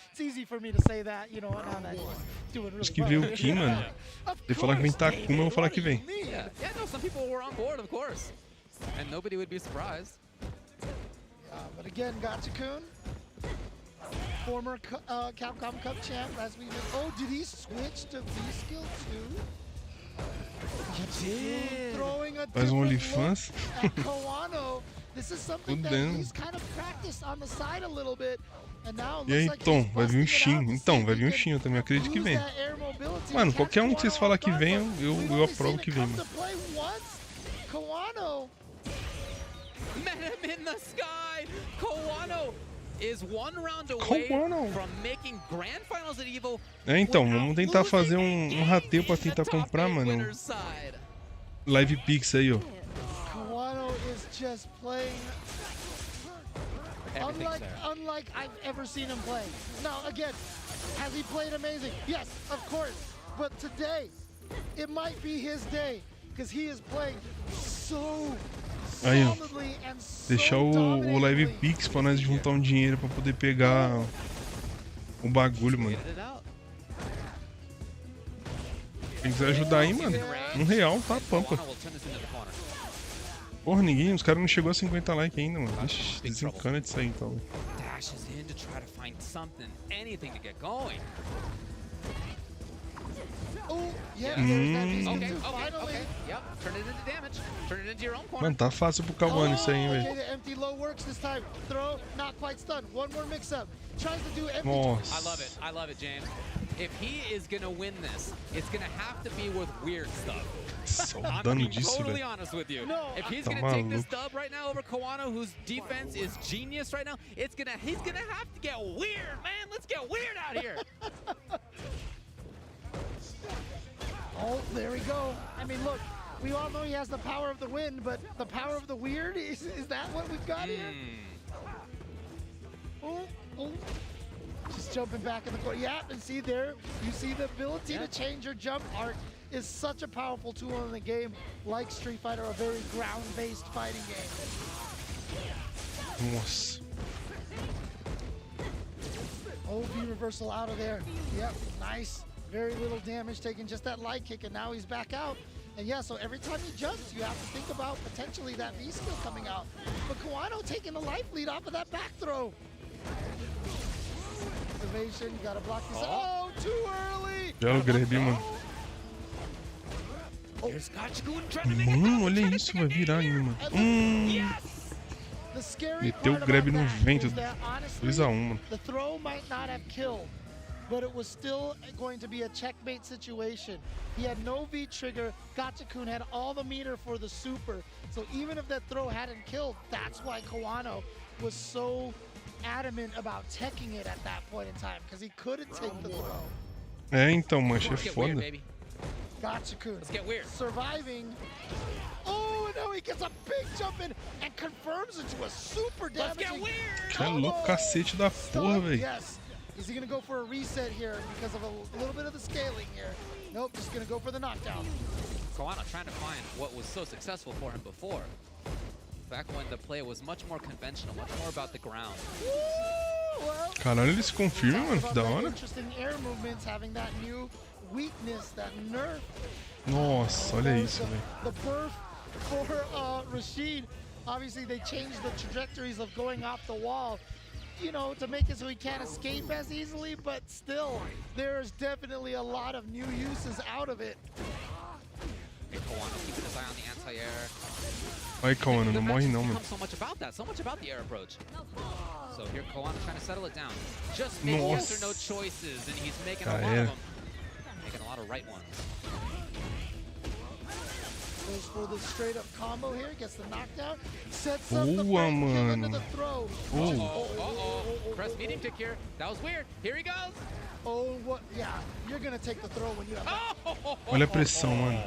Depois que vê o Kim, mano, ele falar que vem Takuma, eu vou falar que vem. But again, Gotcha-kun, former Capcom Cup champ, as we know. Oh, did he switch to V-Skill too? Faz um OnlyFans. This is something that he's kind of practiced on the side a little bit. E aí, Tom, vai vir um Shin. Então, vai vir um Shin, eu também acredito que vem. Mano, qualquer um que vocês falar que vem, eu aprovo que vem, mano. É, então, vamos tentar fazer um rateio pra tentar comprar, mano. Live Pix aí, ó. Unlike I've ever seen him play. Now, again, has he played amazing? Yes, of course. But today, it might be his day, because he is playing so solidly and so deixar o Live Pix pra nós juntar um dinheiro pra poder pegar o bagulho, mano. Quem quiser ajudar aí, mano, R$1, tá, pampa. Porra, ninguém, os caras não chegou a 50 likes ainda, mano. Ixi, desencana disso aí, então. Mano, tá fácil pro Cavani isso aí, velho. Nossa. I love it, James. If he is gonna win this, it's gonna have to be with weird stuff. Só o dano disso, velho. If he's gonna take this dub right now over Kawano, whose defense is genius right now, he's gonna have to get weird, man. Let's get weird out here. Oh, there we go. I mean, look, we all know he has the power of the wind, but the power of the weird, is that what we've got here? Oh. Just jumping back in the court. Yeah, and see there, you see the ability to change your jump art is such a powerful tool in the game, like Street Fighter, a very ground-based fighting game. Nossa. Oh, V reversal out of there. Yep, nice. Very little damage, taking just that light kick, and now he's back out. And yeah, so every time he jumps, you have to think about potentially that V skill coming out. But Kawano taking the life lead off of that back throw. Evasion, you gotta block this. Oh, too early! Belo grab, mano. Mano, olha isso, vai virar ainda, mano. Meteu o grab no vento. 2 a 1, mano. The throw might not have killed, but it was still going to be a checkmate situation. He had no V trigger. Gachikun had all the meter for the super. So even if that throw hadn't killed, that's why Kawano was so adamant about teching it at that point in time, because he couldn't take the throw. É, então, mancha, é foda. Gachikun surviving. Oh, and now he gets a big jump in and confirms it to a super damaging. Que é louco, cacete da porra, velho. Yes. Is he gonna go for a reset here because of a little bit of the scaling here? Nope, just gonna go for the knockdown. Kawano trying to find what was so successful for him before. Back when the play was much more conventional, much more about the ground. Caralho, ele se confirma, mano, que da hora. Interesting air movements, having that new weakness, that nerf. Nossa, olha isso, velho. The birth for Rashid. Obviously, they changed the trajectories of going off the wall, you know, to make it so he can't escape as easily, but still, there's definitely a lot of new uses out of it. Kawano keeping his eye on the anti-air. Ai, Kawano, não morre não, mano. So much about the air approach. So here Kawano trying to settle it down. Just making yes or no choices, and he's making a lot of them. Making a lot of right ones. Goes for the straight up combo here, gets the knockdown, sets up the break, kill into the throw. Press medium tick here. That was weird. Here he goes. Oh, what? Yeah, you're gonna take the throw when you have that. Olha a pressão, mano.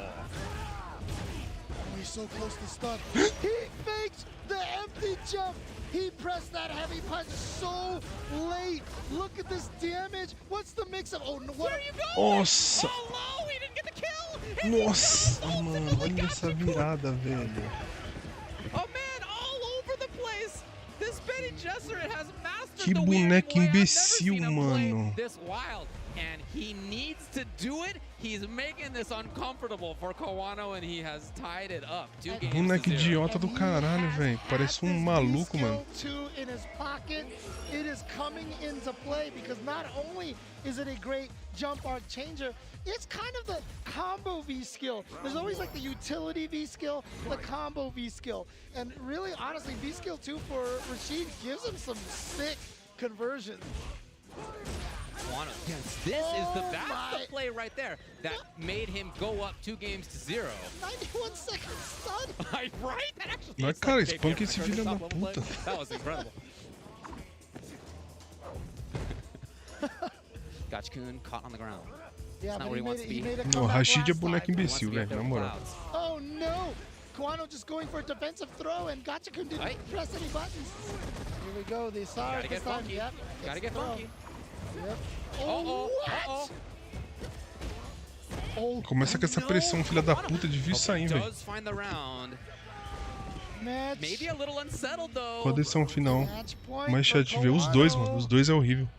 He's so close to stun. He faked the empty jump. He pressed that heavy punch so late. Look at this damage. What's the mix of? Oh, no, what? Where are you going? Nossa. Oh, low. He didn't get the kill. Nossa, mano, olha essa virada, velho. Oh man, all over the place. This Benny Jesser has mastered que the boneco weird imbecil, mano. This wild, and he needs to do it. He's making this uncomfortable for Kawano, and he has tied it up. Boneco idiota do caralho, velho. Parece maluco, mano. In his pocket, it is coming into play because not only is it a great jump art changer, it's kind of combo V skill. There's always like the utility V skill, the combo V skill. And really, honestly, V skill 2 for Rashid gives him some sick conversions. Yes, that's the play right there that made him go up 2 games to 0. 91 seconds stun. Right? That actually Mas, cara, espanca esse filho da puta. That was incredible. Gotcha-kun caught on the ground. Yeah, not where he wants to be. Não, Rashid é boneco imbecil, velho, na moral. Oh no! Kawano just going for a defensive throw and Gotcha-kun didn't press any buttons. Here we go, they saw it this time. Yep. Gotta get funky. Yep. Oh, what? Oh, começa com essa pressão, filha da puta, difícil sair, velho. Maybe a little unsettled though. Qual a decisão final? Mais chato de ver os dois, mano. Os dois é horrível.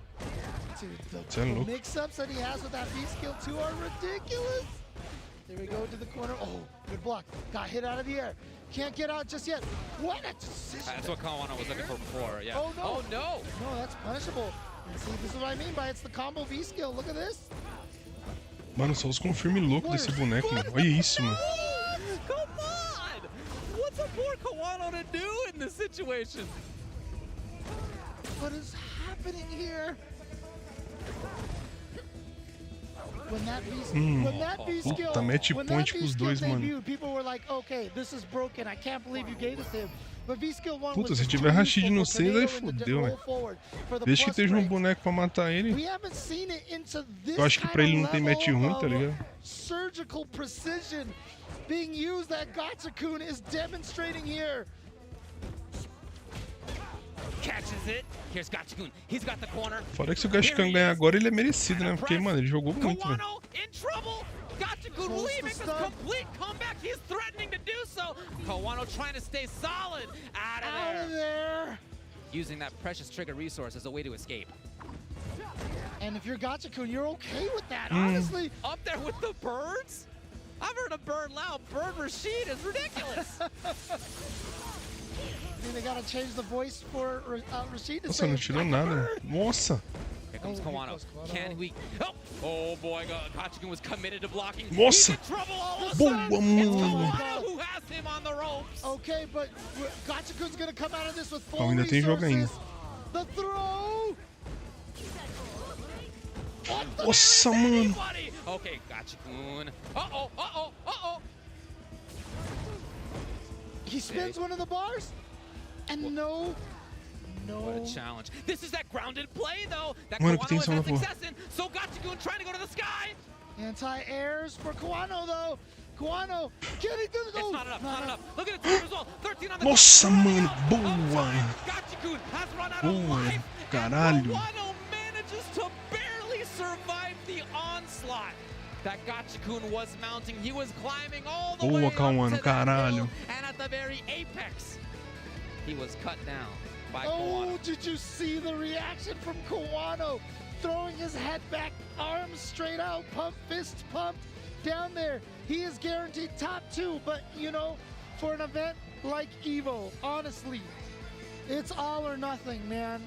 Você é louco. Mix-ups that he has with that V-skill 2 are ridiculous. There we go to the corner. Oh, good block. Got hit out of the air. Can't get out just yet. What a decision. That's what Kawano was looking for before. Yeah. Oh no. Oh no. No, that's punishable. And see, this is what I mean by it's the combo V-skill. Look at this. Mano, só os confirme louco desse boneco, mano. Olha isso, mano. Come on! What's a poor Kawano to do in this situation? What is happening here? When that V-skill, puta, match point com os dois, mano. Debuted, people were like, okay, this is broken. I can't believe you gave this to him. But V-skill 1 Puta, se tiver Rashid no 6, aí fodeu, velho. Desde que esteja um boneco pra matar ele. Eu acho que pra ele não tem match ruim, tá ligado? Surgical precision being used that Gotcha-kun is demonstrating here. Catches it. Here's Gotcha-kun. He's got the corner. Fora que se o Gotcha-kun ganhar agora, ele é merecido, né? Porque, mano, ele jogou muito, velho. In trouble. Gotcha-kun will he make this complete comeback? He's threatening to do so. Kawano trying to stay solid. Out of there. Using that precious trigger resource as a way to escape. And if you're Gotcha-kun, you're okay with that, honestly. Up there with the birds? I've heard a bird loud. Bird Rashid is ridiculous. They gotta change the voice for Rashid to Nossa, não tirou nada. Nossa. Here comes Kawano. Can we... Oh boy, Gotcha-kun was committed to blocking. Nossa. Boa, mano. Who has him on the ropes? Okay, but Gotcha-kun's gonna come out of this with full ainda tem jogo ainda. The throw. Nossa, mano. Okay, Gotcha-kun. Uh-oh. He spins one of the bars, and no. What a challenge. This is that grounded play, though. That Mano, Kawano has had success in. So Gotcha-kun trying to go to the sky. Anti-airs for Kawano, though. Kawano, can he do the It's not enough. Look at it as well. 13 on the Nossa, mano, boa. Gotcha-kun has run out of life. Caralho. Kawano manages to barely survive the onslaught that Gotcha-kun was mounting. He was climbing all the way up to that hill, and at the very apex, he was cut down by Kawano. Oh, did you see the reaction from Kawano? Throwing his head back, arms straight out, pump, fists pumped, down there. He is guaranteed top 2, but you know, for an event like EVO, honestly, it's all or nothing, man.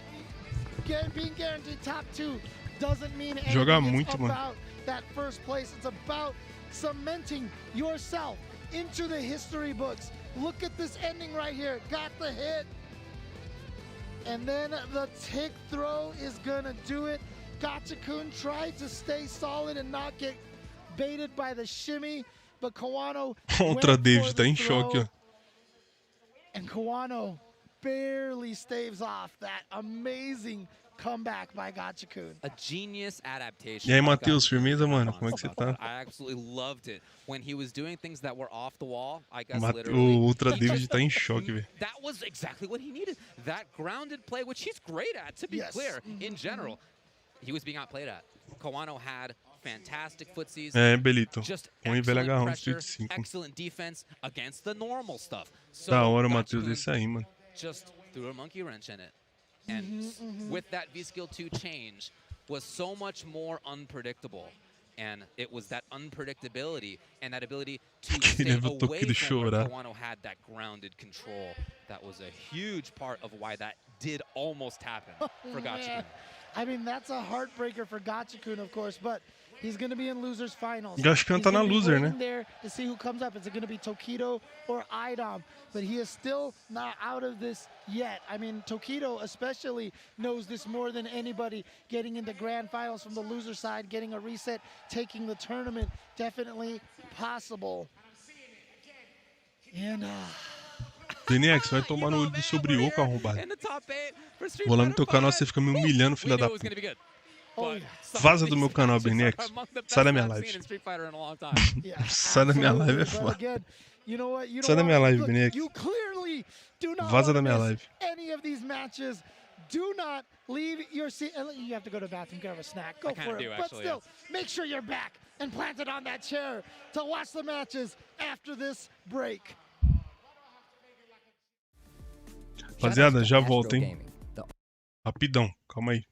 Being guaranteed top 2 doesn't mean anything. It's about that first place. It's about cementing yourself into the history books. Look at this ending right here. Got the hit. And then the tick throw is gonna do it. Gotcha-kun tried to stay solid and not get baited by the shimmy, but Kawano Ultra David tá em choque, ó. And Kawano barely staves off that amazing comeback by Gotcha-kun. A genius adaptation. E aí, Matheus, firmeza, mano? Como é que você tá? I absolutely loved it. When he was doing things that were off the wall, I guess literally. O Ultra David tá em choque, velho. That was exactly what he needed. That grounded play, which he's great at, to be clear, in general. He was being outplayed at. Kawano had fantastic footsies. Belito. Just velho agarrão no pressure, Street 5. excellent defense against the normal stuff. So Da hora o Matheus desse aí, mano. Just threw a monkey wrench in it. And with that V-Skill 2 change was so much more unpredictable. And it was that unpredictability and that ability to stay away from where Kawano had that grounded control. That was a huge part of why that did almost happen for Gotcha-kun. I mean, that's a heartbreaker for Gotcha-kun, of course, but He's going to be in losers finals. Eu acho que tá na loser, né? There to see who comes up. Is it going to be Tokido or Idom? But he is still not out of this yet. I mean, Tokido especially knows this more than anybody. Getting into grand finals from the loser side, getting a reset, taking the tournament, definitely possible. And Benex, vai tomar no olho do seu brioco, arrombado. Vou lá no teu canal, você fica me humilhando, filha da puta. Vaza do meu canal, Benex. Sai da minha live. Sai da minha live, é foda. Sai da minha live, Benex. Vaza da minha live. Do not leave your seat. You have to go to the bathroom, grab a snack. Go for it. But still, make sure you're back and planted on that chair to watch the matches after this break. Rapaziada, já volto, hein? Rapidão, calma aí.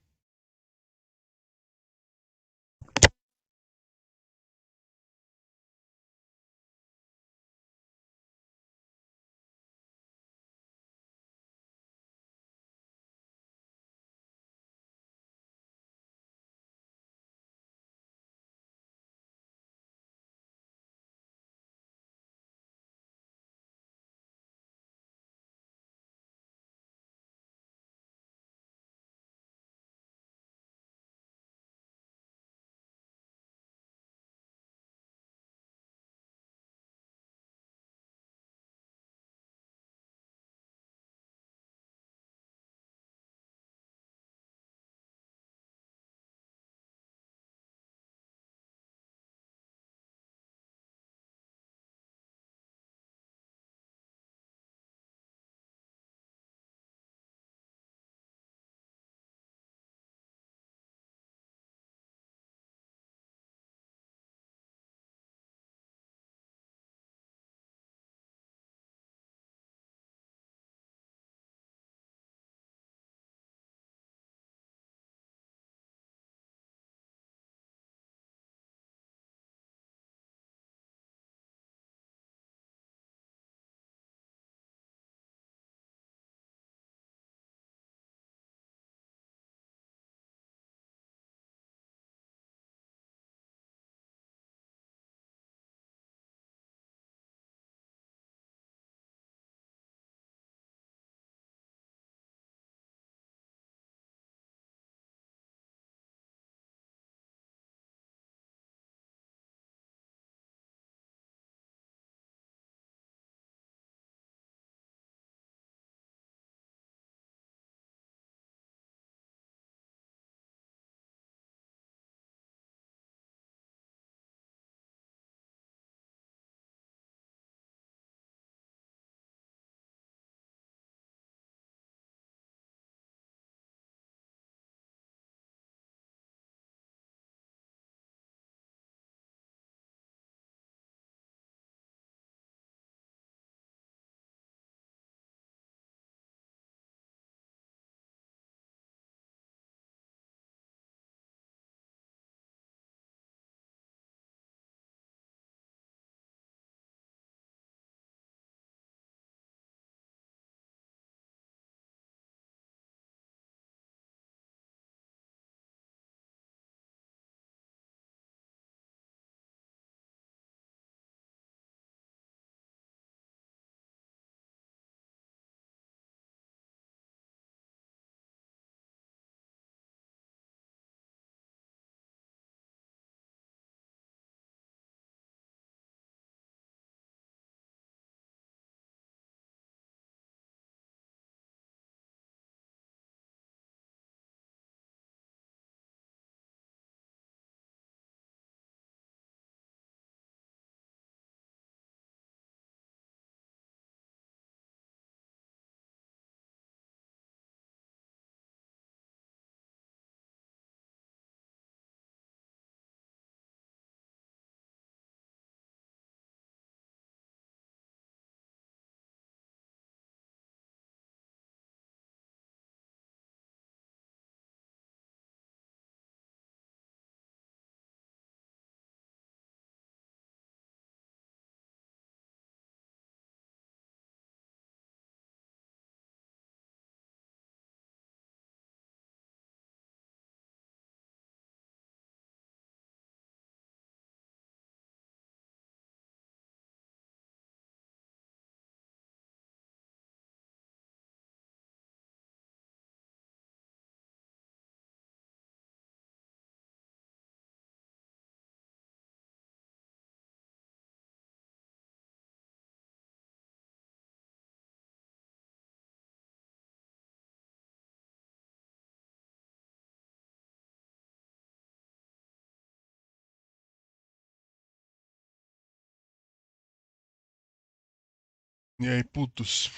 E aí, putos?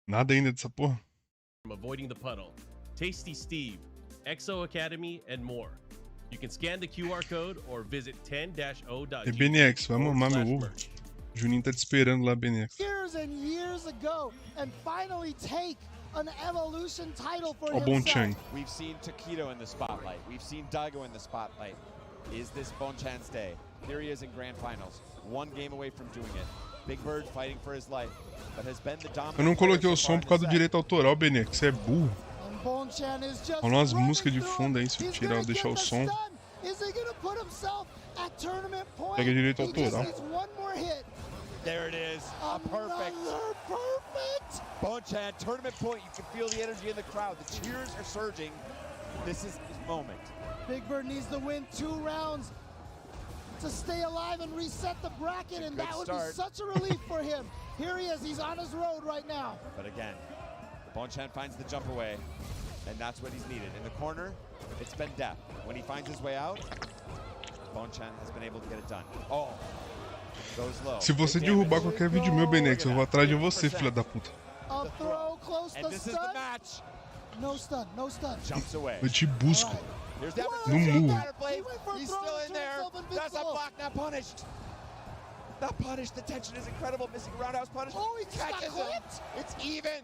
Nada ainda dessa porra? Avoiding the puddle, Tasty Steve, Exo Academy, and more. You can scan the QR code or visit 10-o.gg. E BNX, vai mamar meu ovo. Juninho tá te esperando lá, BNX. Years and years ago, and finally take an evolution title for himself. We've seen Taquito in the spotlight. We've seen Daigo in the spotlight. Is this Bonchan's day? Here he is in grand finals. One game away from doing it. Big Bird fighting for his life, but has been the dominant. Eu não coloquei o som por causa do direito autoral, BNX. Você é burro. Olha umas músicas de fundo aí, se eu tirar, deixar o som. Pega direito autoral. There it is, a perfect. Bonchan, tournament point. You can feel the energy in the crowd. The cheers are surging. This is his moment. Big Bird needs to win 2 rounds to stay alive and reset the bracket, and that would be such a relief for him. Here he is, he's on his road right now. But again, Bonchan finds the jump away, and that's what he's needed. In the corner, it's been death. When he finds his way out, Bonchan has been able to get it done. Oh, goes low. Se você derrubar qualquer vídeo meu, BNX, eu vou atrás de você, filha da puta. A throw close and to this is the match. No stun, no stun. Jumps away. Eu te busco. No murro. He's still in there. That's a block, not punished. Not punished. The tension is incredible. Missing roundhouse punish. Oh, he got catches him. clipped. It's even.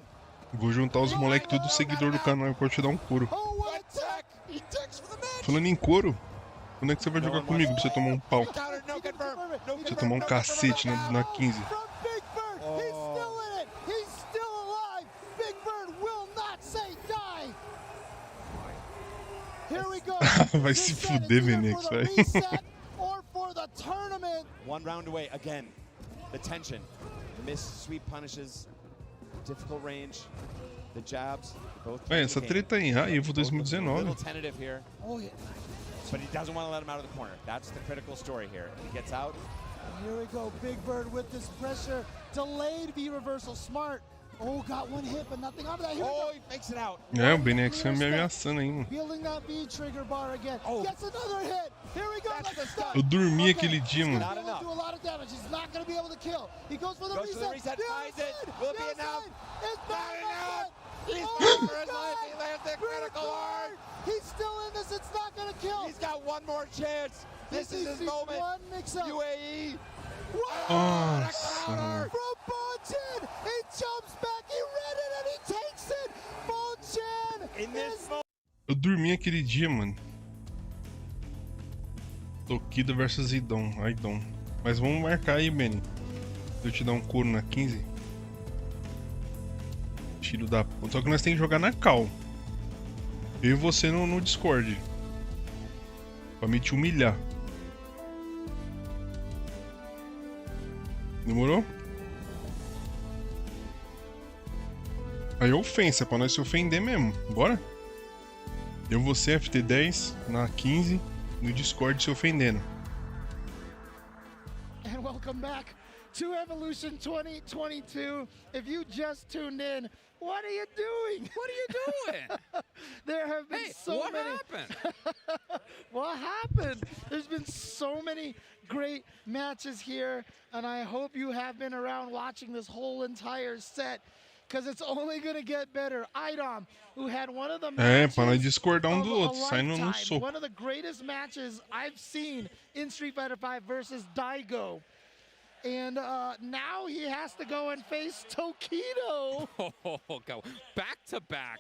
Vou juntar os moleques tudo seguidor do canal e vou te dar um couro. Oh, what attack. He takes for the match. Falando em couro, quando é que você vai jogar comigo pra você tomar um pau? Você tomar um cacete na 15. Vai se fuder, BNX, vai. One round away again. The tension. Missed sweep punishes. Difficult range. The jabs. É, essa treta aí, Evo 2019. Oh, yeah. But he doesn't want to let him out of the corner. That's the critical story here. He gets out. Here we go. Big Bird with this pressure. Delayed V reversal. Smart. Oh, got one hit, but nothing out of that. Here oh, he makes it out. É, o BNX me ameaçando aí, mano. Feeling that V trigger bar again. Oh. Gets another hit. Here we go. Eu dormi aquele dia, mano. Not enough. Do a lot of damage. He's not going to be able to kill. He goes for the reset. To the reset. Finds it. Will it be enough? It's not enough. He's fighting for his life. He lands the critical hard. He's still in this. It's not going to kill. He's got one more chance. This is his moment. One mix-up. UAE. Nossa. From Bonchan. He jumps back. He read it and he takes it. Bonchan. In this moment. Eu dormi aquele dia, mano. Tokido versus Idon. Mas vamos marcar aí, Benny. Eu te dar um couro na 15. Tiro da puta. Só que nós temos que jogar na cal. Eu e você no Discord. Pra me te humilhar. Demorou? Aí é ofensa, pra nós se ofender mesmo. Bora? Eu vou ser FT10 na 15 no Discord se ofendendo. And welcome back to Evolution 2022. If you just tuned in, what are you doing? What are you doing? There have been so many. Happened? What happened? There's been so many great matches here, and I hope you have been around watching this whole entire set, because it's only going to get better. Idom, who had one of the matches pra nós discordar do outro, sai no soco. One of the greatest matches I've seen in Street Fighter V versus Daigo. And now he has to go and face Tokido. Oh, go back to back.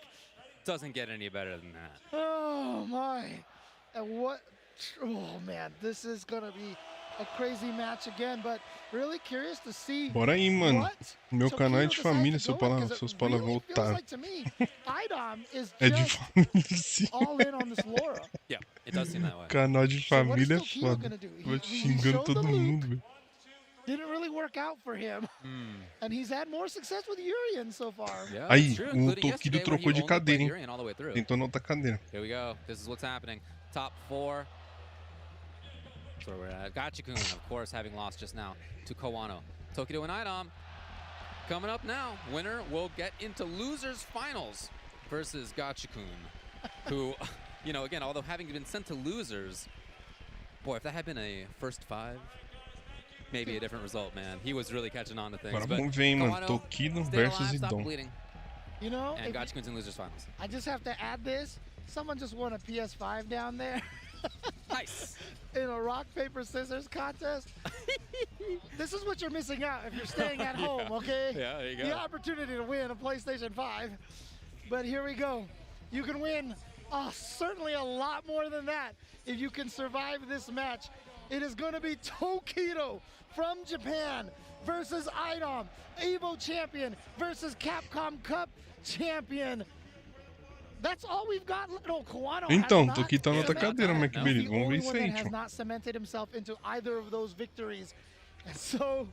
Doesn't get any better than that. Oh my. And what? Oh man, this is gonna be a crazy match again, but really curious to see. Bora aí, mano. Meu canal é de família, seus palavrão otário. É de família, sim. All in on this Laura. Yeah, it does seem that way. Canal de família é foda. Tô xingando todo mundo, velho. Didn't really work out for him. And he's had more success with Urian so far. Yeah, aí, true, o Tokido trocou de cadeira, hein? Tentou na outra cadeira. Here we go. This is what's happening. Top 4. That's where we're at. Gachikun, of course, having lost just now to Kawano. Tokido and Idom coming up now. Winner will get into losers finals versus Gachikun, who, you know, again, although having been sent to losers, boy, if that had been a first 5, maybe a different result, man. He was really catching on to things. Agora vamos ver, hein, mano. Tokido versus Idom. You know, and Gachikun's in losers finals. I just have to add this. Someone just won a PS5 down there. Nice. In a rock, paper, scissors contest. This is what you're missing out if you're staying at home, okay? Yeah, there you go. The opportunity to win a PlayStation 5. But here we go. You can win certainly a lot more than that if you can survive this match. It is going to be Tokido from Japan versus Idom, Evo champion versus Capcom Cup champion. That's all we've got. No, Kawano então, has Toki tá na outra cadeira, mas que beleza. Vamos ver isso aí, has tio. not cemented himself into either of those victories. And so,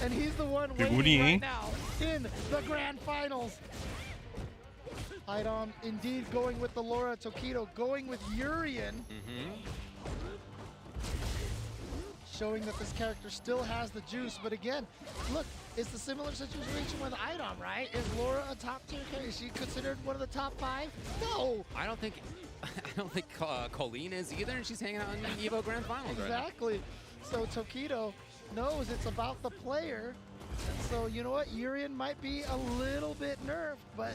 and he's the one Figurinha, waiting right hein? now in the grand finals. Idom indeed going with the Laura, Tokido going with Urian. Showing that this character still has the juice, but again, look, it's the similar situation with Idom, right? Is Laura a top tier character? Is she considered one of the top 5? No. I don't think Colleen is either, and she's hanging out in the Evo Grand Finals Exactly. So Tokido knows it's about the player. And so, you know what? Urian might be a little bit nerfed, but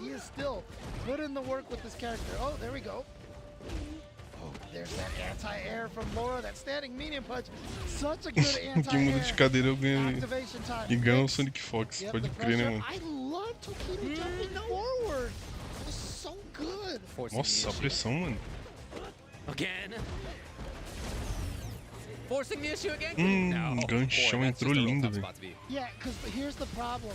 he is still put in the work with this character. Oh, there we go. Oh, there's that anti-air from Laura, that standing medium punch. Such a good anti-air. Quem muda de cadeira eu ganho. Activation time. E ganha o Sonic Fox, Yep, pode the crer, né, pressure. mano? I love Tokido jumping forward. It was so good. Nossa, a pressão, mano. Again. Forcing the issue again. No. Ganchão Boy, that's entrou just a real lindo, tough velho. spot to be. Yeah, because here's the problem.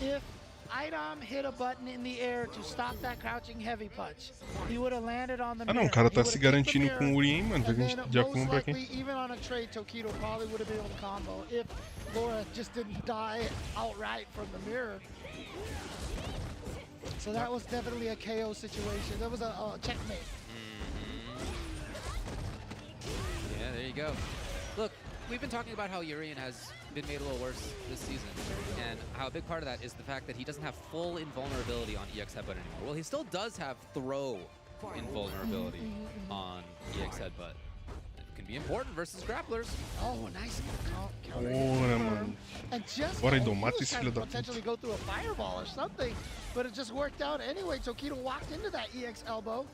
If Idom hit a button in the air to stop that crouching heavy punch, he would have landed on the Ah, não, mirror. o cara tá He se would've kicked the garantindo com o mirror, Uri, hein, mano. Vai and vir then de most Akuma pra quem? likely, even on a trade, Tokido probably would have been able to combo if Laura just didn't die outright from the mirror. So that was definitely a KO situation. That was a checkmate. Yeah, there you go. Look, we've been talking about how Urian has been made a little worse this season, and how a big part of that is the fact that he doesn't have full invulnerability on EX Headbutt anymore. Well, he still does have throw invulnerability on EX Headbutt. It can be important versus grapplers. Oh, nice. Bora, mano. And just Bora, Idom, he mata was esse trying filho to da potentially go through a fireball or something, but it just worked out anyway. Tokido walked into that EX elbow,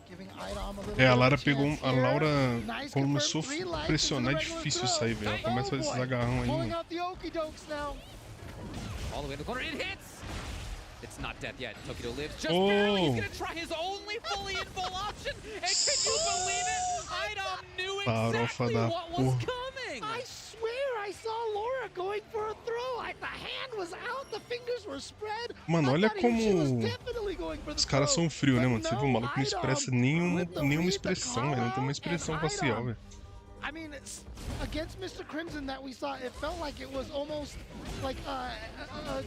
giving Idom a little É, a bit Lara of pegou. chance A here. Laura Nice começou confirmed, 3 a lights pressionar, é into the regular difícil throw. sair, velho. Ela começa a fazer esses agarrão aí, Pulling mano. out the okey-dokes now. All the way to the corner, it hits! It's not death yet. Tokido lives just barely. He's gonna try his only fully invul option, and can you believe it? Idom knew exactly what was coming! I swear I saw Laura going for a throw. The hand was out, the fingers were spread. Mano, olha como os os caras são frios, né, mano? Você viu, o maluco não expressa nenhuma expressão, velho. Não tem uma expressão facial, velho. I mean, against Mr. Crimson that we saw, it felt like it was almost like a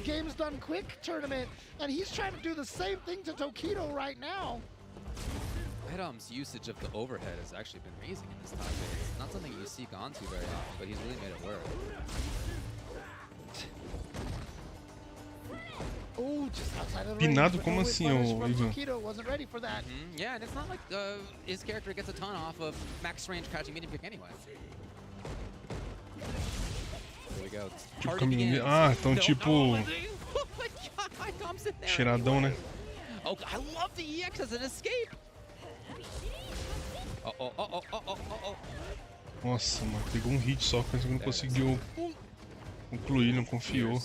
games done quick tournament, and he's trying to do the same thing to Tokido right now. Idom's usage of the overhead has actually been amazing in this top phase. It's not something you seek onto very often, but he's really made it work. Oh, just outside of the Pinado range, como but assim, punish ô from Ivan? Tokido wasn't ready for that. Yeah, and it's not like his character gets a ton off of max range crouching medium kick anyway. There we go. Então tipo... Cheiradão, né? Oh, I love the EX as an escape. Oh. Nossa, mano, pegou um hit só, mas não conseguiu concluir, não confiou.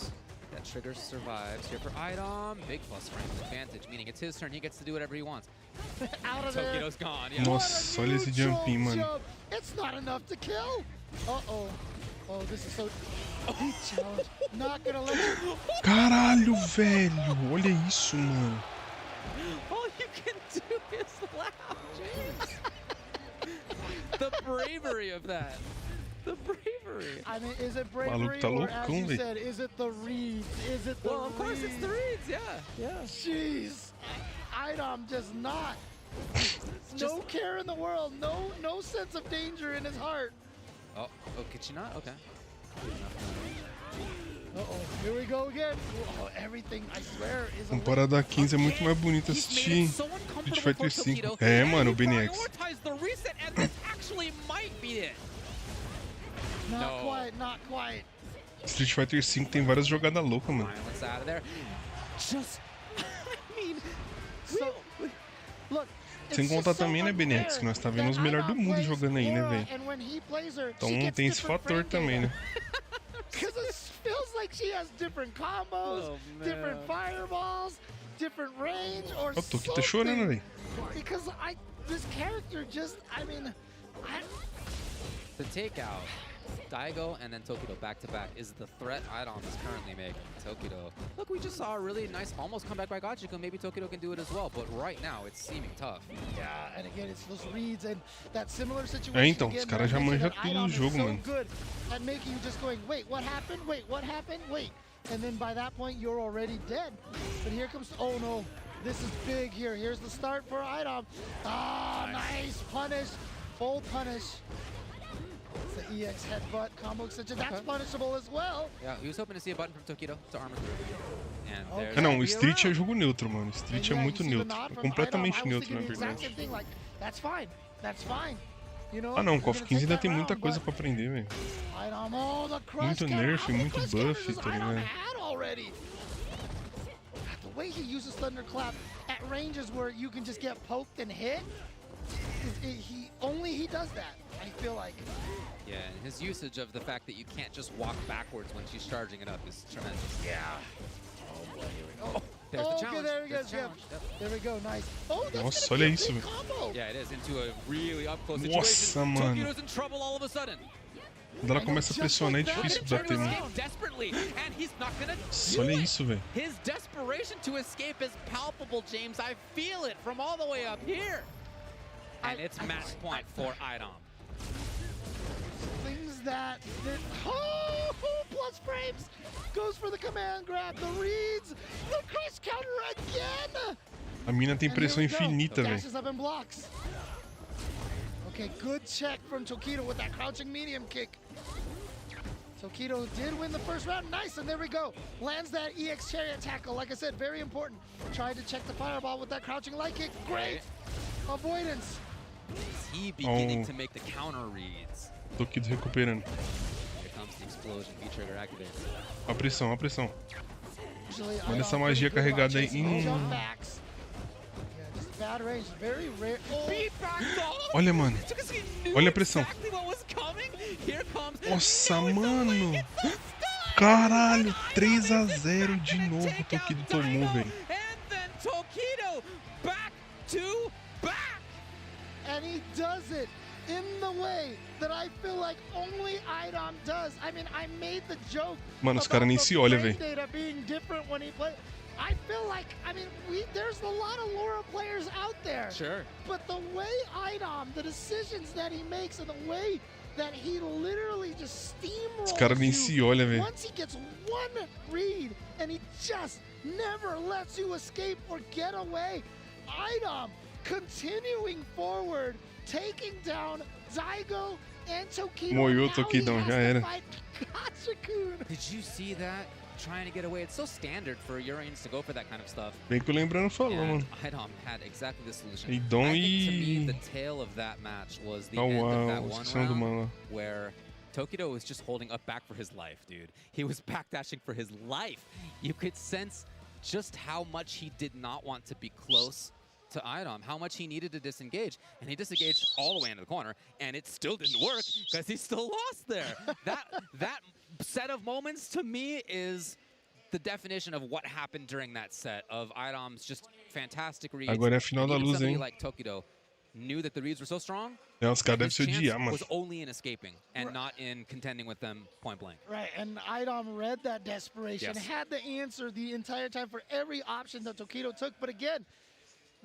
That trigger survives here for Idom. Big plus strength advantage, meaning it's his turn. He gets to do whatever he wants. Out of there. Tokido's gone. Yeah. Nossa, olha esse jumping, mano. It's not enough to kill. Uh-oh. Oh, this is so... Heat challenge. Not gonna let you... Caralho, velho. Olha isso, mano. All you can do is laugh, James. The bravery of that. The bravery. I mean, is it bravery tá or as loucão, you velho. said, is it the reads? Is it the Well, of course it's the reads, yeah. Jeez. Idom just not. No care in the world. No sense of danger in his heart. Oh, could she not? Okay. Uh-oh, here we go again. Oh, everything, I swear, is a Comparado a 15 é muito mais bonito assistir Street Fighter 5. É, mano, o BNX. Not quite, not quite. Street Fighter V tem várias jogadas loucas, mano. Violence out of there. Just, I mean, So, look. Sem contar também, né, Benex, que nós tá vendo os melhores do mundo jogando aí, né, velho? Então tem esse fator também, né? Because it feels like she has different combos, different fireballs, different range, or Ó, Toki tá chorando, velho. Because this character just, I mean, the takeout. Daigo and then Tokido back to back is the threat Idom is currently making. Tokido. Look, we just saw a really nice almost comeback by Gachiko. Maybe Tokido can do it as well, but right now it's seeming tough. Yeah, and again, it's those reads and that similar situation. É, então, os caras já manjam tudo do jogo, mano. Good at making you just going, wait, what happened? Wait, what happened? Wait. And then by that point, you're already dead. But here comes, oh no, this is big here. Here's the start for Idom. Ah, nice punish, full punish. It's the EX headbutt combo extension. That's punishable as well. Yeah, he was hoping to see a button from Tokido to armor through. And there's não, o Street é jogo neutro, mano. Street é muito neutro. É completamente neutro, na verdade. That's fine. That's fine. You know, Ah não, KOF 15 ainda tem muita coisa pra aprender, velho. Muito nerf, muito buff, tá ligado? The way he uses Thunderclap at ranges where you can just get poked and hit, he does that, I feel like. Yeah, and his usage of the fact that you can't just walk backwards when she's charging it up is tremendous. Yeah. Oh boy, here we go. There's the challenge. There we go, Jim. There we go, nice. Oh, that's Nossa, olha isso, velho. Yeah, it is into a really up close Nossa, situation. mano. Tokido's in trouble all of a sudden. Quando ela começa a pressionar é difícil bater, mano. Nossa, olha isso, velho. His desperation to escape is palpable, James. I feel it from all the way up here. And it's match point for Idom. Things that oh, plus frames goes for the command grab, the reads, the cross counter again. A mina tem pressão infinita, velho. Okay, good check from Tokido with that crouching medium kick. Tokido did win the first round. Nice, and there we go. Lands that EX chariot tackle. Like I said, very important. Tried to check the fireball with that crouching light kick. Great avoidance. Is he beginning to make the counter reads? Tokido recuperando. Here comes the explosion. V-trigger activates. A pressão, a pressão. Manda essa magia carregada aí. Bad range, very rare. Olha, mano. Olha a pressão. Nossa, mano. Caralho, 3 a 0 de novo o Tokido tomou, velho. And he does it in the way that I feel like only Idom does. I mean, I made the joke. Mano, os caras nem se olham, velho. I feel like, I mean, there's a lot of Laura players out there. Sure. But the way Idom, the decisions that he makes and the way that he literally just steamrolls Os caras nem se olham, velho. once he gets one read and he just never lets you escape or get away. Idom continuing forward, taking down Daigo and Tokido. Moiou o Tokidão, já era. Did you see that? Trying to get away. It's so standard for Urians to go for that kind of stuff. Bem que o Lembrando falou, mano. Idom had exactly the solution. Idom I think to me the tail of that match was the end of that one round where Tokido was just holding up back for his life, dude. He was backdashing for his life. You could sense just how much he did not want to be close to Idom, how much he needed to disengage, and he disengaged all the way into the corner, and it still didn't work because he still lost there. that set of moments to me is the definition of what happened during that set of Idom's just fantastic reads. Agora é a final da luz, hein? Like Tokido knew that the reads were so strong. É, os caras devem se odiar, mano. Was only in escaping and not in contending with them point blank. Right, and Idom read that desperation, had the answer the entire time for every option that Tokido took, but again,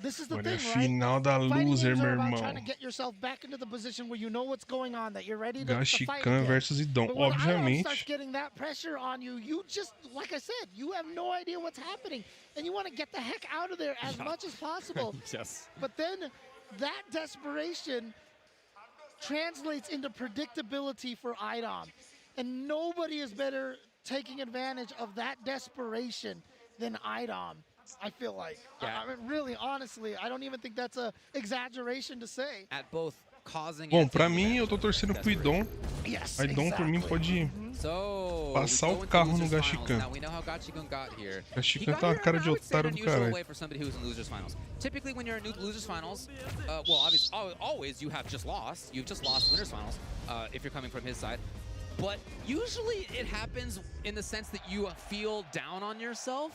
this is the thing, right? Final da loser, meu irmão. Trying to get yourself back into the position where you know what's going on, that you're ready to fight. Gashikan versus Idom, obviamente. Starts getting that pressure on you. You just, like I said, you have no idea what's happening, and you want to get the heck out of there as much as possible. Yes. But then that desperation translates into predictability for Idom, and nobody is better taking advantage of that desperation than Idom. I feel like. I mean, really, honestly, I don't even think that's an exaggeration to say. At both Bom, pra mim, eu tô torcendo pro Idon. A Idon, por mim, pode passar o carro no Gashikan. Gashikan tá uma cara de otário do caralho. Typically, when you're in losers finals, well, obviously, always you have just lost. You've just lost winners finals if you're coming from his side. But usually it happens in the sense that you feel down on yourself.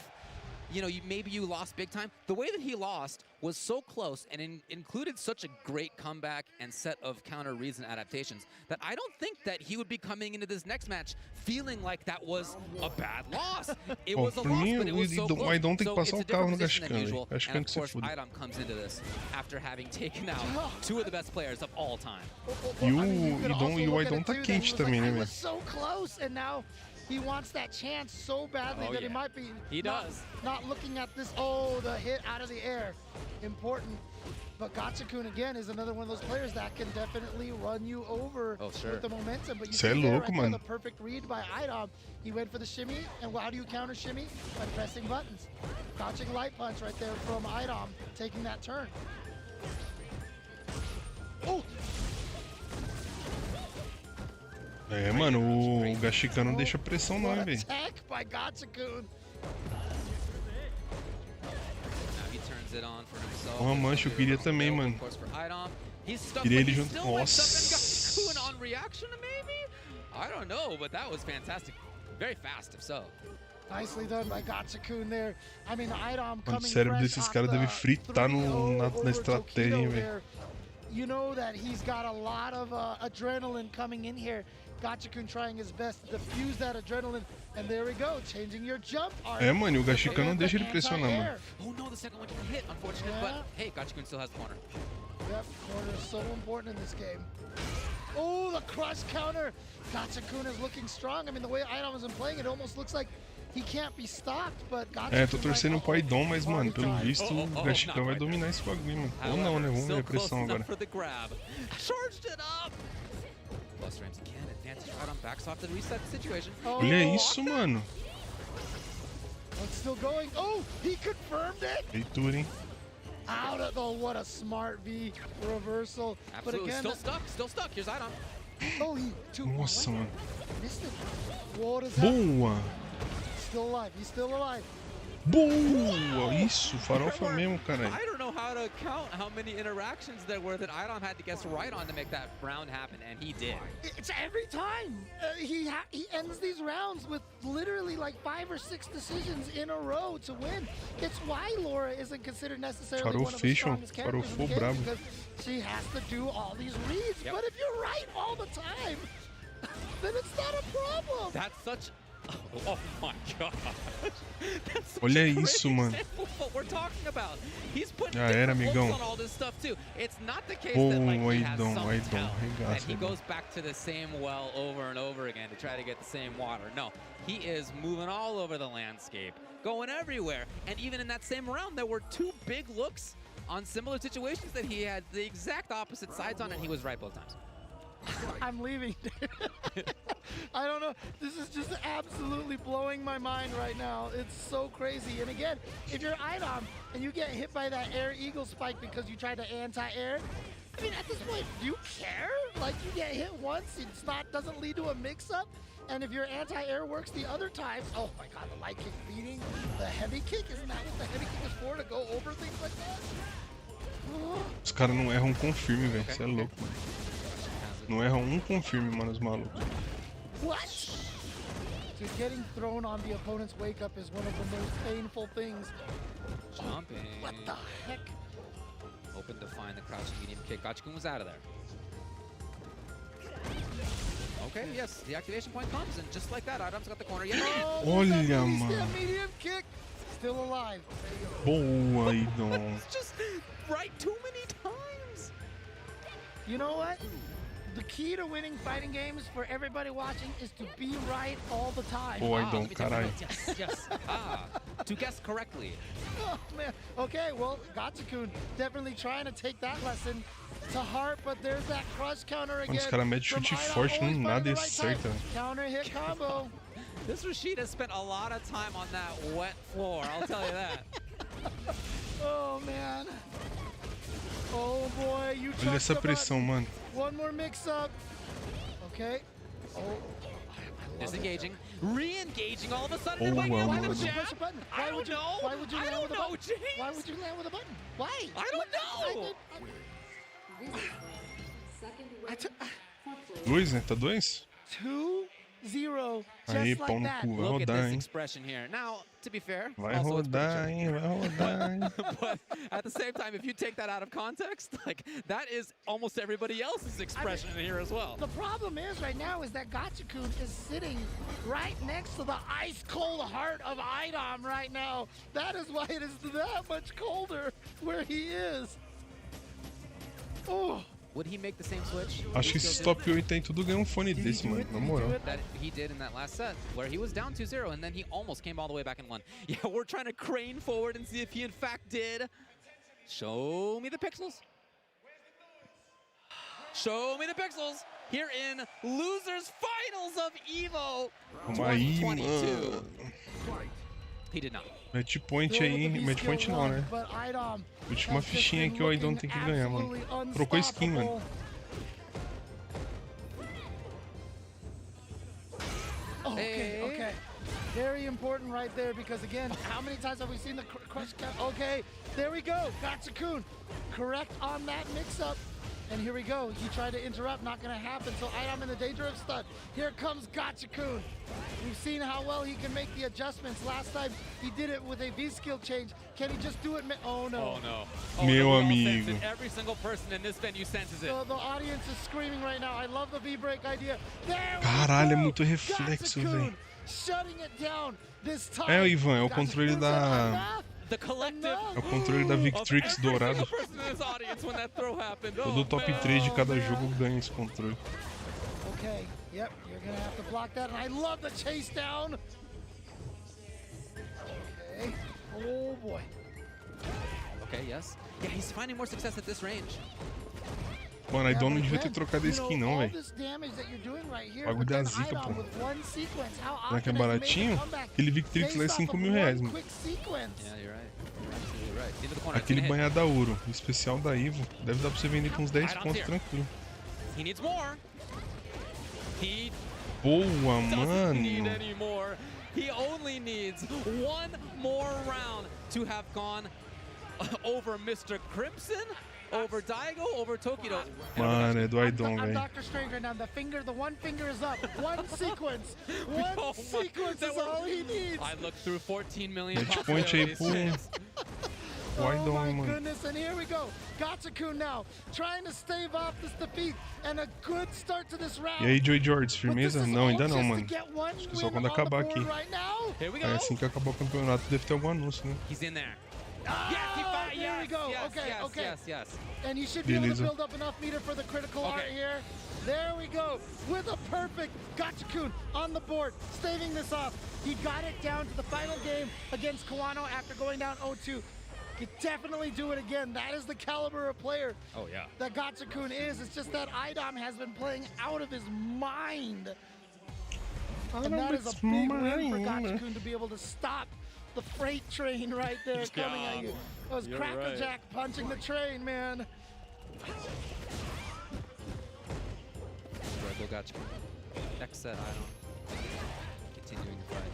You know, maybe you lost big time. The way that he lost was so close and included such a great comeback and set of counter reads and adaptations that I don't think that he would be coming into this next match feeling like that was a bad loss. It was a loss, but it was so close. I don't think so it's a different position than Gashikan, usual. And of course, foda. Idom comes into this after having taken out two of the best players of all time. E o Idon tá quente também, né, velho? So close, and now he wants that chance so badly that he might be not looking at this. Oh, the hit out of the air. Important. But Gachikun, again, is another one of those players that can definitely run you over with the momentum. But you see there, right there, the perfect read by Idom. He went for the shimmy, and how do you counter shimmy? By pressing buttons. Dodging light punch right there from Idom, taking that turn. Oh! É, mano, o Gashikan não deixa pressão não, hein, velho. Porra, mancha, eu queria também, mano. Queria ele junto. Nossa. I don't know, but that was fantastic. Very fast, if so. Nicely done by Gachikun there. I mean, Idom O cérebro desses caras deve fritar na estratégia, hein, velho. You know that he's got a lot of adrenaline coming in here. Gachikun trying his best to defuse that adrenaline. And there we go, changing your jump art. É, mano, e o Gashikan não deixa ele pressionar, mano. Oh no, the second one didn't hit, unfortunate, but hey, Gachikun still has the corner. Yep, corner is so important in this game. Oh, the crush counter. Gachikun is looking strong. I mean, the way Idom has been playing, it almost looks like he can't be stopped, but Gachikun... É, tô torcendo pro Idom, mas, mano, pelo visto, o Gashikan vai dominar esse bagulho, mano. Ou não, né? Vamos ver a pressão agora. Charged it up. Plus frames again, advantage right on backs off the reset situation. Olha isso, mano. It's still going. Oh, he confirmed it. Feitura, hein? Out of the, what a smart V reversal. Absolutely, but again, still stuck. Here's Idom. Oh, he Nossa, mano. missed it. What is Boa. Still alive. He's still alive. Boa! Isso, farofa mesmo, caralho. I don't know how to count how many interactions there were that Idom had to guess right on to make that round happen, and he did. It's every time. He ends these rounds with literally like 5 or 6 decisions in a row to win. It's why Laura isn't considered necessarily one of the strongest characters in the game, because she has to do all these reads. But if you're right all the time, then it's not a problem. That's such... Oh my god. Olha isso, mano. What we're talking about. He's putting amigão. on all this stuff too. It's not the case that like he has some talent and he Idom. goes back to the same well over and over again to try to get the same water. No, he is moving all over the landscape, going everywhere. And even in that same round, there were 2 big looks on similar situations that he had the exact opposite sides on, and he was right both times. I'm leaving. I don't know. This is just absolutely blowing my mind right now. It's so crazy. And again, if you're Idom and you get hit by that air eagle spike because you tried to anti-air, I mean, at this point, do you care? Like, you get hit once, doesn't lead to a mix-up. And if your anti-air works the other times, oh my god, the light kick beating, the heavy kick, isn't that what the heavy kick is for, to go over things like that? Os caras não erram confirme, velho. Você é louco, mano. Não erram confirme, mano, os malucos. What? So getting thrown on the opponent's wake up is one of the most painful things. Jumping. What the heck? Hoping to find the crouching medium kick. Gachikun was out of there. Okay, yes, the activation point comes, and just like that, Idom's got the corner. Yeah. Olha, mano. Medium kick. Still alive. Boa, Idom. It's just right too many times. You know what? The key to winning fighting games for everybody watching is to be right all the time. Boa, Idom, caralho. Yes. To guess correctly. Oh, man. Okay, well, Gachikun definitely trying to take that lesson to heart, but there's that crush counter again. Os caras metem chute forte, não nada e acerta. Counter hit combo. This Rashida spent a lot of time on that wet floor, I'll tell you that. Oh, man. Oh, boy, you Olha essa pressão, mano. One more mix-up. Okay. Oh. Disengaging, re-engaging all of a sudden. Oh, Why wow, would man. you Push a button? I don't know. Why would you I land don't with a know, button? James. Why would you land with a button? Why? I don't know. Dois, né? Tá 2? 2-0. Aí, Just pau like no that. cu. Vai Look at rodar, this hein? expression here. Now, to be fair, Vai also it's pretty rodar, hein? Vai rodar, hein? but at the same time, if you take that out of context, like that is almost everybody else's expression in here as well. The problem is right now is that Gachikun is sitting right next to the ice cold heart of Idom right now. That is why it is that much colder where he is. Oh. Would he make the same switch? Acho que esses top 8 aí tudo ganha um fone desse, mano. Na moral. That he did in that last set, where he was down 2-0, and then he almost came all the way back and won. Yeah, we're trying to crane forward and see if he in fact did. Show me the pixels. Show me the pixels. Here in losers finals of EVO Calma aí, 2022. mano. He did not. Match point aí. Match point não, né? Última fichinha que o Aidon tem que ganhar, mano. Trocou skin, mano. Okay, okay. Very important right there because again, how many times have we seen the crush cap? Okay, there we go. Gachikun correct on that mix-up. And here we go. He tried to interrupt, not gonna happen. So Idom in the danger of stun. Here comes Gachikun. We've seen how well he can make the adjustments. Last time he did it with a V-skill change. Can he just do it? Oh no. Oh no. Meu no, we all amigo. sense it. Every single person in this venue senses it. The audience is screaming right now. I love the V-break idea. There Caralho, é we go. muito reflexo, velho. Shutting it down this time. É, Ivan, é o controle da... The collective. É o controle da Victrix dourado. Todo top 3 de cada jogo ganha esse controle. Okay, yep, you're gonna have to block that, and I love the chase down. Okay, oh boy. Okay, yes. Yeah, he's finding more success at this range. Mano, a Aidon não devia ter trocado a skin não, velho. Bagulho da zica, pô. Será que é baratinho? Aquele Victrix lá é 5 mil reais, mano. Aquele banhado a ouro, o especial da Ivo, deve dar pra você vender com uns 10 pontos tranquilo. Boa, mano. He only needs one more round to have gone over Mr. Crimson, over Daigo, over Tokido. Mano, é do Aidon, velho. Dr. Strange right now. The one finger is up. One sequence. One sequence is all he needs. I looked through 14 million Match point aí pro Aidon, oh my mano. goodness, and here we go. Gachikun now, trying to stave off this defeat, and a good start to this round. E aí, Joy George, firmeza? Não, ainda não, mano. Acho que só quando acabar aqui. É assim que acabar o campeonato, deve ter algum anúncio, né? He's in there. Here we go. Yes. And he should be able to build up enough meter for the critical art here. There we go. With a perfect Gachikun on the board, staving this off. He got it down to the final game against Kawano after going down 0-2. He definitely do it again. That is the caliber of player that Gachikun is. It's just that Idom has been playing out of his mind. And that is a big win for Gachikun to be able to stop the freight train right there coming at you. That was Crackerjack punching the train, man. Gachikun. Next set, continuing the fight.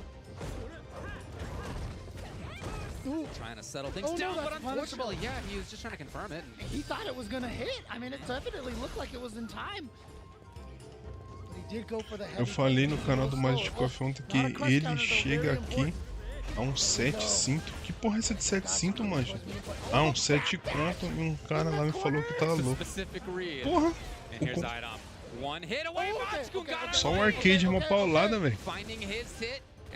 Ooh. Trying to settle things down, but unfortunately, he was just trying to confirm it. He thought it was going to hit. I mean, it definitely looked like it was in time. But he did go for the heavy. Eu falei no canal do Magic Coffee ontem que ele chega aqui a um 7-5. Que porra é essa de 7-5, mancha? Ah, um 7 conto e um cara lá me falou que tava louco. Porra! Só um arcade, uma paulada, velho.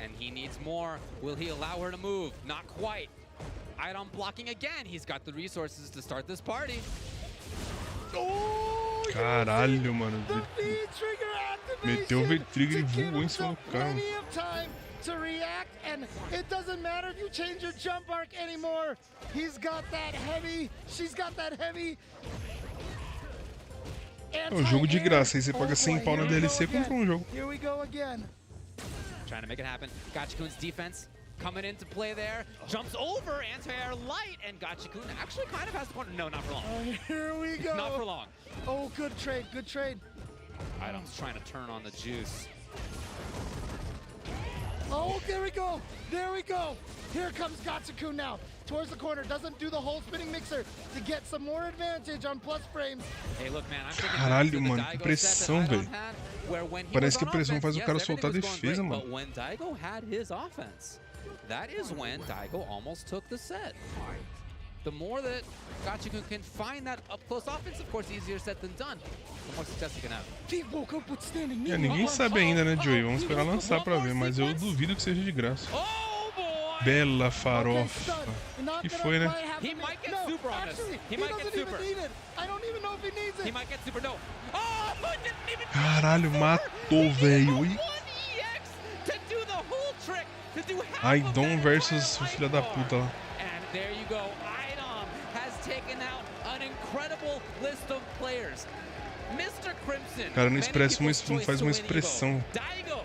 And he needs more. Will he allow her to move? Not quite. Idom blocking again. He's got the resources to start this party. Caralho, mano. Meteu o V-Trigger e voou em cima do carro. To react, and it doesn't matter if you change your jump arc anymore. He's got that heavy. She's got that heavy. É um jogo de graça, aí você paga 100 pau na DLC e compra um jogo. Here we go again. Trying to make it happen. Gachikun's defense coming into play there. Jumps over anti-air light, and Gachikun actually kind of has the corner. No, not for long. Here we go. Not for long. Oh, good trade, good trade. Item's trying to turn on the juice. Oh, there we go. There we go. Here comes Gachikun now. Towards the corner, doesn't do the whole spinning mixer to get some more advantage on plus frames. Hey, look, man, I'm thinking Caralho, mano, que pressão, velho. Parece que a pressão faz o cara soltar a defesa, mano. But when Daigo had his offense, that is when Daigo almost took the set. The more that Gachikun can find that up-close offense, of course, easier said than done. The more success he can have. Ninguém sabe ainda, né, Joey? Vamos esperar lançar pra ver, mas eu duvido que seja de graça. Bela farofa. Que foi, né? He might get super on us. He might get super. I don't even know if he needs it. He might get super. No. Oh, didn't even. Caralho, matou, velho. Aidon versus o filho da puta lá. And there you go. Aidon has taken out an incredible list of players. Mr. Crimson. Cara, não expressa uma, não faz uma expressão.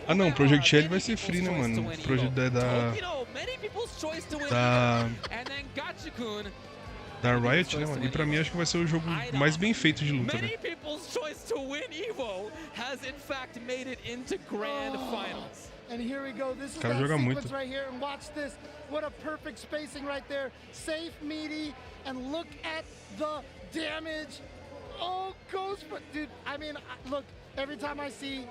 Ah não, o projectile vai ser free, né, mano? O projeto da Riot, né, mano? E pra mim acho que vai ser o jogo mais bem feito de luta, né? And here we go. This is that sequence right here, and watch this. What a perfect spacing right there. Safe, meaty, and look at the damage. Oh, goes for, dude. I mean, look. Every time I see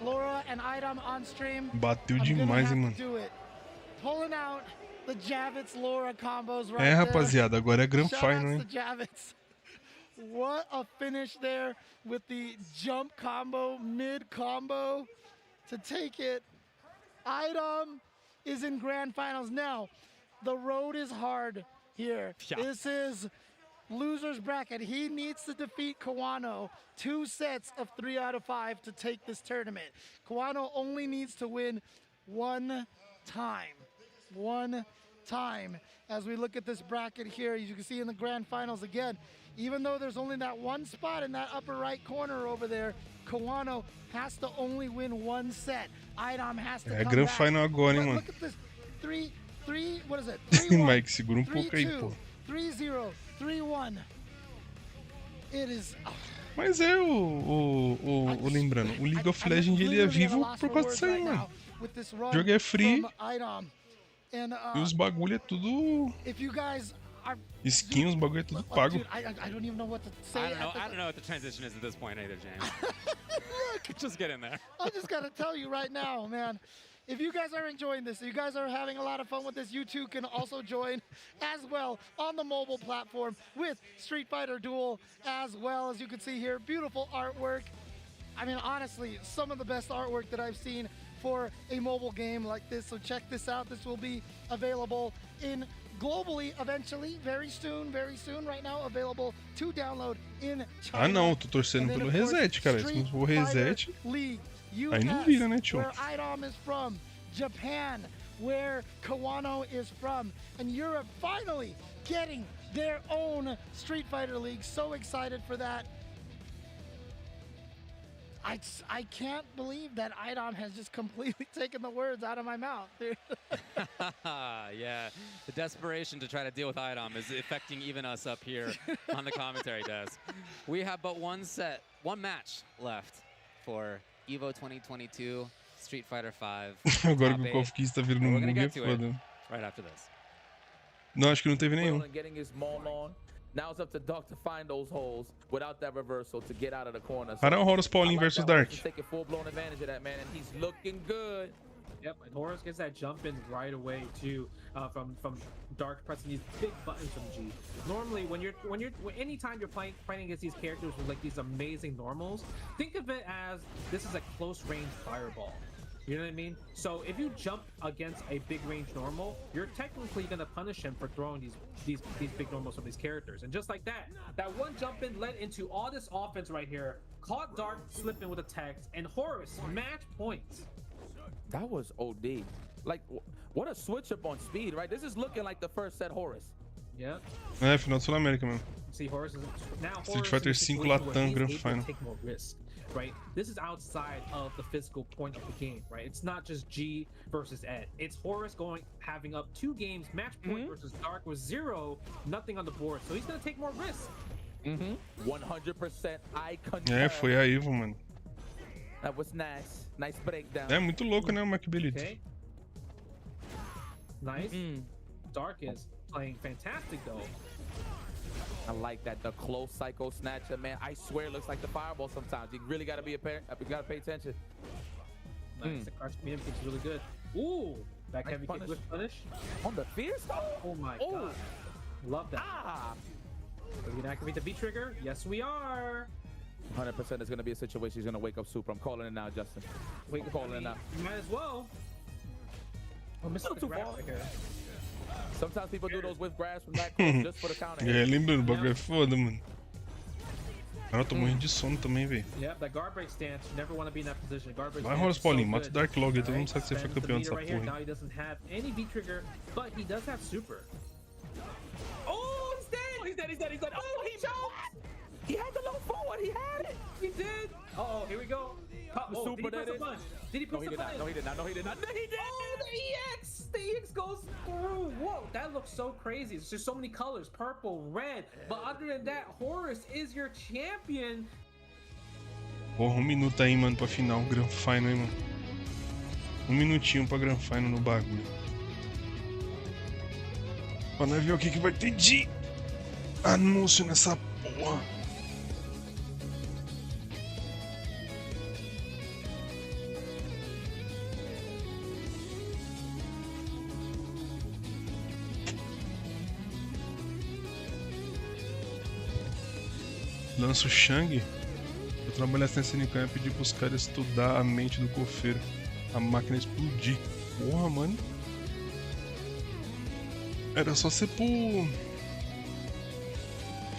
Laura and Idom on stream, bateu demais, hein, mano. Do it. Pulling out the Javits Laura combos right there. Rapaziada, agora é Grand Final, hein? What a finish there with the jump combo, mid combo to take it. Idom is in Grand Finals now. The road is hard here. Yeah. This is loser's bracket. He needs to defeat Kawano 2 sets of 3 out of 5 to take this tournament. Kawano only needs to win one time. One time. As we look at this bracket here, as you can see in the Grand Finals again, even though there's only that one spot in that upper right corner over there, Kawano has to only win 1 set. Idom has to come Grand back. Final agora, hein, mano. Look at this. 3, what is it? 3-1, Mike, segura pouco aí, pô. 3-0, 3-1. It is... Mas é lembrando, o League of Legends ele é vivo por causa disso aí, mano. O jogo é free e os bagulho é tudo... Skin, os bagulho é tudo pago. I don't even know what to say. I don't know what the transition is at this point either, James. Look, just get in there. I just gotta tell you right now, man. If you guys are enjoying this, if you guys are having a lot of fun with this, you too can also join as well on the mobile platform with Street Fighter Duel as well. As you can see here, beautiful artwork. I mean, honestly, some of the best artwork that I've seen for a mobile game like this. So check this out. This will be available in globally eventually, very soon, right now available to download in China. Ah não, tô torcendo pelo reset, cara. Se não for reset, aí não vira, né, tio? Where Idom is from, Japan, where Kawano is from, and Europe finally getting their own Street Fighter League. So excited for that. I can't believe that Idom has just completely taken the words out of my mouth, dude. Yeah, the desperation to try to deal with Idom is affecting even us up here on the commentary desk. We have but one match left for EVO 2022 Street Fighter 5. Agora que o Kof Kiss tá virando um bug, é foda. Right after this. Não, acho que não teve nenhum. Now it's up to Duck to find those holes without that reversal to get out of the corner. Para Horus Paulinho versus Dark. He's taking full-blown advantage of that, man, and he's looking good. Yep, and Horus gets that jump in right away too, from Dark pressing these big buttons from G. Normally, anytime you're fighting against these characters with like these amazing normals, think of it as this is a close-range fireball. You know what I mean? So if you jump against a big range normal, you're technically gonna punish him for throwing these big normals from these characters. And just like that one jump in led into all this offense right here. Caught Dark slipping with a text, and Horus match points. That was OD. Like, what a switch up on speed, right? This is looking like the first set Horus. Yep. É, final do Sul-América mesmo. See, Horus is now Street Fighter 5 Latam Grand Final. Take more risk, right? This is outside of the physical point of the game, right? It's not just G versus Ed. It's Horus having up 2 games, match point versus Dark with 0, nothing on the board. So he's gonna take more risk. 100% I concur. É, foi a Evo, mano. That was nice. Nice breakdown. É muito louco, né, o Macbelito. Okay. Nice. Dark is playing fantastic though. I like that. The close psycho snatcher, man. I swear it looks like the fireball sometimes. You really gotta be you gotta pay attention. Nice. The card's medium kick's really good. Ooh! Back heavy kick with punish. On the fierce? Oh my god. Love that. Are we gonna activate the V trigger? Yes, we are. 100% is gonna be a situation he's gonna wake up super. I'm calling it now, Justin. I'm calling it now. You might as well. Oh, Mr. Too Grab far. right here. Sometimes people do those with grabs from that close just for the counter. É, lembrando, o bagulho é foda, mano. Cara, eu tô morrendo de sono também, velho. Yep, that guard break stance. You never want to be in that position. Guard break Vai, stance Horus is so Paulinho, mata o good. Dark Log aí, todo mundo sabe que você foi Spends the campeão dessa meter right here. porra. Now he doesn't have any V trigger, but he does have super. Oh, he's dead! He's dead, he's dead, he's dead. Oh, he choked! He had the low forward, he had it! He did! Uh-oh, here we go. Oh, super did he press a punch? Did he No, press he a did not. punch? No, he did not. No, he did not. No, he did! Oh, the EX! The EX goes through. Whoa, that looks so crazy. It's just so many colors. Purple, red. But other than that, Horus is your champion. Porra, 1 minuto aí, mano, pra final, Grand Final, hein, mano. 1 minutinho pra Grand Final no bagulho. Pra nós ver o que vai ter de anúncio nessa porra. Lança o Shang. Eu trabalhasse nessa SNK e pedi pros caras estudar a mente do cofeiro. A máquina explodir. Porra, mano. Era só ser pro...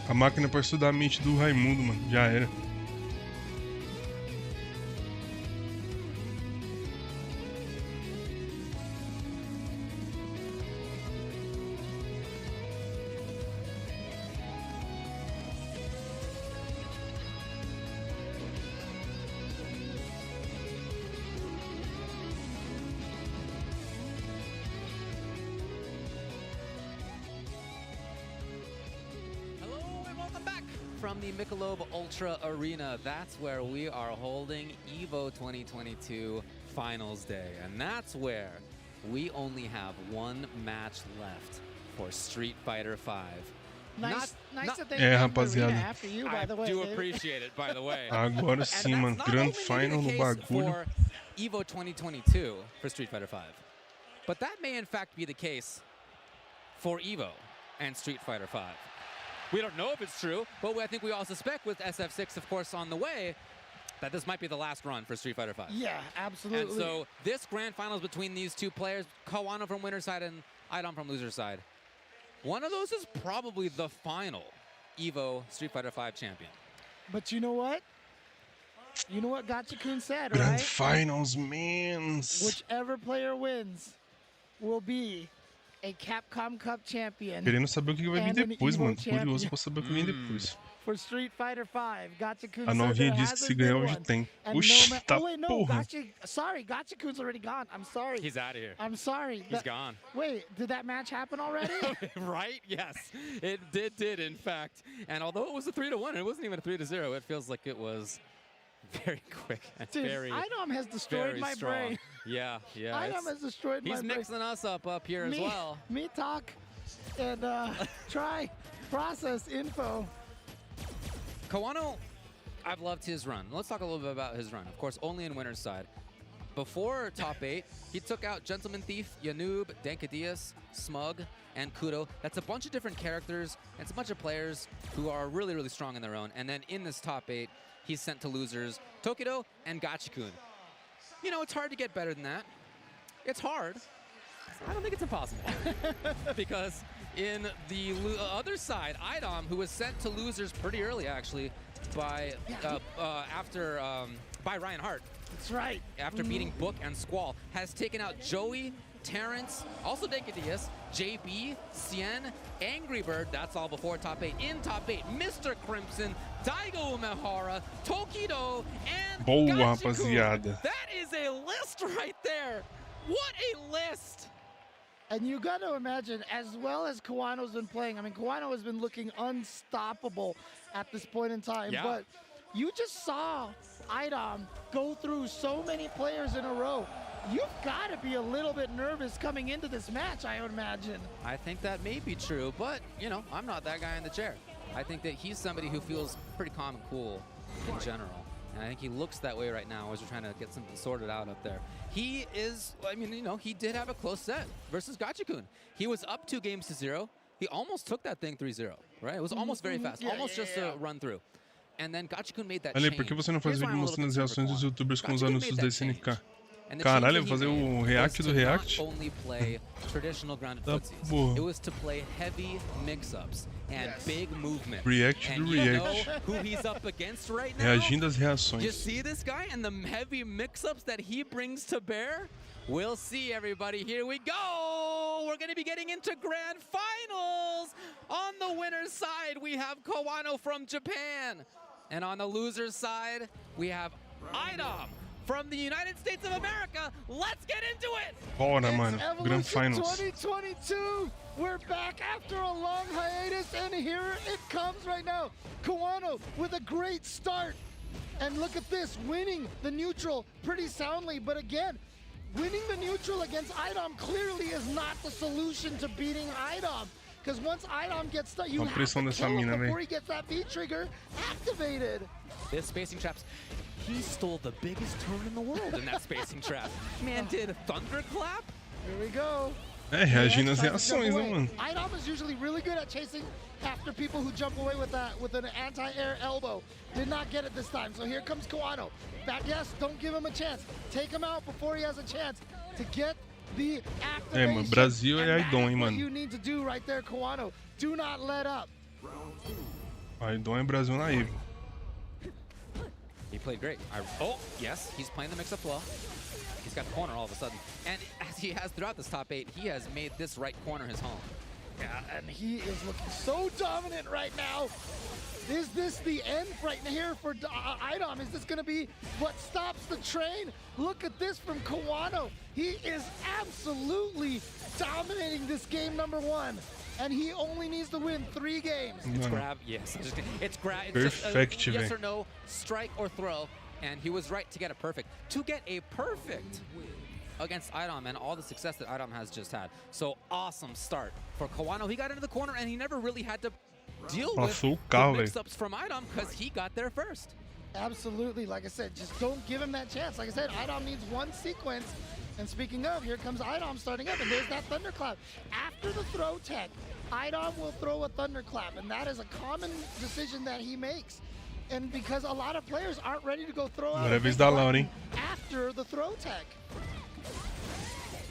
A máquina pra estudar a mente do Raimundo, mano. Já era. From the Michelob Ultra Arena, that's where we are holding EVO 2022 Finals Day. And that's where we only have 1 match left for Street Fighter V. Nice that they É, named the rapaziada. arena after you, by the way. I do David. appreciate it, by the way. Agora sim, mano. Grand Final no bagulho. For EVO 2022 for Street Fighter V. But that may in fact be the case for EVO and Street Fighter V. We don't know if it's true, but I think we all suspect with SF6, of course, on the way, that this might be the last run for Street Fighter V. Yeah, absolutely. And so this grand finals between these two players, Kawano from winner's side and Idom from loser's side, one of those is probably the final EVO Street Fighter V champion. But you know what? You know what Gachikun said, Grand right? Finals, man. Whichever player wins will be a Capcom Cup champion. Querendo saber o que vai vir and an depois, Evo mano. champion. Curioso pra saber o que vem depois. For Street Fighter V, Gachikun A novinha said there disse que se hasn't ganhar been hoje one. tem. And Oxi, no tá oh wait, no, porra. Gachikun's already gone. I'm sorry. He's out of here. I'm sorry. He's gone. Wait, did that match happen already? Right? Yes. It did, in fact. And although it was a 3-1, it wasn't even a 3-0. It feels like it was very quick and Dude, very, Idom has destroyed very my strong. brain. Yeah. Idom has destroyed my He's brain. mixing us up here as well. Me talk and try process info. Kawano, I've loved his run. Let's talk a little bit about his run. Of course, only in winner's side. Before top 8, he took out Gentleman Thief, Yanoob, Dankadias, Smug, and Kudo. That's a bunch of different characters. It's a bunch of players who are really, really strong in their own. And then in this top 8, he's sent to losers Tokido and Gachikun. You know, it's hard to get better than that. It's hard. I don't think it's impossible. Because in the other side, Idom, who was sent to losers pretty early, actually, by by Ryan Hart. That's right. After beating Book and Squall, has taken out Joey, Terrence, also Dekadias, JB, Cien, Angry Bird, that's all before top 8. In top 8, Mr. Crimson, Daigo Umehara, Tokido, and Boa, Gachiku. rapaziada. That is a list right there. What a list. And you got to imagine, as well as Kawano's been playing, I mean, Kawano has been looking unstoppable at this point in time, Yeah. but you just saw IDOM go through so many players in a row. You've got to be a little bit nervous coming into this match, I would imagine. I think that may be true, but, you know, I'm not that guy in the chair. I think that he's somebody who feels pretty calm and cool in general. And I think he looks that way right now as we're trying to get something sorted out up there. He is, I mean, you know, he did have a close set versus Gachikun. He was up 2-0. He almost took that thing 3-0, right? It was almost very fast, almost just a run through. And then Gachikun made that Ale, change. por que você não faz Here's why vídeo I'm a mostrando as little reações dos concerned, youtubers com os Gachikun anúncios made da that change. SNK? And the Caralho, change vou fazer that he o made react was do to react? not only play traditional grounded Tá, footsies. porra. It was to play heavy mix-ups and big movement. React and do you react. know who he's up against right now? Reagindo às You reações. see this guy and the heavy mix-ups that he brings to bear? We'll see, everybody. Here we go. We're going to be getting into grand finals. On the winner's side, we have Kawano from Japan. And on the loser's side, we have IDOM from the United States of America. Let's get into it. Bora, mano. It's Grand Evolution Finals. 2022. We're back after a long hiatus, and here it comes right now. Kawano with a great start. And look at this, winning the neutral pretty soundly. But again, winning the neutral against IDOM clearly is not the solution to beating IDOM. Because once IDOM gets stuck, you A have pressão to dessa kill him mina, before véi. he gets that V-trigger activated. This spacing traps, he stole the biggest turn in the world in that spacing trap. Man did thunderclap. Here we go. É, reagindo às Trying to jump reações, né, away. mano? IDOM is usually really good at chasing after people who jump away with an anti-air elbow. Did not get it this time, so here comes Kawano. Back, yes, don't give him a chance. Take him out before he has a chance to get the activation. É, mano, Brasil é And Aidon, that's hein, what mano. you need to do right there, Kawano. Do not let up. Aidon é Brasil na IVE. He played great. Oh, yes, he's playing the mix-up well. He's got the corner all of a sudden. And as he has throughout this top 8, he has made this right corner his home. Yeah, and he is looking so dominant right now. Is this the end right here for IDOM? Is this going to be what stops the train? Look at this from Kawano. He is absolutely dominating this game number 1. And he only needs to win 3 games. It's grab, yes. It's grab. It's Perfect, just a yes velho. or no, strike or throw. And he was right to get a perfect. To get a perfect against IDOM and all the success that IDOM has just had. So awesome start for Kawano. He got into the corner and he never really had to deal with Passou o carro, the velho. mix-ups from IDOM because he got there first. Absolutely. Like I said, just don't give him that chance. Like I said, IDOM needs one sequence. And speaking of, here comes IDOM starting up, and there's that thunderclap. After the throw tech, IDOM will throw a thunderclap, and that is a common decision that he makes. And because a lot of players aren't ready to go throw out Agora é a vez big da Laura, button hein? after the throw tech.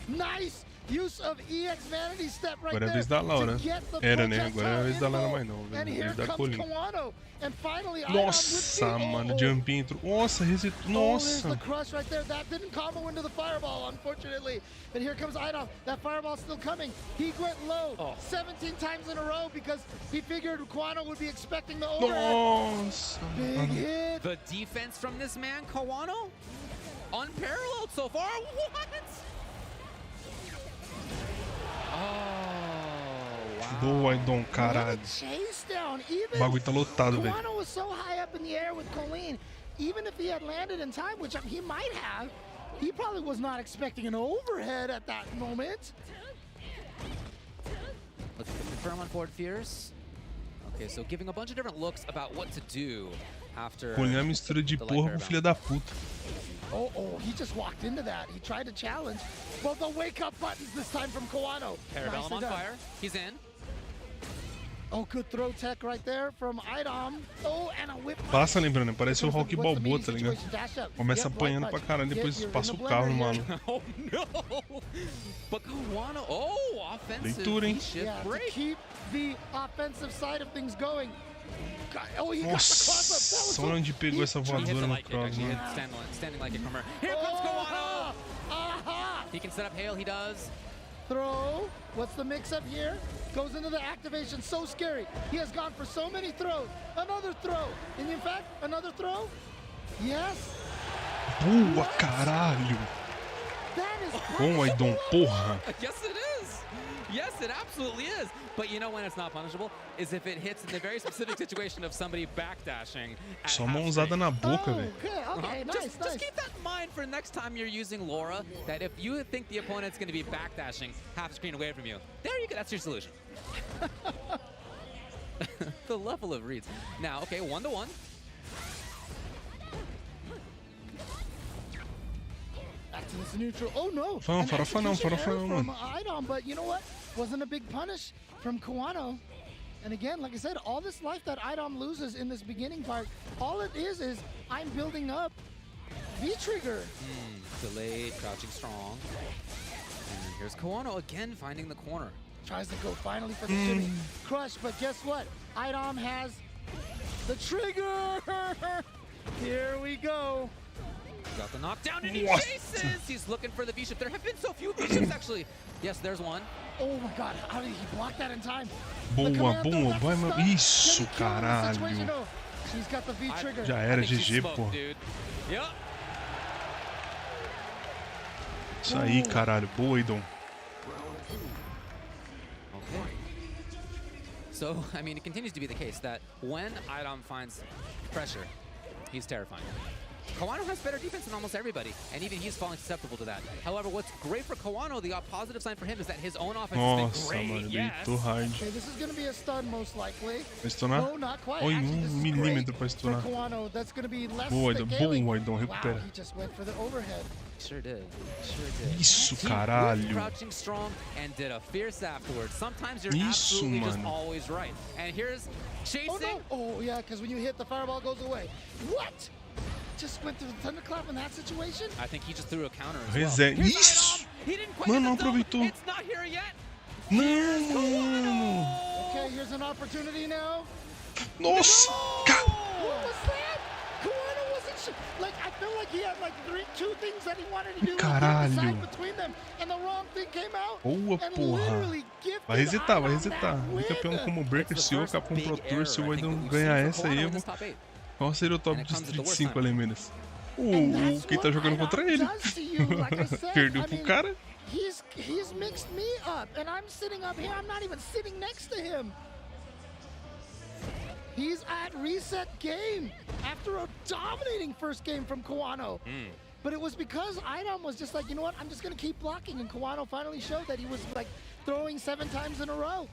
Nice use of EX Vanity step right Agora é there vez da Laura. to get the Era, né? projectile Agora é a vez da Laura info. mais não, velho. And É a here vez da comes Colina. Kawano. And finally, IDOM Nossa, with the mano, jumping entrou. Nossa, resetou. Oh, there's the Nossa. crush right there. That didn't combo into the fireball, unfortunately. And here comes IDOM. That fireball's still coming. He went low 17 times in a row because he figured Kawano would be expecting the overhead. Nossa. Big hit. The defense from this man, Kawano, unparalleled so far. What? Oh, wow. Boa, Aidon, What a caralho. chase down. Even O bagulho tá lotado, velho. Kawano was so high up in the air with Colleen. Even if he had landed in time, which he might have, he probably was not expecting an overhead at that moment. Let's confirm on forward Fierce. Okay, so giving a bunch of different looks about what to do after. Colina é mistura de the porra light com filha da puta. Oh, he just walked into that. He tried to challenge. Well, the wake-up buttons this time from Kawano. Parabellum Nicely on done. fire. He's in. Oh, good throw tech right there from IDOM. Oh, and a whip. Passa lembrando, parece o What's Rock the Balboa, meaty tá ligado? situation? Dash up. Começa Yep, apanhando right pra punch. caralho, depois You're in passa the o carro no blender here. maluco. Oh no! But Kawano, offensive Leitura, hein? shift Yeah, to break. keep the offensive side of things going. Oh, he got the Nossa, cross-up. That was olha onde pegou essa He hit voadora the no light kick, cross, actually mano. hit standing like a commer. Here comes Kawano! Aha! He can set up hail, he does. Throw. What's the mix-up here? Goes into the activation. So scary. He has gone for so many throws. Another throw. And in fact, another throw. Yes. Boa, caralho. Bom, Aidon, porra. Yes, it is. Yes, it absolutely is. But you know when it's not punishable? Is if it hits in the very specific situation of somebody backdashing. Só mãozada na boca, velho. Okay, nice, just keep that in mind for next time you're using Laura, that if you think the opponent's going to be backdashing half screen away from you, there you go, that's your solution. The level of reads. Now, okay, 1-to-1. Back to this neutral. Oh no! Farofa não, mano. Idom, but you know what? Wasn't a big punish from Kawano. And again, like I said, all this life that Idom loses in this beginning part, all it is I'm building up V-trigger. Delayed, crouching strong. And here's Kawano again finding the corner. Tries to go finally for the shimmy. Crush, but guess what? Idom has the trigger! Here we go. Got the knockdown and he chases! He's looking for the V-ship. There have been so few V-ships actually. Yes, there's one. Oh my god, how did he block that in time? Boa, boa, vai, meu. Isso, caralho. She's got the V-trigger. Já era, GG, pô. Isso aí, caralho. Boa, Aidon. So, I mean, it continues to be the case that when Idom finds pressure, he's terrifying. Kawano has better defense than almost everybody, and even he's falling susceptible to that. However, what's great for Kawano, the positive sign for him, is that his own offense has been great. Mano, deitou hard. Okay, this is going to be a stun most likely. Vai stunar? No, not quite. Oi, Actually, milímetro pra stunar. for Kawano, that's going to be less Boa, Aidon, bom, Aidon, recupera. Wow, he just went for the overhead. Sure did. Sure did. Isso, He caralho. was crouching strong and did a fierce afterwards. Sometimes you're Isso, absolutely just mano. always right. And here's chasing. Oh, no. Oh, yeah, because when you hit, the fireball goes away. What? Just went through the thunderclap in that situation? I think he just threw a counter as Reset. well. Isso! He didn't quite Mano, não hit the zone. aproveitou. It's not here yet. Não! Okay, here's an opportunity now. Nossa! What was that? Kawano wasn't sure. Like, I feel like he had like two things that he wanted to do. Caralho. Decide between them, and the wrong thing came out. Boa, and porra. literally gifted Vai resetar, vai Idom resetar. that O campeão win. como Breaker, se eu capar Pro Tour, se o Aidon ganhar essa aí, eu vou... Qual seria o top de 35 Alemiras? Quem tá jogando contra ele. Perdeu pro cara. He's mixed me up, and I'm sitting up here. I'm not even sitting next to him. He's at reset game after a dominating first game from Kawano. But it was because Idom was just like, you know what, I'm just going to keep blocking. And Kawano finally showed that he was like throwing 7 times in a row.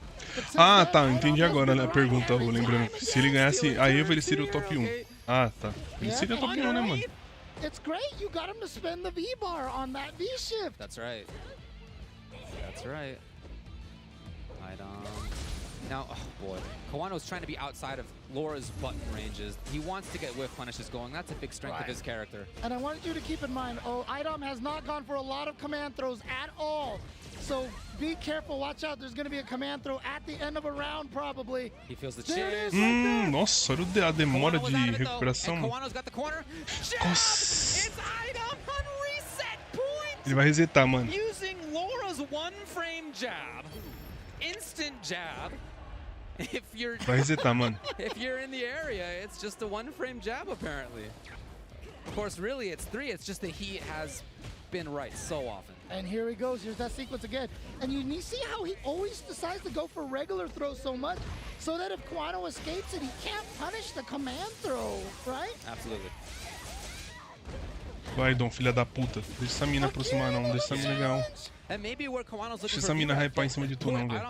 Ah, tá, entendi agora a pergunta, lembrando. Se ele ganhasse a EVO, ele seria o top 1. Ah, tá. Ele seria o top 1, né, mano? It's great. You got him to spend the V-bar on that V-shift. That's right. That's right. Now, oh boy, Kawano's trying to be outside of Laura's button ranges. He wants to get whiff punishes going. That's a big strength of his character. And I wanted you to keep in mind, Idom has not gone for a lot of command throws at all. So be careful, watch out. There's going to be a command throw at the end of a round, probably. He feels the chase. Nossa, olha a demora de recuperação. Kawano's got the corner. Nossa. It's Idom on reset point. Ele vai resetar, mano. Using Laura's one-frame jab. Instant jab. Vai resetar, mano. If you're in the area, it's just a one-frame jab, apparently. Of course, really, it's 3. It's just that he has been right so often. And here he goes. Here's that sequence again. And you see how he always decides to go for regular throws so much, so that if Kawano escapes it, he can't punish the command throw, right? Absolutely. Vai, Dom, filha da puta. Deixa essa mina aproximar, não. Deixa essa mina ganhar. Deixa essa mina hypar em cima de tu, não, velho.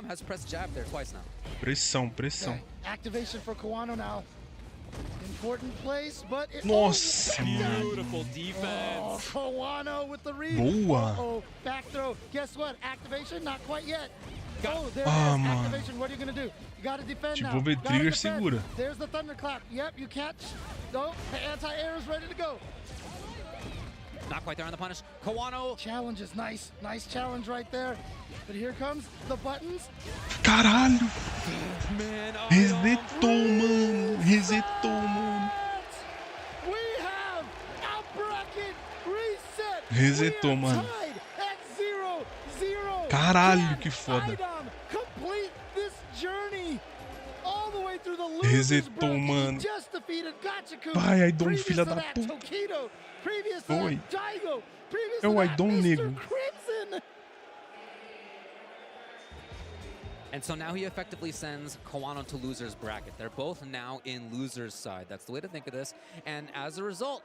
Pressão, pressão. Okay. Activation for Kawano now. Important place, but it Nossa, beautiful defense. Oh, Kawano with the read. Boa. Uh-oh, back throw. Guess what? Activation, not quite yet. Oh, there it is. Mano. Activation. What are you gonna do? You gotta defend now. Vou ver trigger segura. There's the thunderclap. Yep, you can't. No, the anti-air is ready to go. Not quite there on the punish. Kawano. Challenge is nice. Nice challenge right there. But here comes the buttons. Caralho. Man, resetou, mano. Resetou, mano. We have a bracket reset. Resetou, mano. Tied at Caralho, que foda. Resetou, mano. Vai, Aidon, filha da puta. Oi. É o Aidon nego. And so now he effectively sends Kawano to loser's bracket. They're both now in loser's side. That's the way to think of this. And as a result,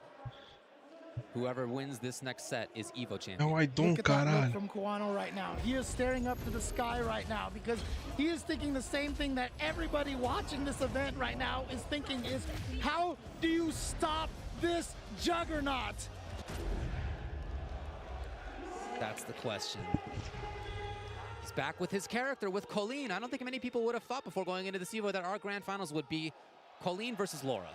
whoever wins this next set is Evo champion. É o Aidon, Look at that look caralho. from Kawano right now. He is staring up to the sky right now because he is thinking the same thing that everybody watching this event right now is thinking is, how do you stop this juggernaut? That's the question. He's back with his character, with Colleen. I don't think many people would have thought before going into this Evo that our grand finals would be Colleen versus Laura.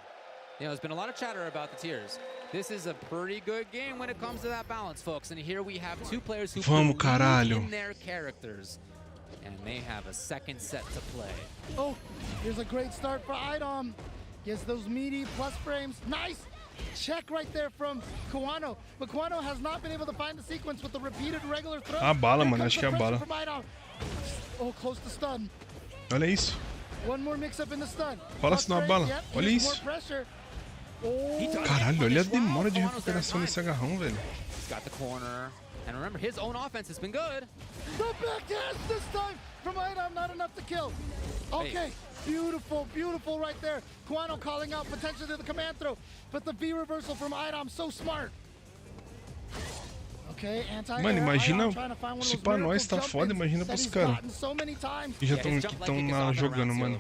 You know, there's been a lot of chatter about the tiers. This is a pretty good game when it comes to that balance, folks. And here we have two players who believe in their characters. And they have a second set to play. Oh, here's a great start for Idom. Gets those meaty plus frames. Nice check right there from Kawano. But Kawano has not been able to find the sequence with the repeated regular throws. A bala, mano. Acho que é a bala. Oh, close to stun. Olha isso. One more mix up in the stun. Fala se não é a bala. Olha isso. Oh. Caralho, olha a demora de recuperação desse agarrão, velho. He's got the corner. And remember, his own offense has been good. The backhand this time from Idom, not enough to kill. Okay, beautiful, beautiful right there. Kawano calling out potentially to the command throw, but the V reversal from Idom, so smart. Okay, Mano, imagina, se pra nós tá foda, imagina pros caras que já estão jogando, mano.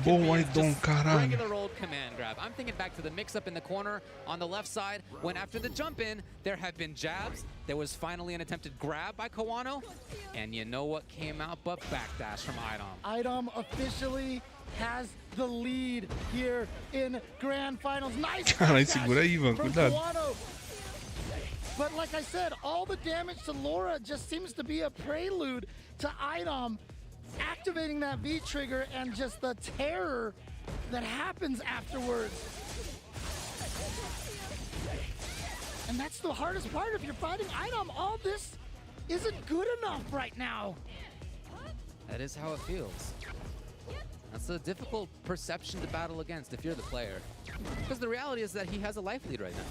Bom, Aidon, caralho. Regular old command grab. I'm thinking back to the mix-up in the corner on the left side, when after the jump-in, there have been jabs. There was finally an attempted grab by Kawano, and you know what came out but backdash from Idom. Idom officially has the lead here in Grand Finals. Nice. Caralho, segura aí, mano, cuidado. But like I said, all the damage to Laura just seems to be a prelude to Idom activating that V trigger and just the terror that happens afterwards. And that's the hardest part if you're fighting Idom. All this isn't good enough right now. That is how it feels. That's a difficult perception to battle against if you're the player. Because the reality is that he has a life lead right now.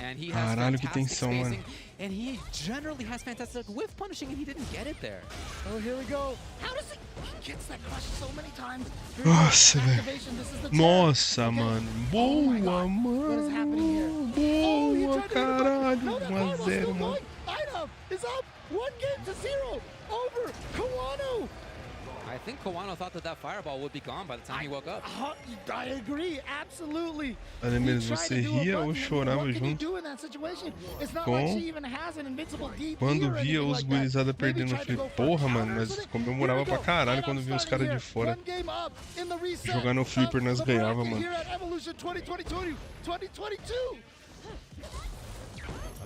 And he has fantastic spacing, and he generally has fantastic whiff punishing, and he didn't get it there. Oh, here we go. How does he gets that crush so many times? Nossa, velho. Nossa, mano. Boa, mano. Boa, caralho. 1-0, mano. Idom is up 1-0 over Kawano. I think Kawano thought that fireball would be gone by the time he woke up. I agree, absolutely. Ademir, você ria ou chorava junto quando via os gurizada perdendo? Eu falei, porra, mano, mas comemorava pra caralho quando via os caras de fora. Jogar no flipper nós ganhava, mano.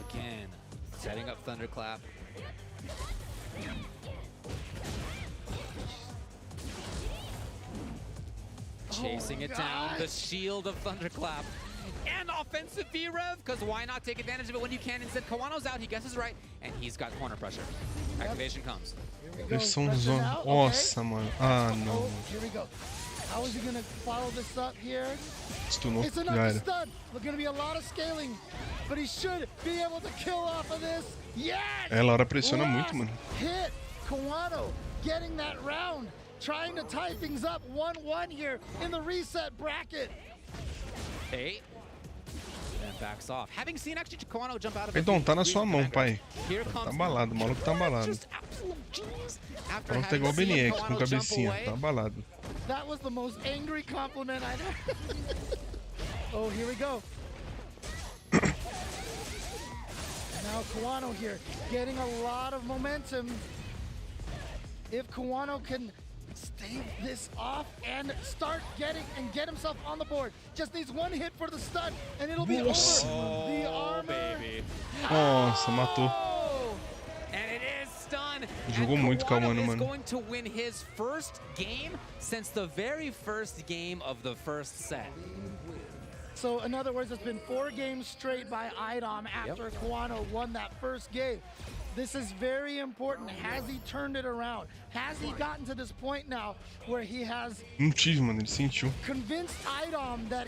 Again, setting up Thunderclap. Chasing it down, the shield of Thunderclap. And offensive V-Rev, because why not take advantage of it when you can? Instead, Kawano's out, he guesses right, and he's got corner pressure. Activation comes. Eles são zona. Nossa, mano. Ah, não. Here we go. How is he going to follow this up here? Stunou. It's enough to stun. There's going to be a lot of scaling, but he should be able to kill off of this. Yes! É, Laura pressiona muito, mano. Hit. Kawano getting that round. Trying to tie things up 1-1 here in the reset bracket. Hey. And backs off. Having seen actually Kawano jump out of it. Aidon, tá na sua mão, pai. Tá abalado, o maluco tá abalado. Pronto, é igual o BNX com cabecinha, tá abalado. That was the most angry compliment I've ever. Oh, here we go. Now Kawano here getting a lot of momentum. If Kawano can stave this off and start get himself on the board. Just needs one hit for the stun and it'll be over. The armor. Baby. Nossa, matou. And it is stun. Jogou muito calmando, mano. Going to win his first game since the very first game of the first set. So in other words, it's been 4 games straight by Idom after Kawano won that first game. This is very important. Has he turned it around? Has he gotten to this point now where he has Não tive, mano, ele sentiu. convinced Idom that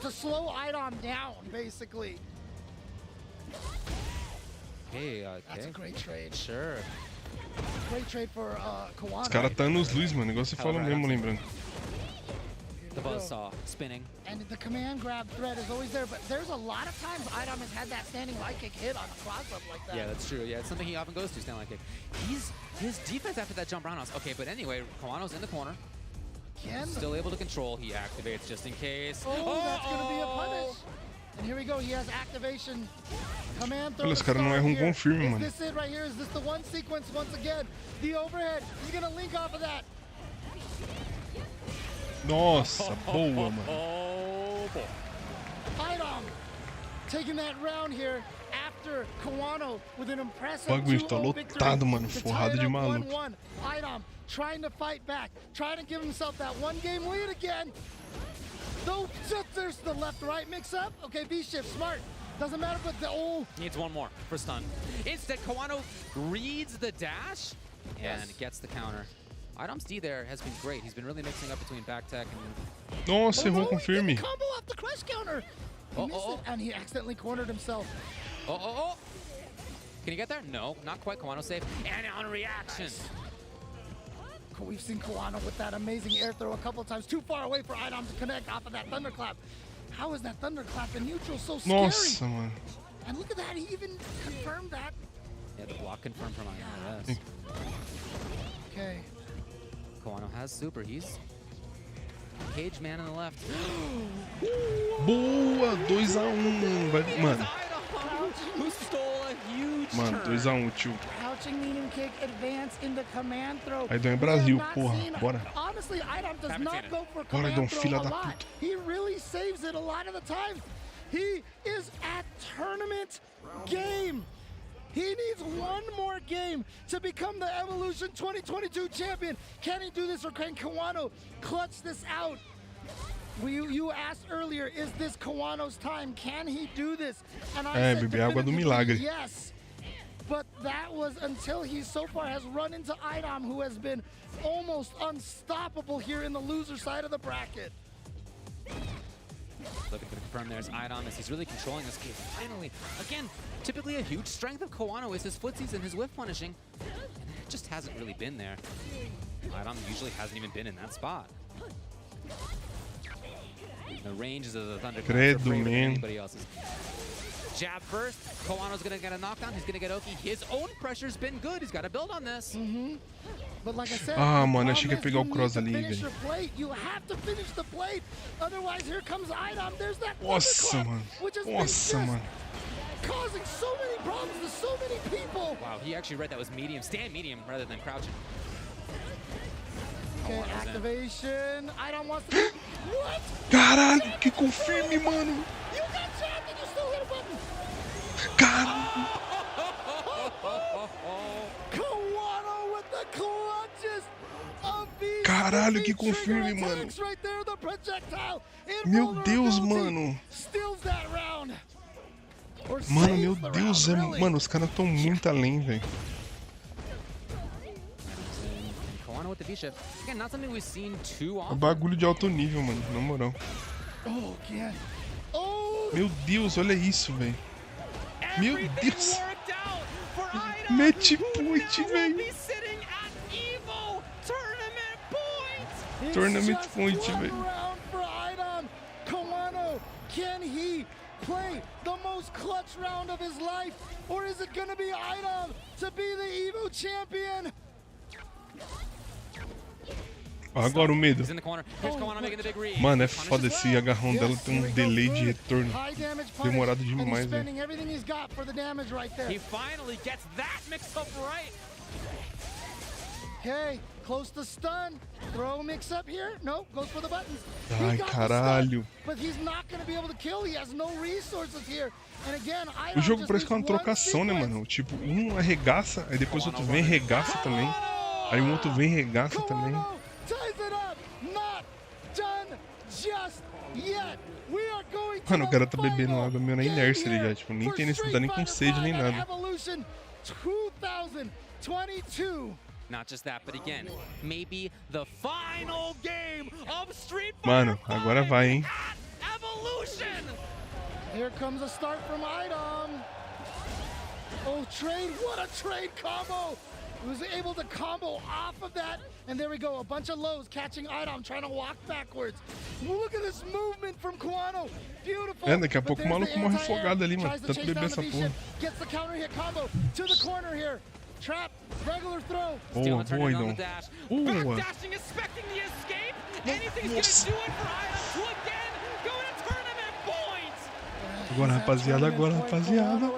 to slow Idom down, basically. Hey, That's a great trade. Sure. Great trade for Kawano. Os caras tá nos luz, mano, igual você falou mesmo, lembrando. The buzzsaw spinning. And the command grab threat is always there, but there's a lot of times Idom has had that standing light kick hit on a cross-up like that. Yeah, that's true. Yeah, it's something he often goes to, stand like kick. His defense after that jump roundhouse. Okay, but anyway, Kawano's in the corner. Still able to control. He activates just in case. Oh, that's going to be a punish. And here we go. He has activation. Command throw. Olha, os caras não erram confirme, mano. Is this it right here? Is this the one sequence once again? The overhead. He's going to link off of that. Nossa, boa, mano. Oh, boy. Idom taking that round here after Kawano with an impressive O bagulho tá 2-0 victory lotado, mano. to tie Forrada it de up maluco. 1-1. Idom trying to fight back, trying to give himself that one-game lead again. Though there's the left-right mix-up. Okay, V-shift, smart. Doesn't matter, but the Needs one more for stun. Instead, Kawano reads the dash and gets the counter. Idom's D there has been great. He's been really mixing up between back tech and... Nossa, errou com firme. Combo off the crush counter. He missed it, and he accidentally cornered himself. Can he get there? No, not quite. Kawano safe. And on reaction. Nice. We've seen Kawano with that amazing air throw a couple of times. Too far away for Idom to connect off of that thunderclap. How is that thunderclap in neutral so scary? Nossa, mano. And look at that, he even confirmed that. Yeah, the block confirmed from Idom. Yes. Okay. Kawano has super. He's cage man on the left. Boa, 2-1, mano. Mano. Who stole a huge Mano, 2-1, tio. Crouching medium kick, advance in the command throw. Idom é Brasil, porra. Bora. Honestly, Idom does not go for Bora, command Idom, throw filha a da lot. puta. He really saves it a lot of the time. He is at tournament game. He needs one more game to become the Evolution 2022 champion. Can he do this, or can Kawano clutch this out? You asked earlier, is this Kawano's time? Can he do this? And I said beber água do milagre. yes. But that was until he so far has run into Idom, who has been almost unstoppable here in the loser side of the bracket. Looking to confirm there's Idom as he's really controlling this game. Finally, again, typically a huge strength of Kawano is his footsies and his whiff punishing. And it just hasn't really been there. Idom usually hasn't even been in that spot. The ranges of the thunderclap are greater than anybody else's. Jab first. Kawano's gonna get a knockdown. He's gonna get Oki. His own pressure's been good. He's got to build on this. But like I said, Mano, achei que ia pegar o cross ali, velho. You have to finish the plate. Otherwise, here comes Idom. There's that Nossa, mano. which is Nossa, mano. causing so many problems to so many people. Wow, he actually read that was medium. Stand medium rather than crouching. Okay, activation. Idom wants to... What? Caralho, que confirme, mano. You got trapped and you still hit a button. Caralho. Kawano with the clutches of these. Caralho, que confirme, mano. Right there, the projectile. Meu Deus, mano. Steals that round. Mano, meu Deus, mano, os caras tão muito além, velho. With the V-shift. Again, not something we've seen too É often. bagulho de alto nível, mano, na moral. Oh, yeah. Oh. Meu Deus, olha isso, velho. Meu Deus. Match point, velho. Tournament point, velho. Kawano, can he play the most clutch round of his life? Or is it going to be Idom to be the Evo champion? Agora o medo. He's in the corner. Here's Kawano making the big read. Mano, é foda esse agarrão dela, tem um delay de retorno. Demorado demais, velho. He finally gets that mix up right. Okay, close to stun. Throw mix up here. No, goes for the buttons. Ai, caralho. But he's not going to be able to kill. He has no resources here. And again, O jogo parece que é uma trocação, né, mano? Tipo, um arregaça, aí depois o outro vem e regaça também. Aí o outro vem e regaça também. Mano, o cara tá bebendo água meio na inércia ali já, tipo, nem tem necessidade nem com sede nem nada. 2022. Not just that, but again, maybe the final game of Street Fighter. Mano, agora vai, hein? Evolution. Here comes a start from Idom. Oh, trade, what a trade combo. He was able to combo off of that. And there we go, a bunch of lows catching Idom, trying to walk backwards. Look at this movement from Kuano. Beautiful. É, daqui a pouco o maluco morre afogado ali, mano. Tanto beber essa porra. Gets the counter hit combo to the corner here. Trap, regular throw. Boa, boa, Idom. Backdashing, expecting the escape. Anything's gonna do it for Idom to again go to tournament points. Agora, rapaziada, agora, rapaziada.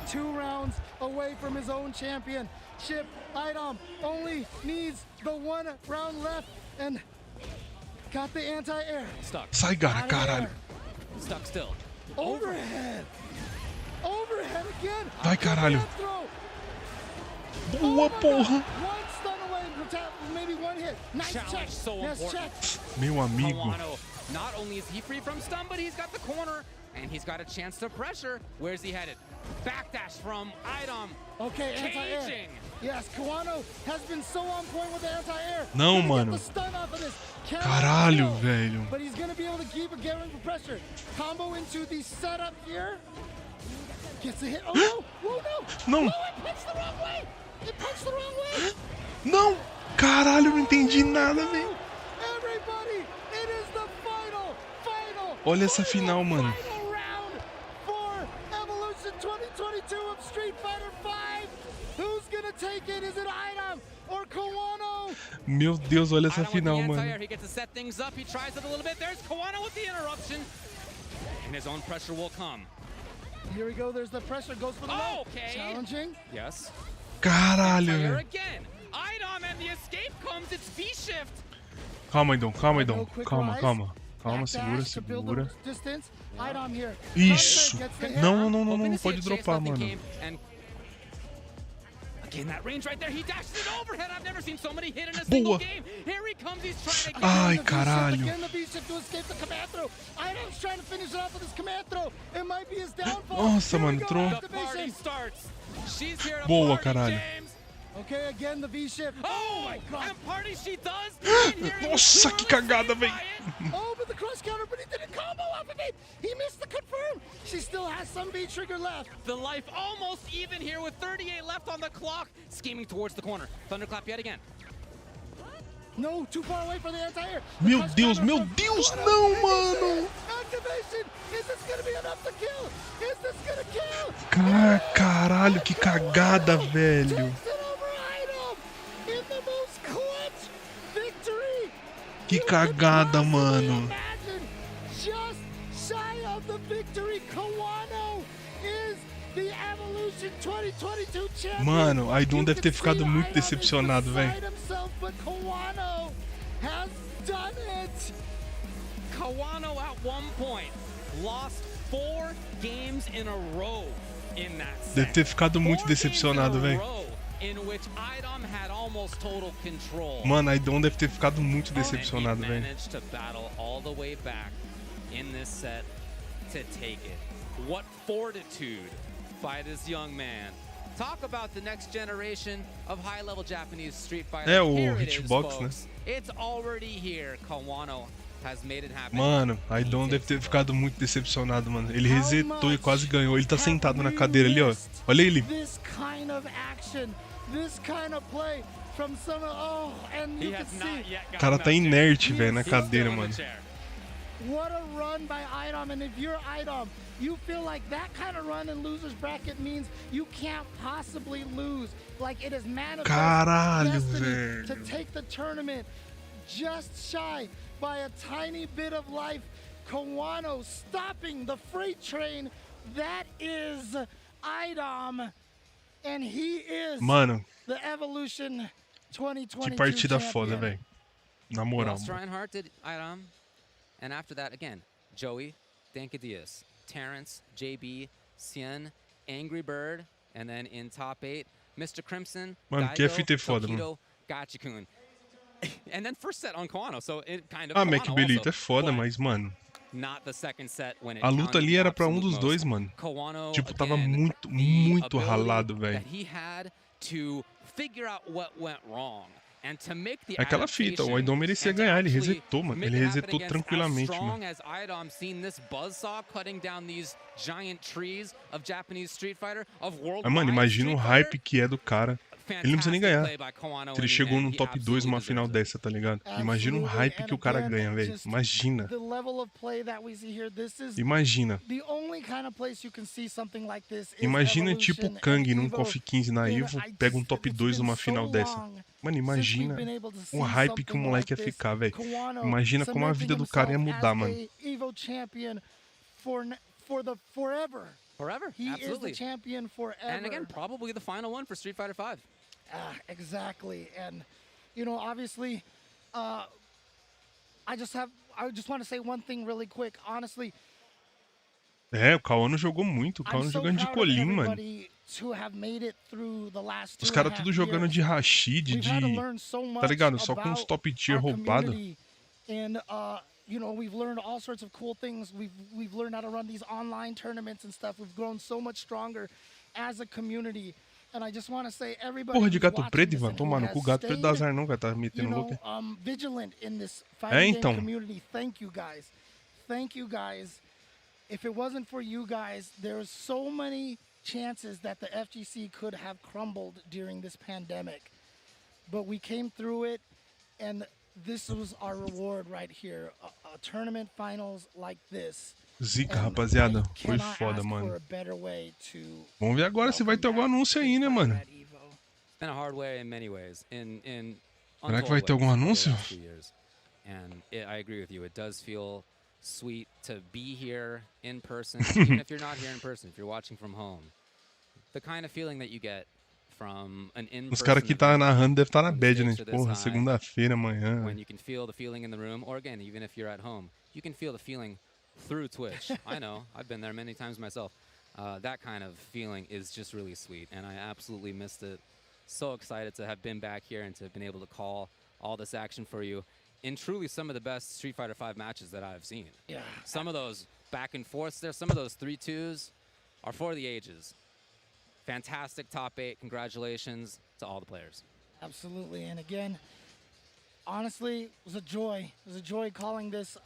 2 rounds away from his own championship. Idom only needs the 1 round left and got the anti-air. Stuck. Sai, cara, caralho. Stuck still. Overhead. Overhead again. Vai, caralho. Boa, porra. One stun away, maybe one hit. Nice check. So nice check. Meu amigo. Kuano, not only is he free from stun, but he's got the corner and he's got a chance to pressure. Where's he headed? Backdash from Idom. Okay, anti-air. Yes, Kuano has been so on point with the anti-air. Não, mano. Caralho, velho. But he's gonna be able to keep getting for pressure. Combo into the setup here. Gets a hit. Oh no! Whoa, no! Não. Oh, it punched the wrong way! It punched the wrong way! Não! Caralho, não entendi nada, velho. Everybody, it is the final. Olha essa final, mano. Final round for Evolution 2022 of Street Fighter 5. Who's gonna take it? Is it Idom or Kuano? Meu Deus, olha essa final, mano. He gets to set things up. He tries it a little bit. There's Kuano with the interruption. And his own pressure will come. Here we go. There's the pressure. Goes for the low. Okay. Challenging. Yes. Caralho, Fire velho. again. Idom and the escape comes. It's V-shift. Calma, Idom, calma, Idom. Calma, calma. Calma, segura, segura. Isso. Não, não, não, não pode dropar, mano. Again, that range right there. He dashed it overhead. I've never seen somebody hit in a single game. Here he comes. He's trying to get Ai, caralho. Again, the V-shift to escape the command throw. Idom's trying to finish it off with his command throw. It might be his downfall. Nossa, mano, entrou. The party starts. She's here to Boa, party, caralho. James. Okay, again the V-shift. Oh my God. And party she does. Nossa, que cagada, velho. Oh, but the cross counter, but he didn't combo off of it. He missed the confirm. She still has some V trigger left. The life almost even here with 38 left on the clock. Scheming towards the corner. Thunderclap yet again. No, too far away for the anti-air. Meu Deus, não, mano. Activation. Is this gonna be enough to kill? Is this gonna kill? Caralho, que cagada, velho. Que cagada, mano. Just shy of the victory, Kuano is the Evolution 2022 champion. Mano, a Idom deve ter ficado muito decepcionado, velho. Kuano has done it. Kuano at one point lost 4 games in a row in that set. Deve ter ficado muito decepcionado, velho. In which Idom had almost total control. Mano, a Idom deve ter ficado muito decepcionado, velho. Managed to battle all the way back in this set to take it. What fortitude by this young man. Talk about the next generation of high-level Japanese Street Fighter. É o hitbox, né? It's already here. Kuano has made it happen. Mano, a Idom deve ter ficado muito decepcionado, mano. Ele resetou e quase ganhou. Ele tá sentado na cadeira ali, ó. Olha ele. This kind of action, this kind of play from some and you can see. O cara tá inerte, velho, na cadeira, mano. What a run by Idom, and if you're Idom, you feel like that kind of run in loser's bracket means you can't possibly lose. Like it is manifest destiny to take the tournament just shy by a tiny bit of life. Kuano stopping the freight train that is Idom, and he is the Evolution 2022 Que partida champion. foda, velho. Na moral. Reinhardt did Idom. And after that, again, Joey, Danka Diaz, Terrence, JB, Cien, Angry Bird, and then in top 8, Mr. Crimson, Mano, que FT foda, mano. Gachikun. And then first set on Kuano, so it kind of. Ah, Mac Belito é foda, mas, mano. A luta ali era pra um dos dois, mano. Tipo, tava muito, muito ralado, velho. É aquela fita, o Aidon merecia ganhar, ele resetou, mano. Ele resetou tranquilamente, mano. Mas, mano, imagina o hype que é do cara. Ele não precisa nem ganhar. Se ele chegou no top 2 numa final dessa, tá ligado? Imagina o hype que o cara ganha, velho. Imagina. Imagina. Imagina, tipo, o Kang num KOF 15 na Evo, pega um top 2 numa final dessa. Mano, imagina o hype que o moleque ia ficar, velho. Imagina como a vida do cara ia mudar, mano. Forever. He Absolutely. is the champion forever. And again, probably the final one for Street Fighter V. Exactly. And, you know, obviously, I just want to say one thing really quick. Honestly, é, o Kaono jogou muito. O Kaono jogando de Colim, mano. Os caras tudo jogando de Rashid, tá ligado? Só com uns top tier roubado. You know, we've learned all sorts of cool things. We've learned how to run these online tournaments and stuff. We've grown so much stronger as a community. And I just want to say, everybody. Porra de gato preto, Ivan. Toma no cu, gato preto dá azar não, cara. Tá metendo louco. Vigilant in this fighting game community. Thank you guys. Thank you guys. If it wasn't for you guys, there's so many chances that the FGC could have crumbled during this pandemic. But we came through it, and this was our reward right here. A tournament finals like this. Zica, rapaziada. Foi foda, mano. Vamos ver agora se vai ter algum anúncio aí, né, mano? Será que vai ter algum anúncio? And I agree with you. It does feel sweet to be here in person, even if you're not here in person, if you're watching from home. The kind of feeling that you get from an in-person. Os caras que tá narrando devem estar na bad, né? Porra, segunda-feira, amanhã. When you can feel the feeling in the room, or again, even if you're at home, you can feel the feeling through Twitch. I know, I've been there many times myself. That kind of feeling is just really sweet, and I absolutely missed it. So excited to have been back here and to have been able to call all this action for you in truly some of the best Street Fighter V matches that I've seen. Yeah. Some of those back and forths there, some of those 3-2s are for the ages. Fantastic top 8. Congratulations to all the players. Absolutely. And again, honestly, it was a joy. It was a joy calling this.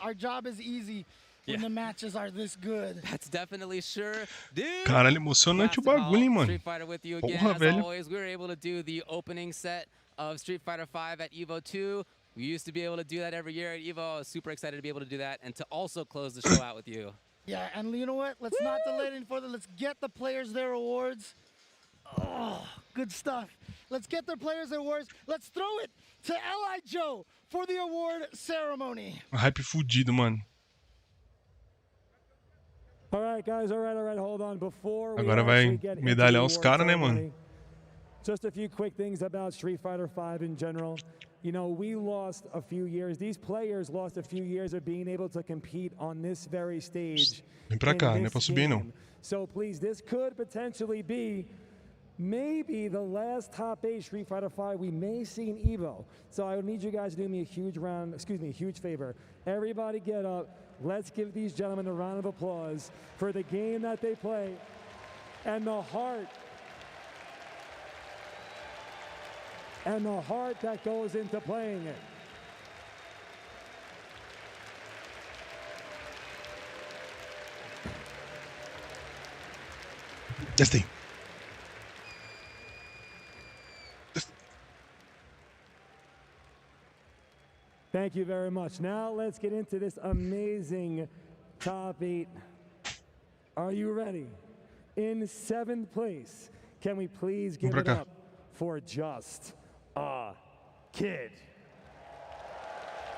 Our job is easy when the matches are this good. That's definitely sure. Dude, caralho, emocionante o bagulho, hein, mano. Street Fighter with you again. Porra, as velho. always, we were able to do the opening set of Street Fighter V at EVO 2. We used to be able to do that every year at EVO. I was super excited to be able to do that and to also close the show out with you. Yeah, and you know what? Let's not delay it any further. Let's get the players their awards. Oh, good stuff. Let's get their players their awards. Let's throw it to L.I. Joe for the award ceremony. Hype fudido, mano. All right, guys. All right. Hold on. Before we agora vai medalhar os caras, né, mano? Just a few quick things about Street Fighter V in general. You know, we lost a few years. These players lost a few years of being able to compete on this very stage. Vem pra cá, não é pra subir, não. So please, this could potentially be maybe the last top 8 Street Fighter V we may see in EVO. So I would need you guys to do me a huge favor. Everybody get up. Let's give these gentlemen a round of applause for the game that they play and the heart that goes into playing it. Desce. Thank you very much. Now let's get into this amazing top 8. Are you ready? In 7th place, can we please give it up for Just a Kid?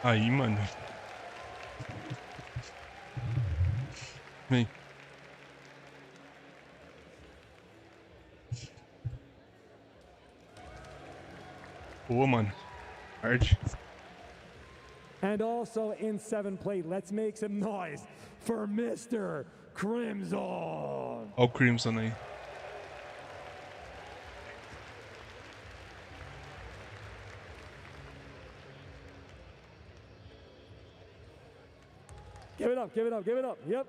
Aí, mano. Vem. Boa, mano. Hard. And also in 7th place, let's make some noise for Mr. Crimson. Olha o Crimson aí. Give it up, give it up, give it up. Yep.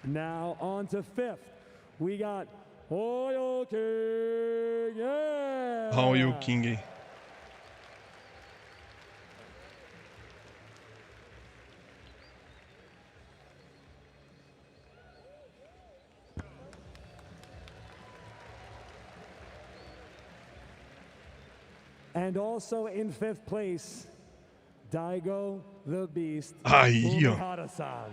Now on to 5th. We got Oil King. Yeah. Oil King. And also in 5th place, Daigo the Beast. Aí, ó. Umihara-san.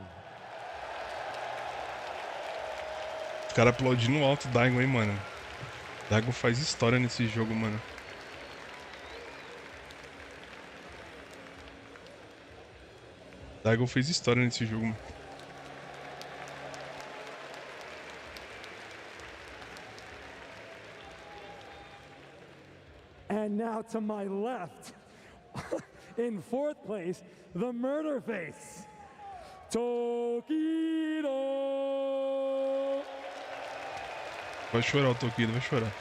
Os caras aplaudindo alto o Daigo, hein, mano. Daigo faz história nesse jogo, mano. Daigo fez história nesse jogo, mano. And now to my left, in 4th place, the murder face, Tokido. Vai chorar o Tokido, vai chorar.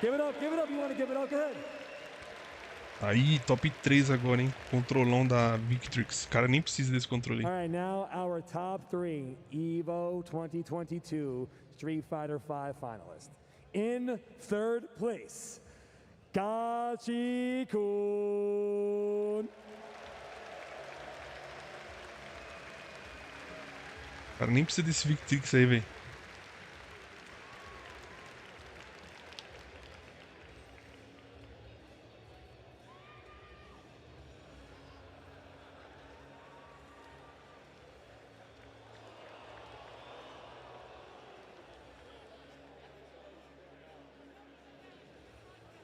Give it up, you want to give it up, go ahead. Aí, top 3 agora, hein? Controlão da Victrix. O cara nem precisa desse controle. All right, now our top 3 EVO 2022 Street Fighter V finalists. In 3rd place, Gachi-kun. O cara nem precisa desse Victrix aí, velho.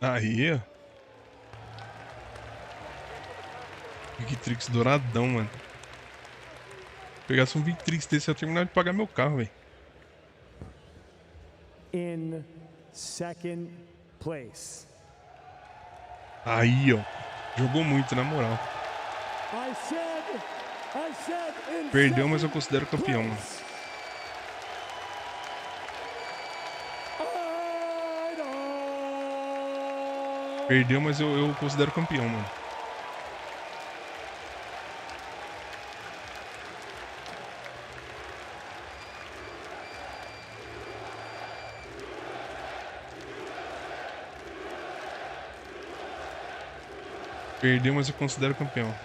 Aí, ó. Victrix douradão, mano. Se pegasse um Victrix desse, eu ia terminar de pagar meu carro, velho. In 2nd place. Aí, ó. Jogou muito, na moral. I said in Perdeu, mas eu 2nd considero campeão, mano. place. Perdeu, mas eu considero campeão, mano. Perdeu, mas eu considero campeão.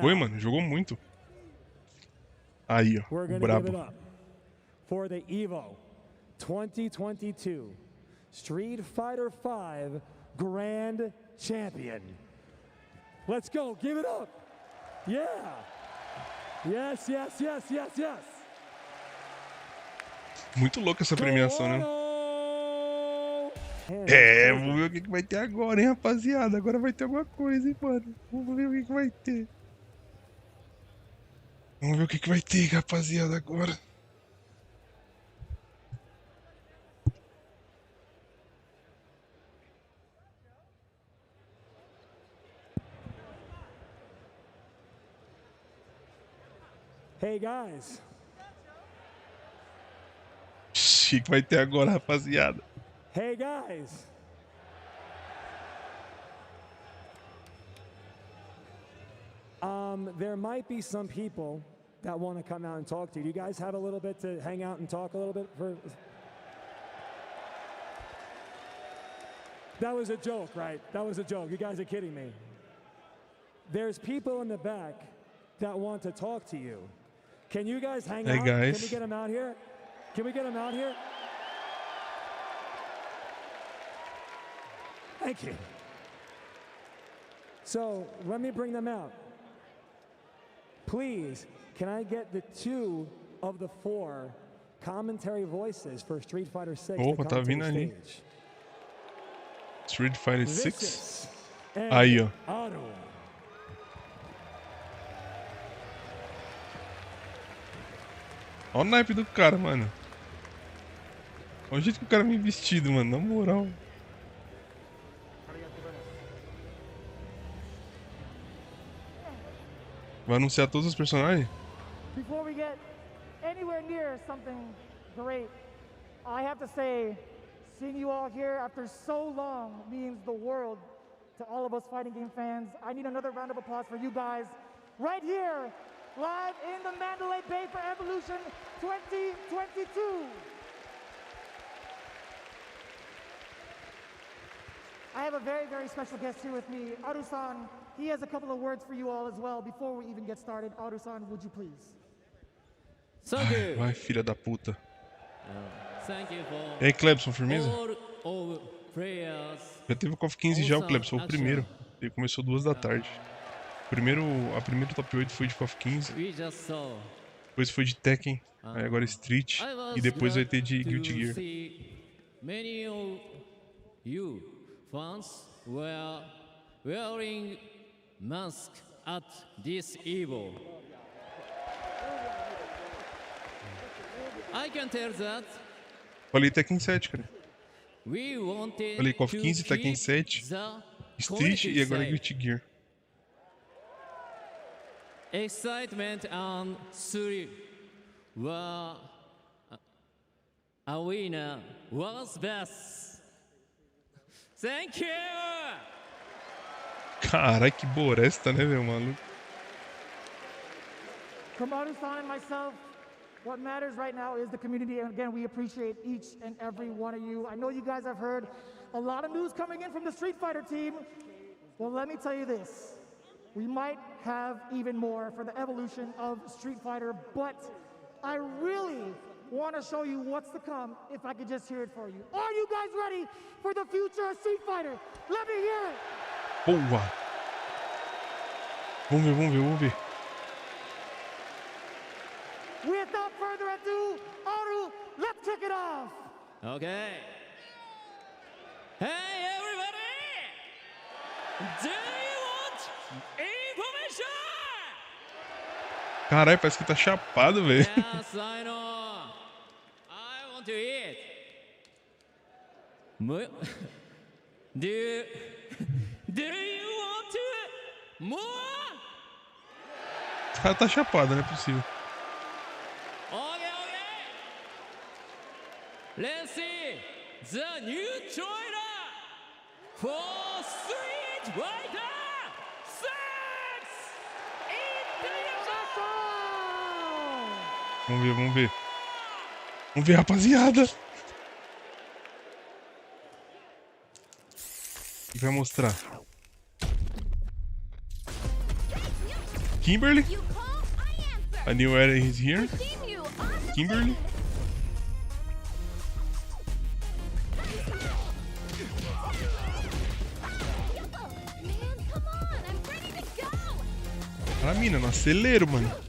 Foi, mano. Jogou muito. Aí, ó. We're gonna Brabo. give it up for the EVO 2022 Street Fighter V Grand Champion. Let's go, give it up. Yeah. Yes, yes, yes, yes, yes. Muito louca essa premiação, né? É, vamos ver o que vai ter agora, hein, rapaziada. Agora vai ter alguma coisa, hein, mano. Vamos ver o que vai ter. Vamos ver o que vai ter, rapaziada, agora. Hey, guys. O que vai ter agora, rapaziada? Hey, guys. There might be some people that want to come out and talk to you. Do you guys have a little bit to hang out and talk a little bit? That was a joke, right? That was a joke. You guys are kidding me. There's people in the back that want to talk to you. Can you guys hang out? Guys. Can we get them out here? Can we get them out here? Thank you. So let me bring them out. Please, can I get the 2 of the 4 commentary voices for Street Fighter 6 Opa, to tá come to vindo the ali. stage? Street Fighter 6. Vicious and Aí, ó. Anu. Olha o naipe do cara, mano. Olha o jeito que o cara vem vestido, mano, na moral. Vai anunciar todos os personagens? Before we get anywhere near something great, I have to say, seeing you all here after so long means the world to all of us fighting game fans. I need another round of applause for you guys right here, live in the Mandalay Bay for Evolution 2022. I have a very, very special guest here with me, Aru-san. He has a couple of words for you all as well before we even get started. Aru-san, would you please? Thank you. Vai, filha da puta. Thank you for E aí, Clebson, firmeza? all players. Já teve o KOF 15 já, o Clebson, o primeiro. Ele começou 2 da tarde. A primeiro top 8 foi de KOF 15. Depois foi de Tekken. Aí agora Street. E depois vai ter de Guilty Gear. Many of you fans were wearing masks at this evil. I can tell that. Falei Tekken 7, cara. We wanted Falei KOF 15, Tekken 7, Street e agora Guilty Gear. Excitement and thrill were a winner was best. Thank you. Carai, que boresta, né, meu maluco? From Aru-san and myself, what matters right now is the community, and again, we appreciate each and every one of you. I know you guys have heard a lot of news coming in from the Street Fighter team. Well, let me tell you this. We might have even more for the evolution of Street Fighter, but I really want to show you what's to come if I could just hear it for you. Are you guys ready for the future of Street Fighter? Let me hear it. Boa! Vamos ver. Without further ado, Aru, let's kick it off. Okay. Hey, everybody! Do you want information? Caralho, parece que tá chapado, velho. Yes, I know. I want to eat. Do you want to more? O cara tá chapado, não é possível. Okay. Let's see the new trailer for Street Fighter 6 Vamos ver. Vamos ver, rapaziada. O que vai mostrar? Kimberly? A new era is here. Kimberly? A mina no acelero, mano.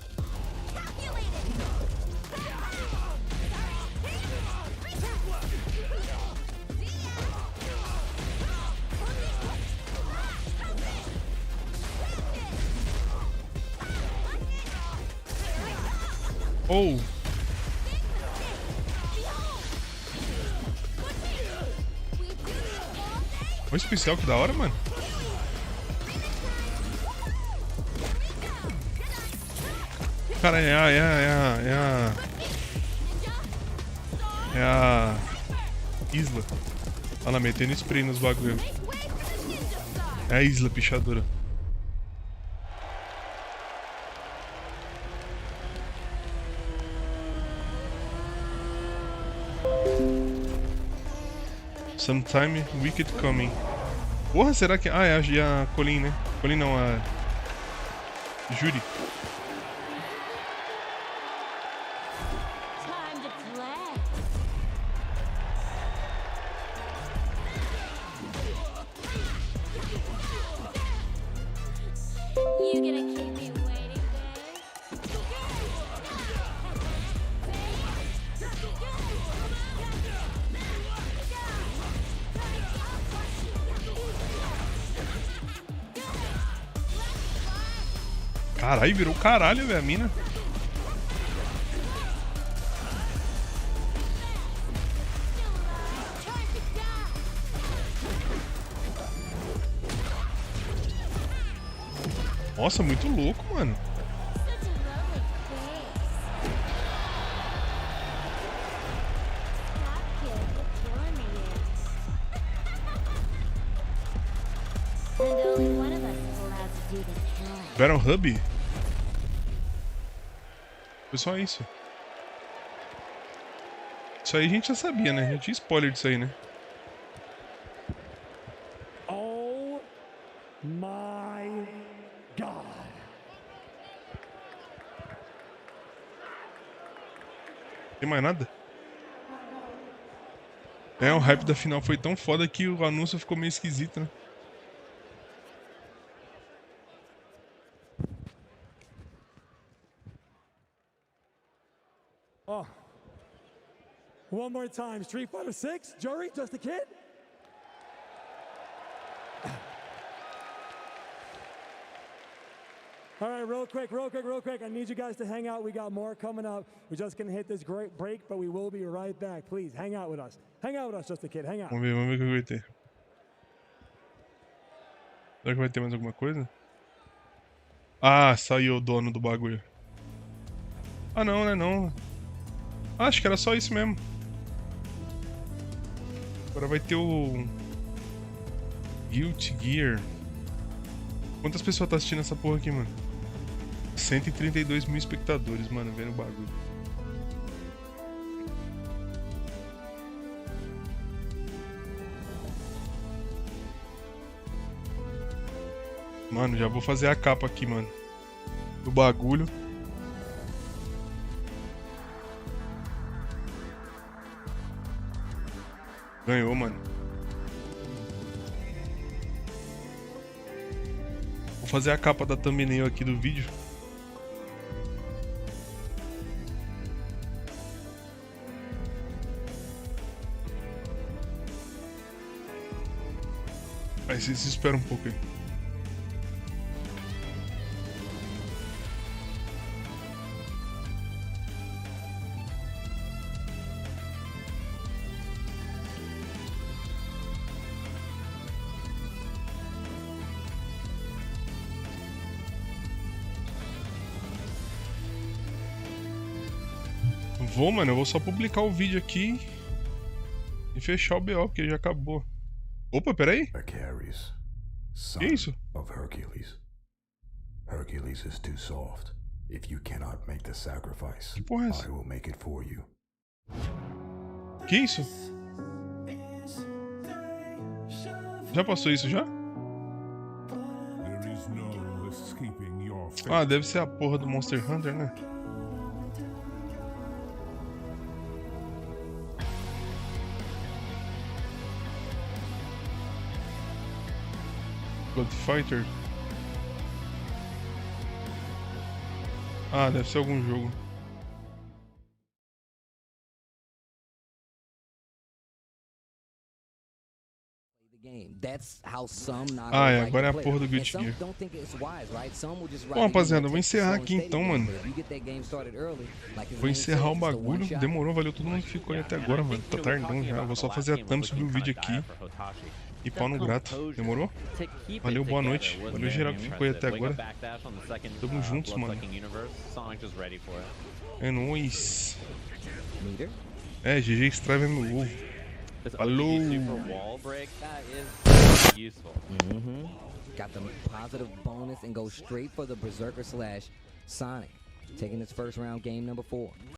Oh! Olha o especial, que da hora, mano. Cara, é a Isla. Olha lá, metendo spray nos bagulho. É a Isla pichadora. Sometime Wicked Coming. Porra, será que... Ah, é a Colin, né? Colin não, a... Juri. Caralho, virou caralho, velho, a mina. Nossa, muito louco, mano. Battle Hub? Foi só isso. Isso aí a gente já sabia, né? Já tinha spoiler disso aí, né? Oh my God. Tem mais nada? É, o hype da final foi tão foda que o anúncio ficou meio esquisito, né? Oh. One more time. Street Fighter 6, Jury, just a kid? All right, real quick. I need you guys to hang out. We got more coming up. We're just going to hit this great break, but we will be right back. Please, hang out with us. Hang out with us, just a kid. Hang out. Vamos ver o que vai ter. Será que vai ter mais alguma coisa? Ah, saiu o dono do bagulho. Ah, não, né? Não. Ah, acho que era só isso mesmo. Agora vai ter o Guilty Gear. Quantas pessoas tá assistindo essa porra aqui, mano? 132 mil espectadores, mano, vendo o bagulho. Mano, já vou fazer a capa aqui, mano, do bagulho. Ganhou, mano. Vou fazer a capa da thumbnail aqui do vídeo. Aí vocês esperam um pouco aí. Vou, mano, eu vou só publicar o vídeo aqui e fechar o BO, porque já acabou. Opa, peraí. Que isso? Que porra é essa? Que isso? Já passou isso já? Ah, deve ser a porra do Monster Hunter, né? Blood Fighter. Ah, deve ser algum jogo. Ah, é, agora é a porra do Guilty Gear. Bom, rapaziada, eu vou encerrar aqui então, mano. Vou encerrar o bagulho. Demorou, valeu todo mundo que ficou aí até agora, mano. Tá tardão já. Vou só fazer a thumb, subir o vídeo aqui. E pau no grato. Demorou? Valeu, boa noite. Valeu geral que ficou aí até agora. Tamo juntos, mano. É nóis. É, GG Strive é meu ovo. Falou! Got the positive bonus and go straight for the Berserker / Sonic, taking his first round game number 4.